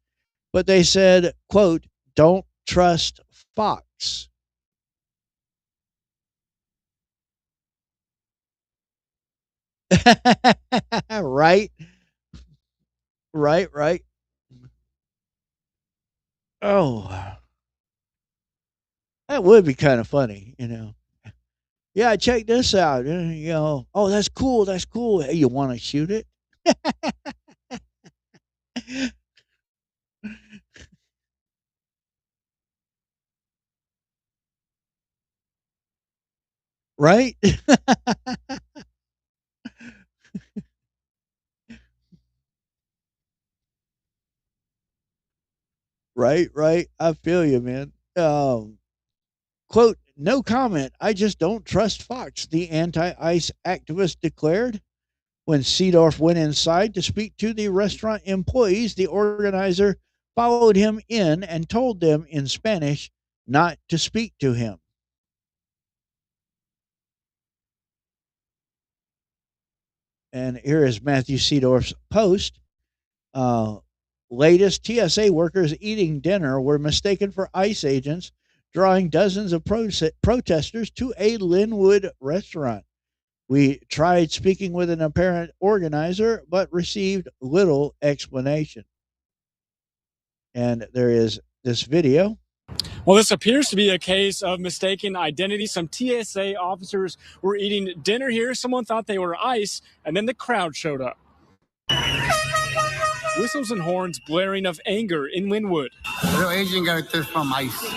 but they said, quote, "Don't trust Fox." Right? Right. Oh, that would be kind of funny. Yeah, check this out. Oh, that's cool. That's cool. Hey, you want to shoot it? Right? Right. I feel you, man. Quote, "No comment. I just don't trust Fox," the anti ICE activist declared. When Seedorf went inside to speak to the restaurant employees, the organizer followed him in and told them in Spanish not to speak to him. And here is Matthew Seedorf's post. Uh, Latest TSA workers eating dinner were mistaken for ICE agents drawing dozens of protesters to a Linwood restaurant. We tried speaking with an apparent organizer, but received little explanation. And there is this video. Well, this appears to be a case of mistaken identity. Some TSA officers were eating dinner here. Someone thought they were ICE, and then the crowd showed up. Whistles and horns blaring of anger in Linwood. Little Asian got this from ICE.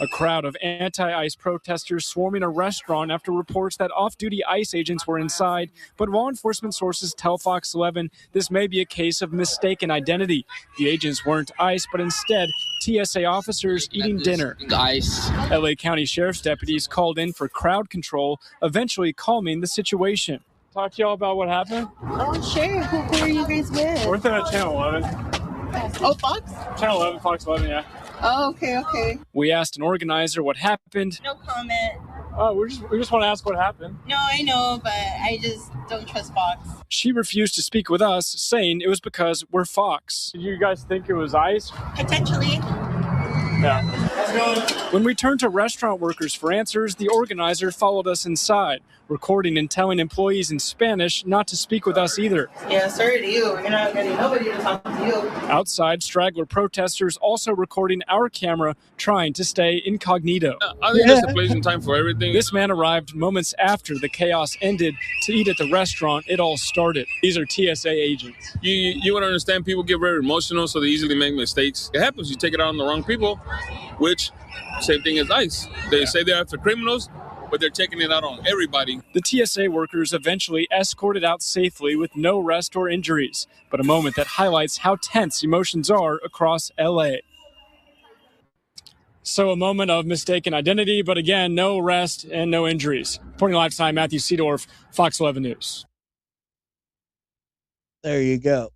A crowd of anti-ICE protesters swarming a restaurant after reports that off-duty ICE agents were inside, but law enforcement sources tell Fox 11 this may be a case of mistaken identity. The agents weren't ICE, but instead TSA officers eating dinner. ICE. LA County Sheriff's deputies called in for crowd control, eventually calming the situation. Talk to y'all about what happened? Oh, sure. Who are you guys with? We're at Channel 11. Oh, Fox? Channel 11, Fox 11, yeah. Oh, okay. We asked an organizer what happened. No comment. Oh, we just want to ask what happened. No, I know, but I just don't trust Fox. She refused to speak with us, saying it was because we're Fox. Did you guys think it was ICE? Potentially. Yeah. When we turned to restaurant workers for answers, the organizer followed us inside, recording and telling employees in Spanish not to speak with us either. Yeah, sorry to you. We're not getting nobody to talk to you. Outside, straggler protesters also recording our camera, trying to stay incognito. I think there's a place and time for everything. This man arrived moments after the chaos ended to eat at the restaurant it all started. These are TSA agents. You would understand people get very emotional, so they easily make mistakes. It happens. You take it out on the wrong people, which same thing as ICE. They say they're after criminals, but they're taking it out on everybody. The TSA workers eventually escorted out safely with no arrest or injuries, but a moment that highlights how tense emotions are across LA. So a moment of mistaken identity, but again, no arrest and no injuries. Reporting live time, Matthew Seedorf, Fox 11 News. There you go.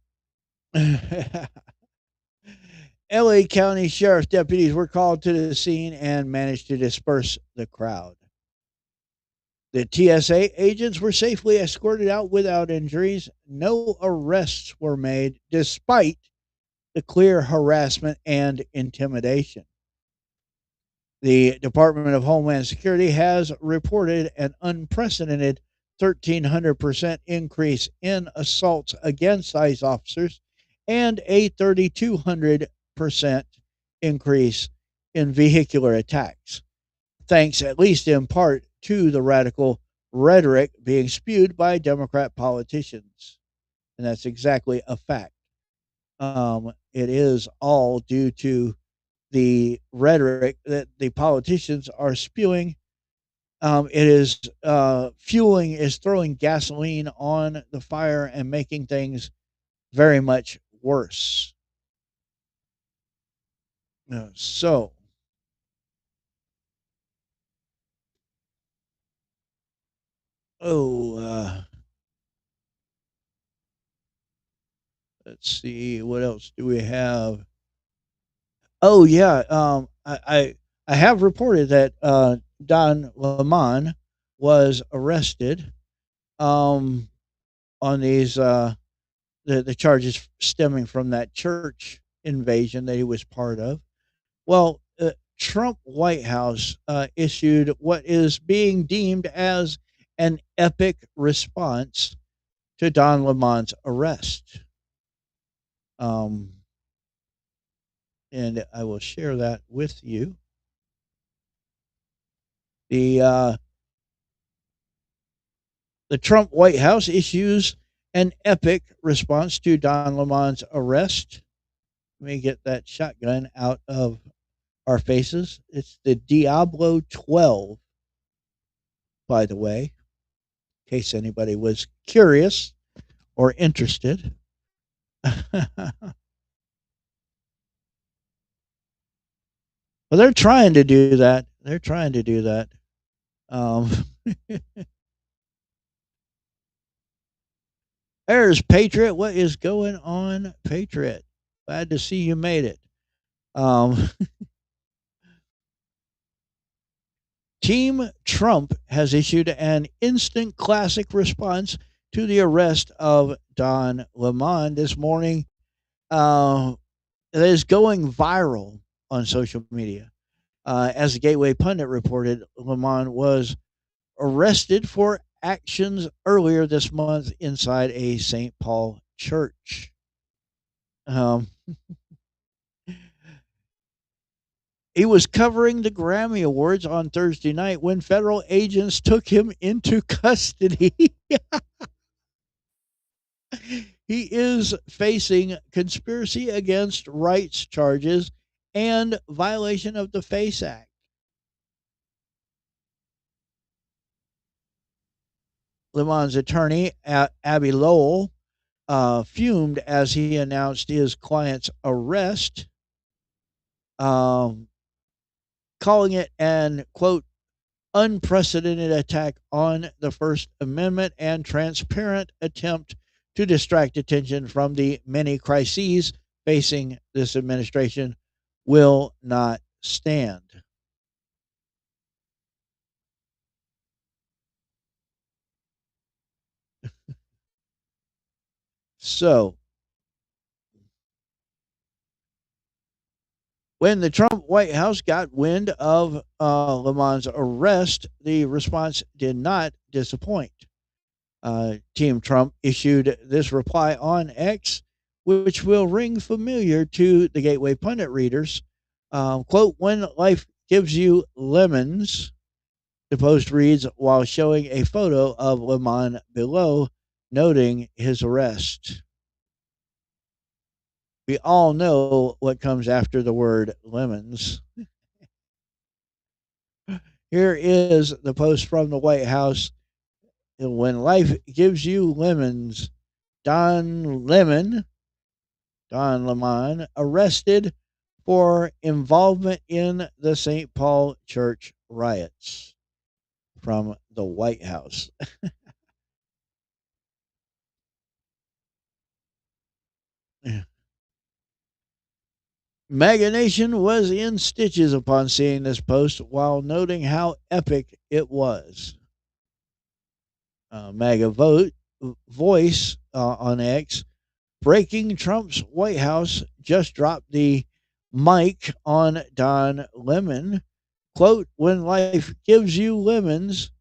LA County Sheriff's deputies were called to the scene and managed to disperse the crowd. The TSA agents were safely escorted out without injuries. No arrests were made despite the clear harassment and intimidation. The Department of Homeland Security has reported an unprecedented 1,300% increase in assaults against ICE officers and a 3,200% increase in vehicular attacks, thanks at least in part to the radical rhetoric being spewed by Democrat politicians. And that's exactly a fact. It is all due to the rhetoric that the politicians are spewing. It is throwing gasoline on the fire and making things very much worse. So, let's see, what else do we have? Oh yeah, I have reported that Don Lemon was arrested on these the charges stemming from that church invasion that he was part of. Well, Trump White House issued what is being deemed as an epic response to Don Lemon's arrest. And I will share that with you. The Trump White House issues an epic response to Don Lemon's arrest. Let me get that shotgun out of our faces. It's the Diablo 12, by the way, in case anybody was curious or interested. Well, they're trying to do that. There's Patriot. What is going on, Patriot? Glad to see you made it. Team Trump has issued an instant classic response to the arrest of Don Lemon this morning. It is going viral on social media. As the Gateway Pundit reported, Lemon was arrested for actions earlier this month inside a St. Paul church. He was covering the Grammy Awards on Thursday night when federal agents took him into custody. He is facing conspiracy against rights charges and violation of the FACE Act. Lemon's attorney, Abby Lowell, fumed as he announced his client's arrest, calling it an, quote, unprecedented attack on the First Amendment and transparent attempt to distract attention from the many crises facing this administration will not stand. So, when the Trump White House got wind of Lemon's arrest, the response did not disappoint. Team Trump issued this reply on X, which will ring familiar to the Gateway Pundit readers. Quote, when life gives you lemons, the post reads while showing a photo of Lemon below, noting his arrest. We all know what comes after the word lemons. Here is the post from the White House. When life gives you lemons, Don Lemon, arrested for involvement in the St. Paul church riots, from the White House. MAGA Nation was in stitches upon seeing this post while noting how epic it was. MAGA voice on X, breaking Trump's White House just dropped the mic on Don Lemon. Quote, when life gives you lemons,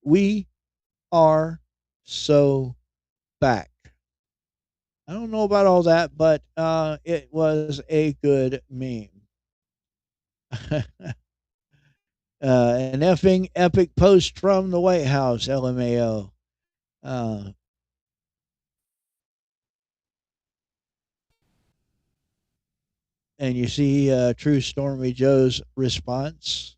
we are so back. I don't know about all that, but it was a good meme. An effing epic post from the White House, LMAO. And you see True Stormy Joe's response.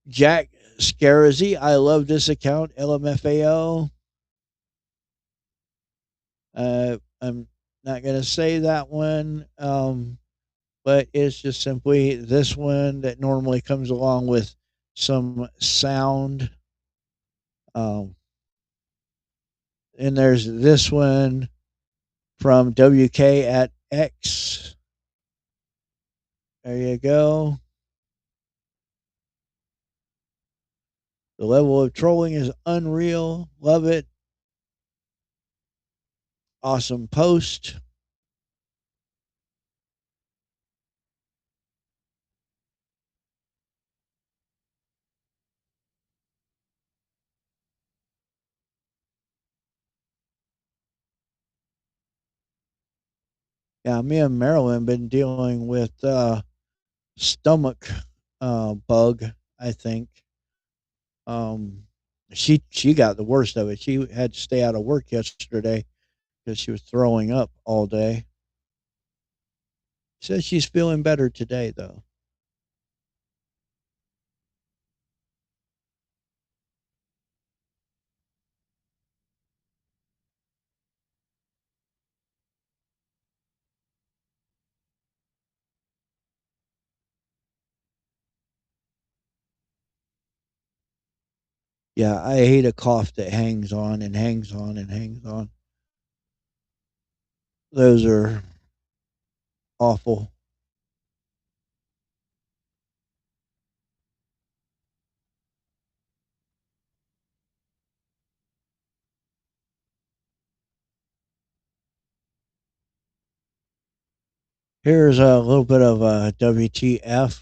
Jack Scarazzi, I love this account, LMFAO. I'm not going to say that one, but it's just simply this one that normally comes along with some sound. And there's this one from WK at X. There you go. The level of trolling is unreal. Love it. Awesome post. Yeah, me and Marilyn been dealing with stomach bug, I think. She got the worst of it. She had to stay out of work yesterday because she was throwing up all day. Says she's feeling better today, though. Yeah, I hate a cough that hangs on and hangs on and hangs on. Those are awful. Here's a little bit of WTF.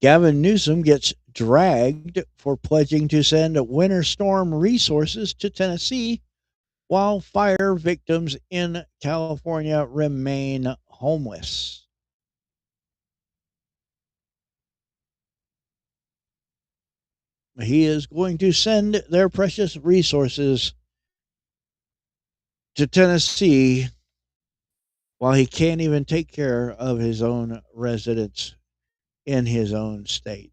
Gavin Newsom gets dragged for pledging to send winter storm resources to Tennessee while fire victims in California remain homeless. He is going to send their precious resources to Tennessee while he can't even take care of his own residents in his own state.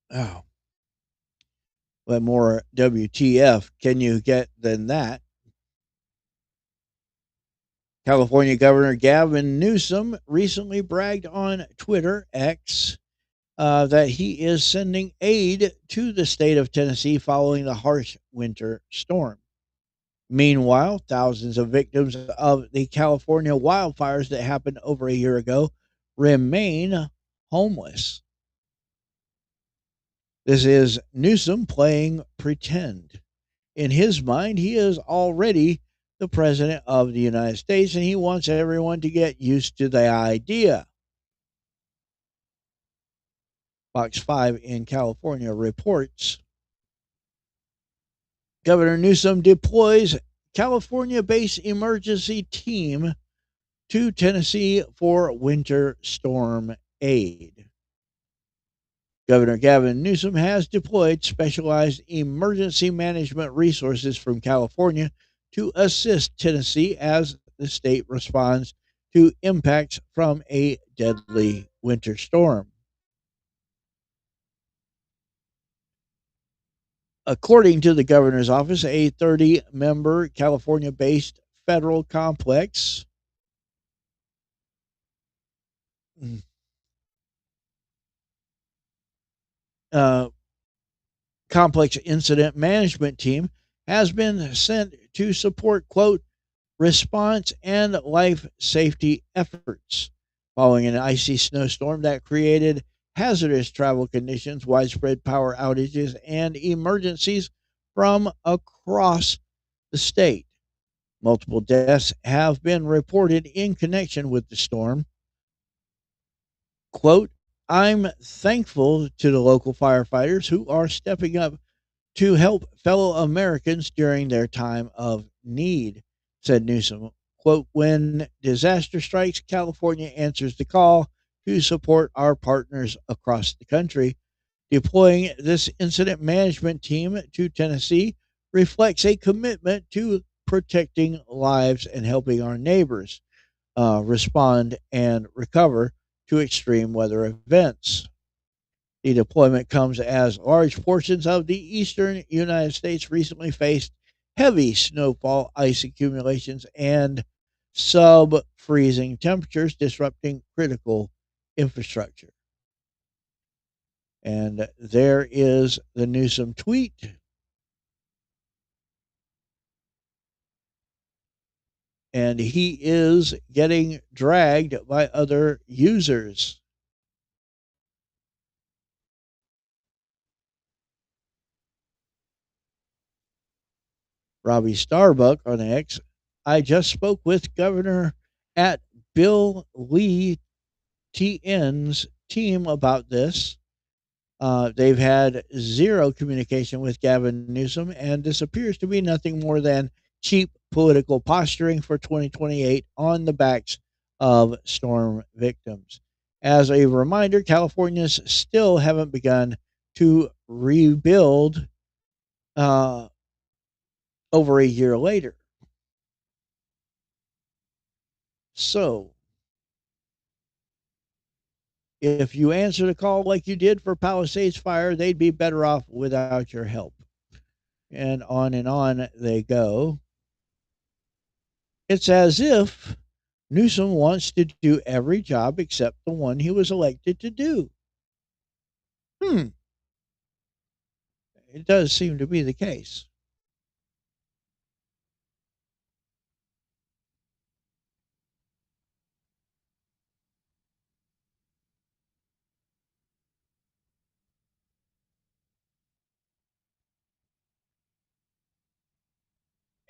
Oh, what more WTF can you get than that? California Governor Gavin Newsom recently bragged on Twitter X that he is sending aid to the state of Tennessee following the harsh winter storm. Meanwhile, thousands of victims of the California wildfires that happened over a year ago remain homeless. This is Newsom playing pretend. In his mind, he is already the president of the United States and he wants everyone to get used to the idea. Fox 5 in California reports Governor Newsom deploys California-based emergency team to Tennessee for winter storm aid. Governor Gavin Newsom has deployed specialized emergency management resources from California to assist Tennessee as the state responds to impacts from a deadly winter storm. According to the governor's office, a 30-member California-based federal complex complex incident management team has been sent to support, quote, response and life safety efforts following an icy snowstorm that created hazardous travel conditions, widespread power outages, and emergencies from across the state. Multiple deaths have been reported in connection with the storm. Quote, I'm thankful to the local firefighters who are stepping up to help fellow Americans during their time of need, said Newsom. Quote, when disaster strikes, California answers the call to support our partners across the country. Deploying this incident management team to Tennessee reflects a commitment to protecting lives and helping our neighbors respond and recover to extreme weather events. The deployment comes as large portions of the eastern United States recently faced heavy snowfall, ice accumulations, and sub freezing temperatures, disrupting critical infrastructure. And there is the Newsom tweet. And he is getting dragged by other users. Robbie Starbuck on X. I just spoke with Governor at Bill Lee TN's team about this. They've had zero communication with Gavin Newsom, and this appears to be nothing more than cheap political posturing for 2028 on the backs of storm victims. As a reminder, Californians still haven't begun to rebuild over a year later. So, if you answer the call like you did for Palisades Fire, they'd be better off without your help. And on they go. It's as if Newsom wants to do every job except the one he was elected to do. It does seem to be the case.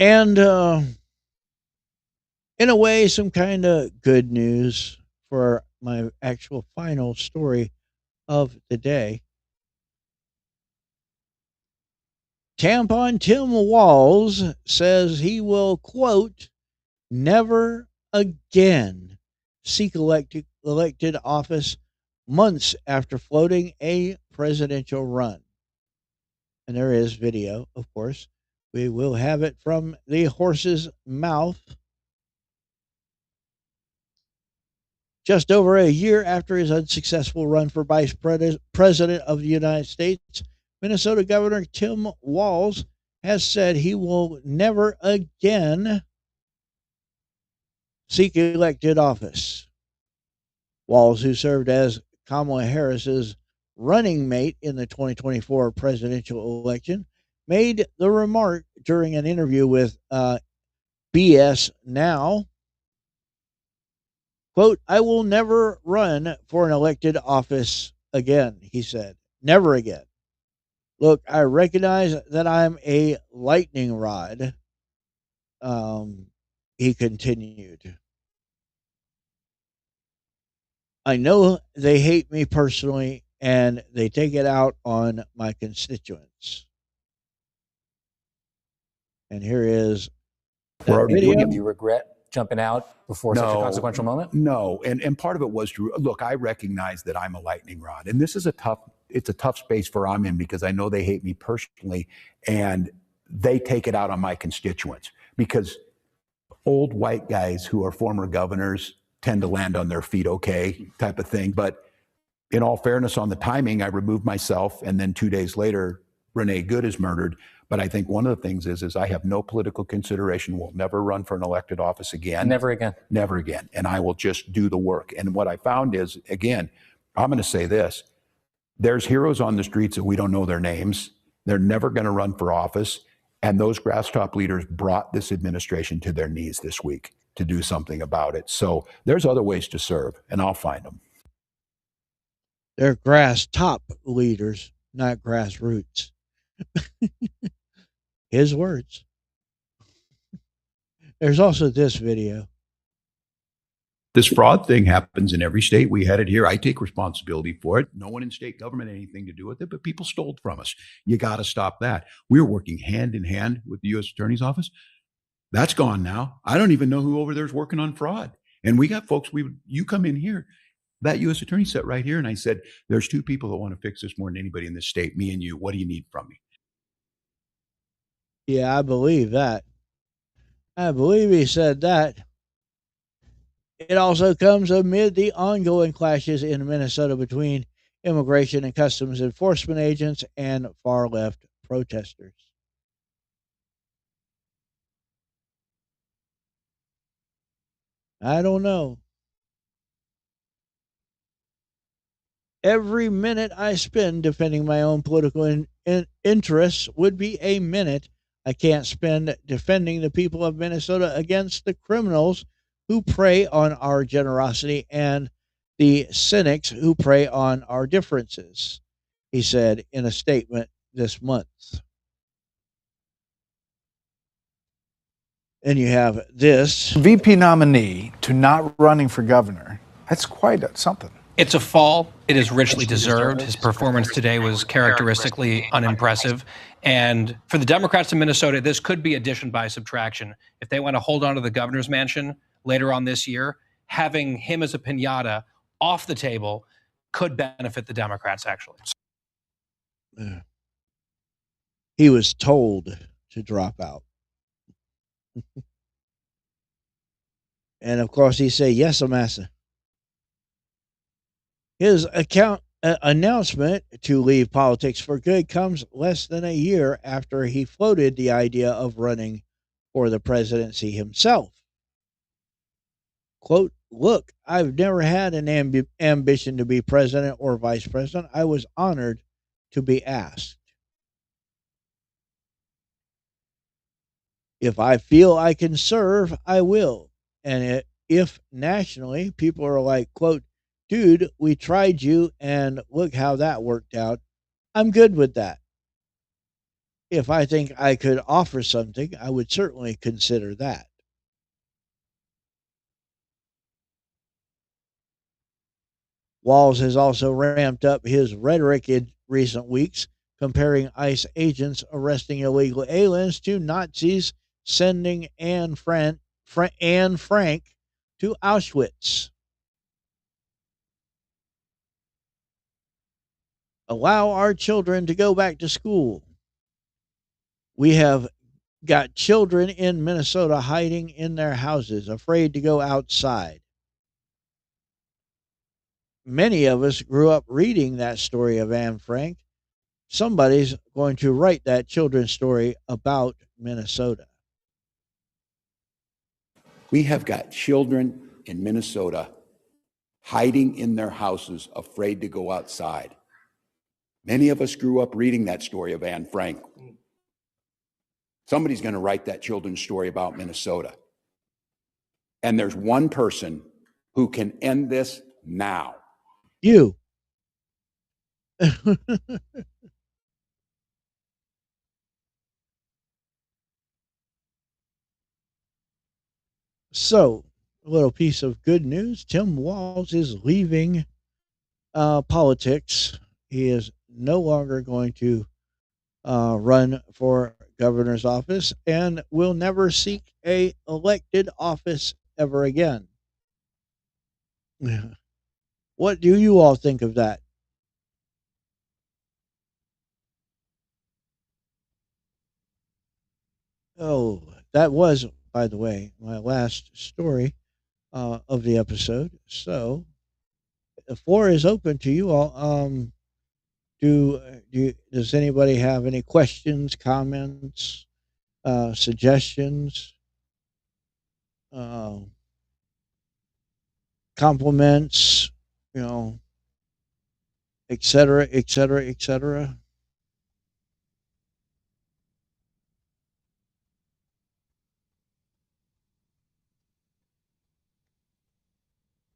And in a way, some kind of good news for my actual final story of the day. Tampon Tim Walz says he will, quote, never again seek elected office months after floating a presidential run. And there is video, of course. We will have it from the horse's mouth. Just over a year after his unsuccessful run for vice president of the United States, Minnesota Governor Tim Walz has said he will never again seek elected office. Walz, who served as Kamala Harris's running mate in the 2024 presidential election, made the remark during an interview with BS Now. Quote, I will never run for an elected office again, he said. Never again. Look, I recognize that I'm a lightning rod, he continued. I know they hate me personally and they take it out on my constituents. And here is that video. Do you regret jumping out before such a consequential moment? No, and part of it was true. Look, I recognize that I'm a lightning rod, and this is a tough space for I'm in because I know they hate me personally, and they take it out on my constituents because old white guys who are former governors tend to land on their feet okay type of thing. But in all fairness on the timing, I removed myself, and then 2 days later, Renee Good is murdered. But I think one of the things is I have no political consideration, will never run for an elected office again. Never again. Never again. And I will just do the work. And what I found is, again, I'm going to say this. There's heroes on the streets that we don't know their names. They're never going to run for office. And those grass-top leaders brought this administration to their knees this week to do something about it. So there's other ways to serve, and I'll find them. They're grass-top leaders, not grassroots. His words. There's also this video. This fraud thing happens in every state. We had it here. I take responsibility for it. No one in state government had anything to do with it, but people stole from us. You got to stop that. We were working hand in hand with the U.S. Attorney's Office. That's gone now. I don't even know who over there is working on fraud. And we got folks, you come in here, that U.S. Attorney sat right here, and I said, there's two people that want to fix this more than anybody in this state, me and you. What do you need from me? Yeah, I believe that. I believe he said that. It also comes amid the ongoing clashes in Minnesota between immigration and customs enforcement agents and far-left protesters. I don't know. Every minute I spend defending my own political interests would be a minute I can't spend defending the people of Minnesota against the criminals who prey on our generosity and the cynics who prey on our differences, he said in a statement this month. And you have this. VP nominee to not running for governor. That's quite something. It's a fall. It is richly deserved. His performance today was characteristically unimpressive. And for the Democrats in Minnesota, this could be addition by subtraction. If they want to hold on to the governor's mansion later on this year, having him as a piñata off the table could benefit the Democrats, actually. He was told to drop out. And of course, he said, yes, massa. His announcement to leave politics for good comes less than a year after he floated the idea of running for the presidency himself. Quote, look, I've never had an ambition to be president or vice president. I was honored to be asked. If I feel I can serve, I will. And if nationally people are like, quote, dude, we tried you and look how that worked out, I'm good with that. if I think I could offer something, I would certainly consider that. Walz has also ramped up his rhetoric in recent weeks, comparing ICE agents arresting illegal aliens to Nazis sending Anne Frank to Auschwitz. Allow our children to go back to school. We have got children in Minnesota hiding in their houses, afraid to go outside. Many of us grew up reading that story of Anne Frank. Somebody's going to write that children's story about Minnesota. We have got children in Minnesota hiding in their houses, afraid to go outside. Many of us grew up reading that story of Anne Frank. Somebody's going to write that children's story about Minnesota. And there's one person who can end this now. You. So, a little piece of good news. Tim Walz is leaving politics. He is no longer going to run for governor's office and will never seek a elected office ever again. What do you all think of that? Oh, that was, by the way, my last story of the episode. So the floor is open to you all. Does anybody have any questions, comments, suggestions, compliments, et cetera, et cetera, et cetera?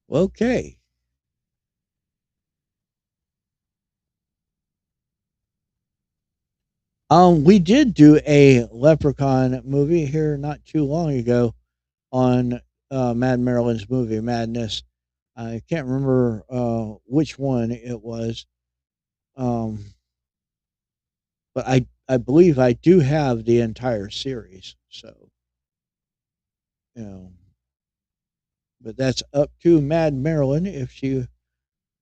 Okay. We did do a Leprechaun movie here not too long ago on Mad Marilyn's movie Madness. I can't remember which one it was, but I believe I do have the entire series. So, but that's up to Mad Marilyn if she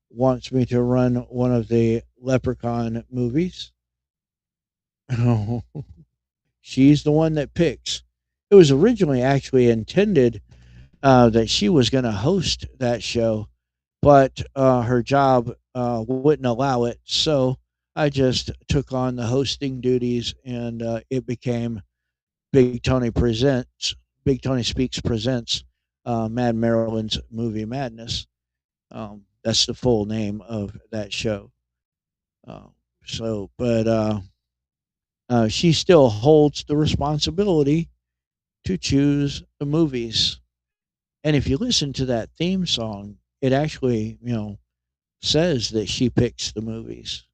wants me to run one of the Leprechaun movies. She's the one that picks. It was originally actually intended that she was going to host that show, but her job wouldn't allow it. So I just took on the hosting duties, and it became Big Tony Speaks Presents Mad Marilyn's Movie Madness. That's the full name of that show. But she still holds the responsibility to choose the movies. And if you listen to that theme song, it actually, says that she picks the movies.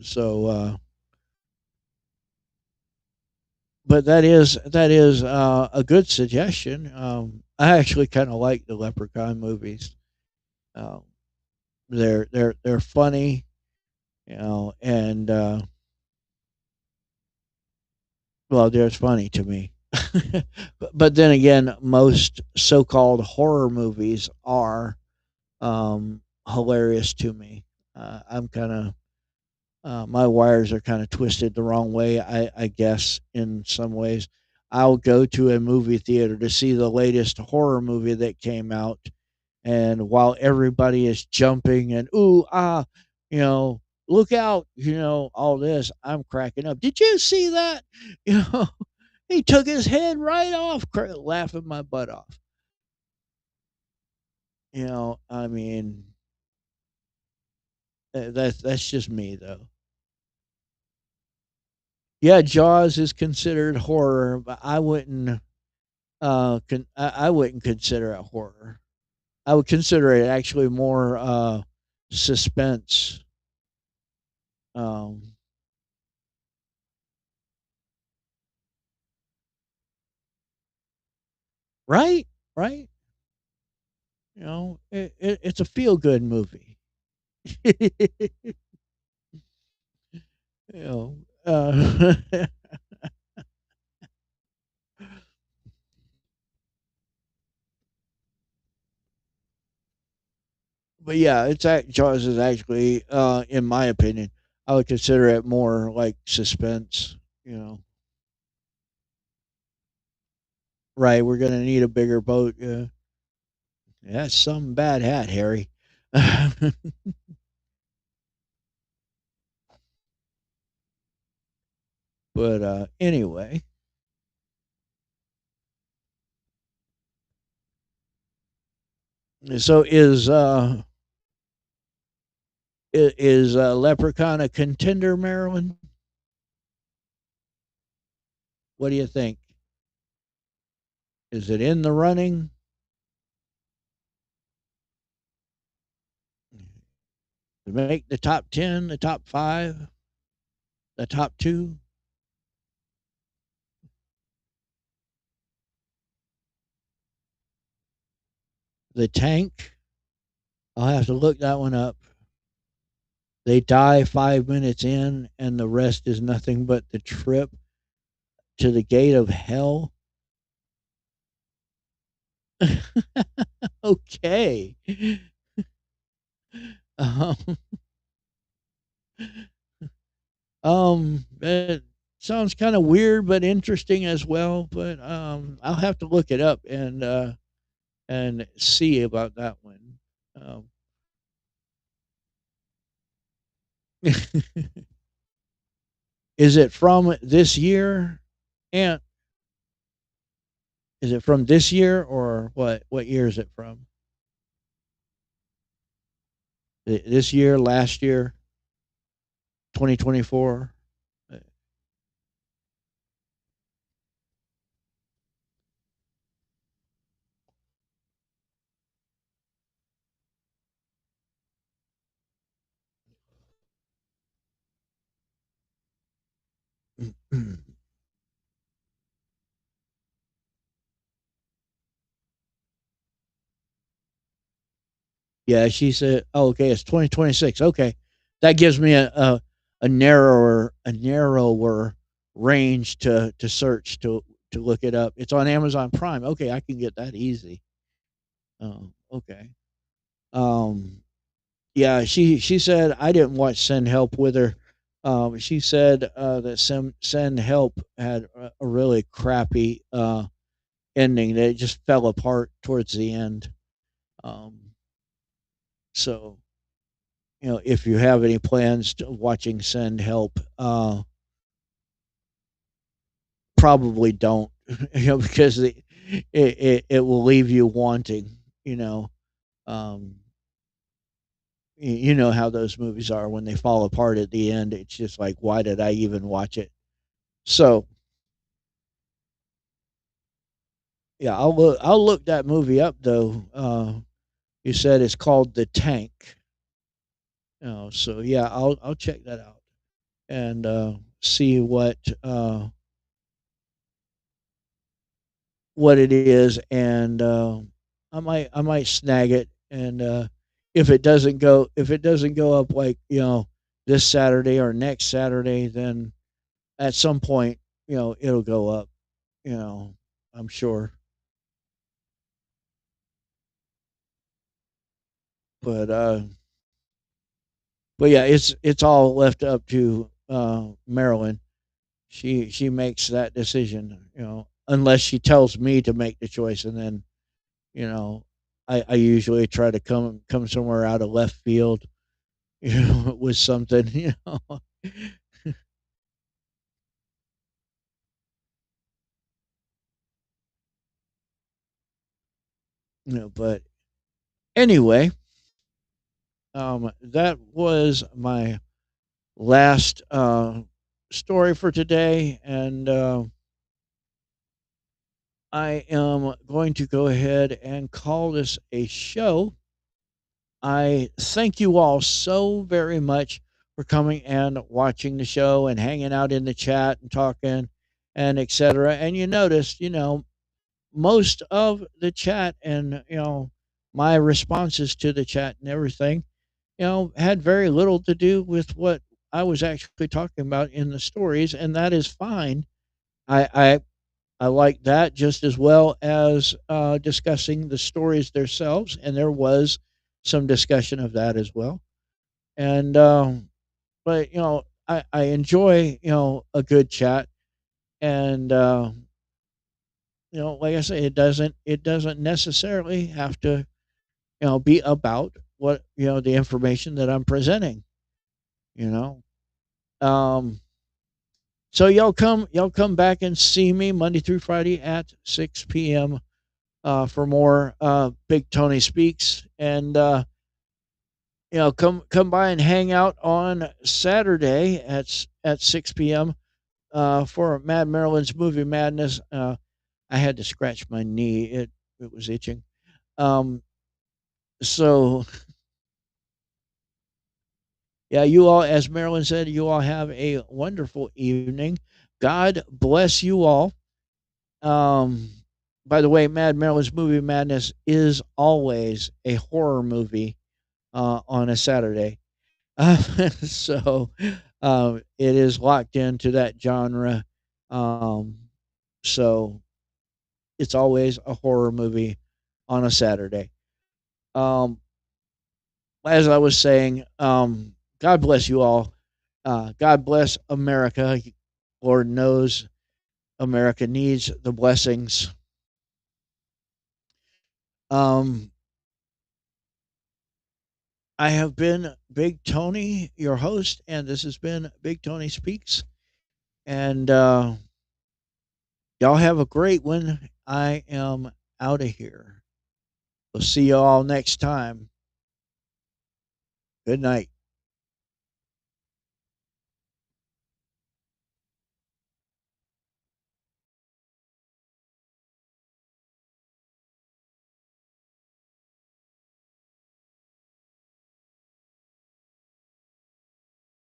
So but that is a good suggestion. I actually kind of like the Leprechaun movies. Um, they're funny, and well, they're funny to me. but then again, most so-called horror movies are hilarious to me. I'm kind of my wires are kind of twisted the wrong way, I guess, in some ways. I'll go to a movie theater to see the latest horror movie that came out, and while everybody is jumping and ooh you know, look out, all this, I'm cracking up. Did you see that? You know, he took his head right off, laughing my butt off. I mean, that's just me though. Yeah, Jaws is considered horror, but I wouldn't. I wouldn't consider it horror. I would consider it actually more suspense. Um, right, right. It's a feel good movie. you know, uh, but yeah, Jaws is actually, in my opinion, I would consider it more like suspense. You know, right? We're gonna need a bigger boat. Yeah, that's some bad hat, Harry. But anyway, so is Leprechaun a contender, Maryland? What do you think? Is it in the running? To make the top 10, the top 5, the top 2? The Tank? I'll have to look that one up. They die 5 minutes in, and the rest is nothing but the trip to the gate of hell. Okay. Um, it sounds kind of weird but interesting as well. But I'll have to look it up and see about that one. Um, is it from this year? And is it from this year or what? What year is it from? This year, last year, 2024? Yeah, she said, "Oh, okay, it's 2026." Okay, that gives me a narrower range to search to look it up. It's on Amazon Prime. Okay, I can get that easy. Oh, okay. Um, yeah, she said I didn't watch Send Help with her. She said that Send Help had a really crappy ending. That it just fell apart towards the end. Um, so if you have any plans to watching Send Help, probably don't, because it will leave you wanting. You know, um, you know how those movies are when they fall apart at the end. It's just like, why did I even watch it? So yeah, I'll look that movie up though. You said it's called The Tank. So yeah, I'll check that out and see what it is, and I might snag it, and if it doesn't go up like this Saturday or next Saturday, then at some point it'll go up. You know, I'm sure, but yeah, it's all left up to Marilyn. She makes that decision. Unless she tells me to make the choice, and then you know I usually try to come somewhere out of left field, with something, but anyway, that was my last story for today, and I am going to go ahead and call this a show. I thank you all so very much for coming and watching the show and hanging out in the chat and talking and etc. And you noticed, most of the chat and my responses to the chat and everything, had very little to do with what I was actually talking about in the stories, and that is fine. I like that just as well as discussing the stories themselves, and there was some discussion of that as well. And but I enjoy a good chat, and like I say, it doesn't necessarily have to be about what the information that I'm presenting. You know, um, so y'all come back and see me Monday through Friday at 6 p.m. For more Big Tony Speaks, and come by and hang out on Saturday at 6 p.m. For Mad Maryland's Movie Madness. I had to scratch my knee; it was itching. So yeah, you all, as Marilyn said, you all have a wonderful evening. God bless you all. Um, by the way, Mad Maryland's Movie Madness is always a horror movie on a Saturday. So it is locked into that genre. Um, so it's always a horror movie on a Saturday. As I was saying, God bless you all. God bless America. Lord knows America needs the blessings. I have been Big Tony, your host, and this has been Big Tony Speaks. And y'all have a great one. I am out of here. We'll see you all next time. Good night.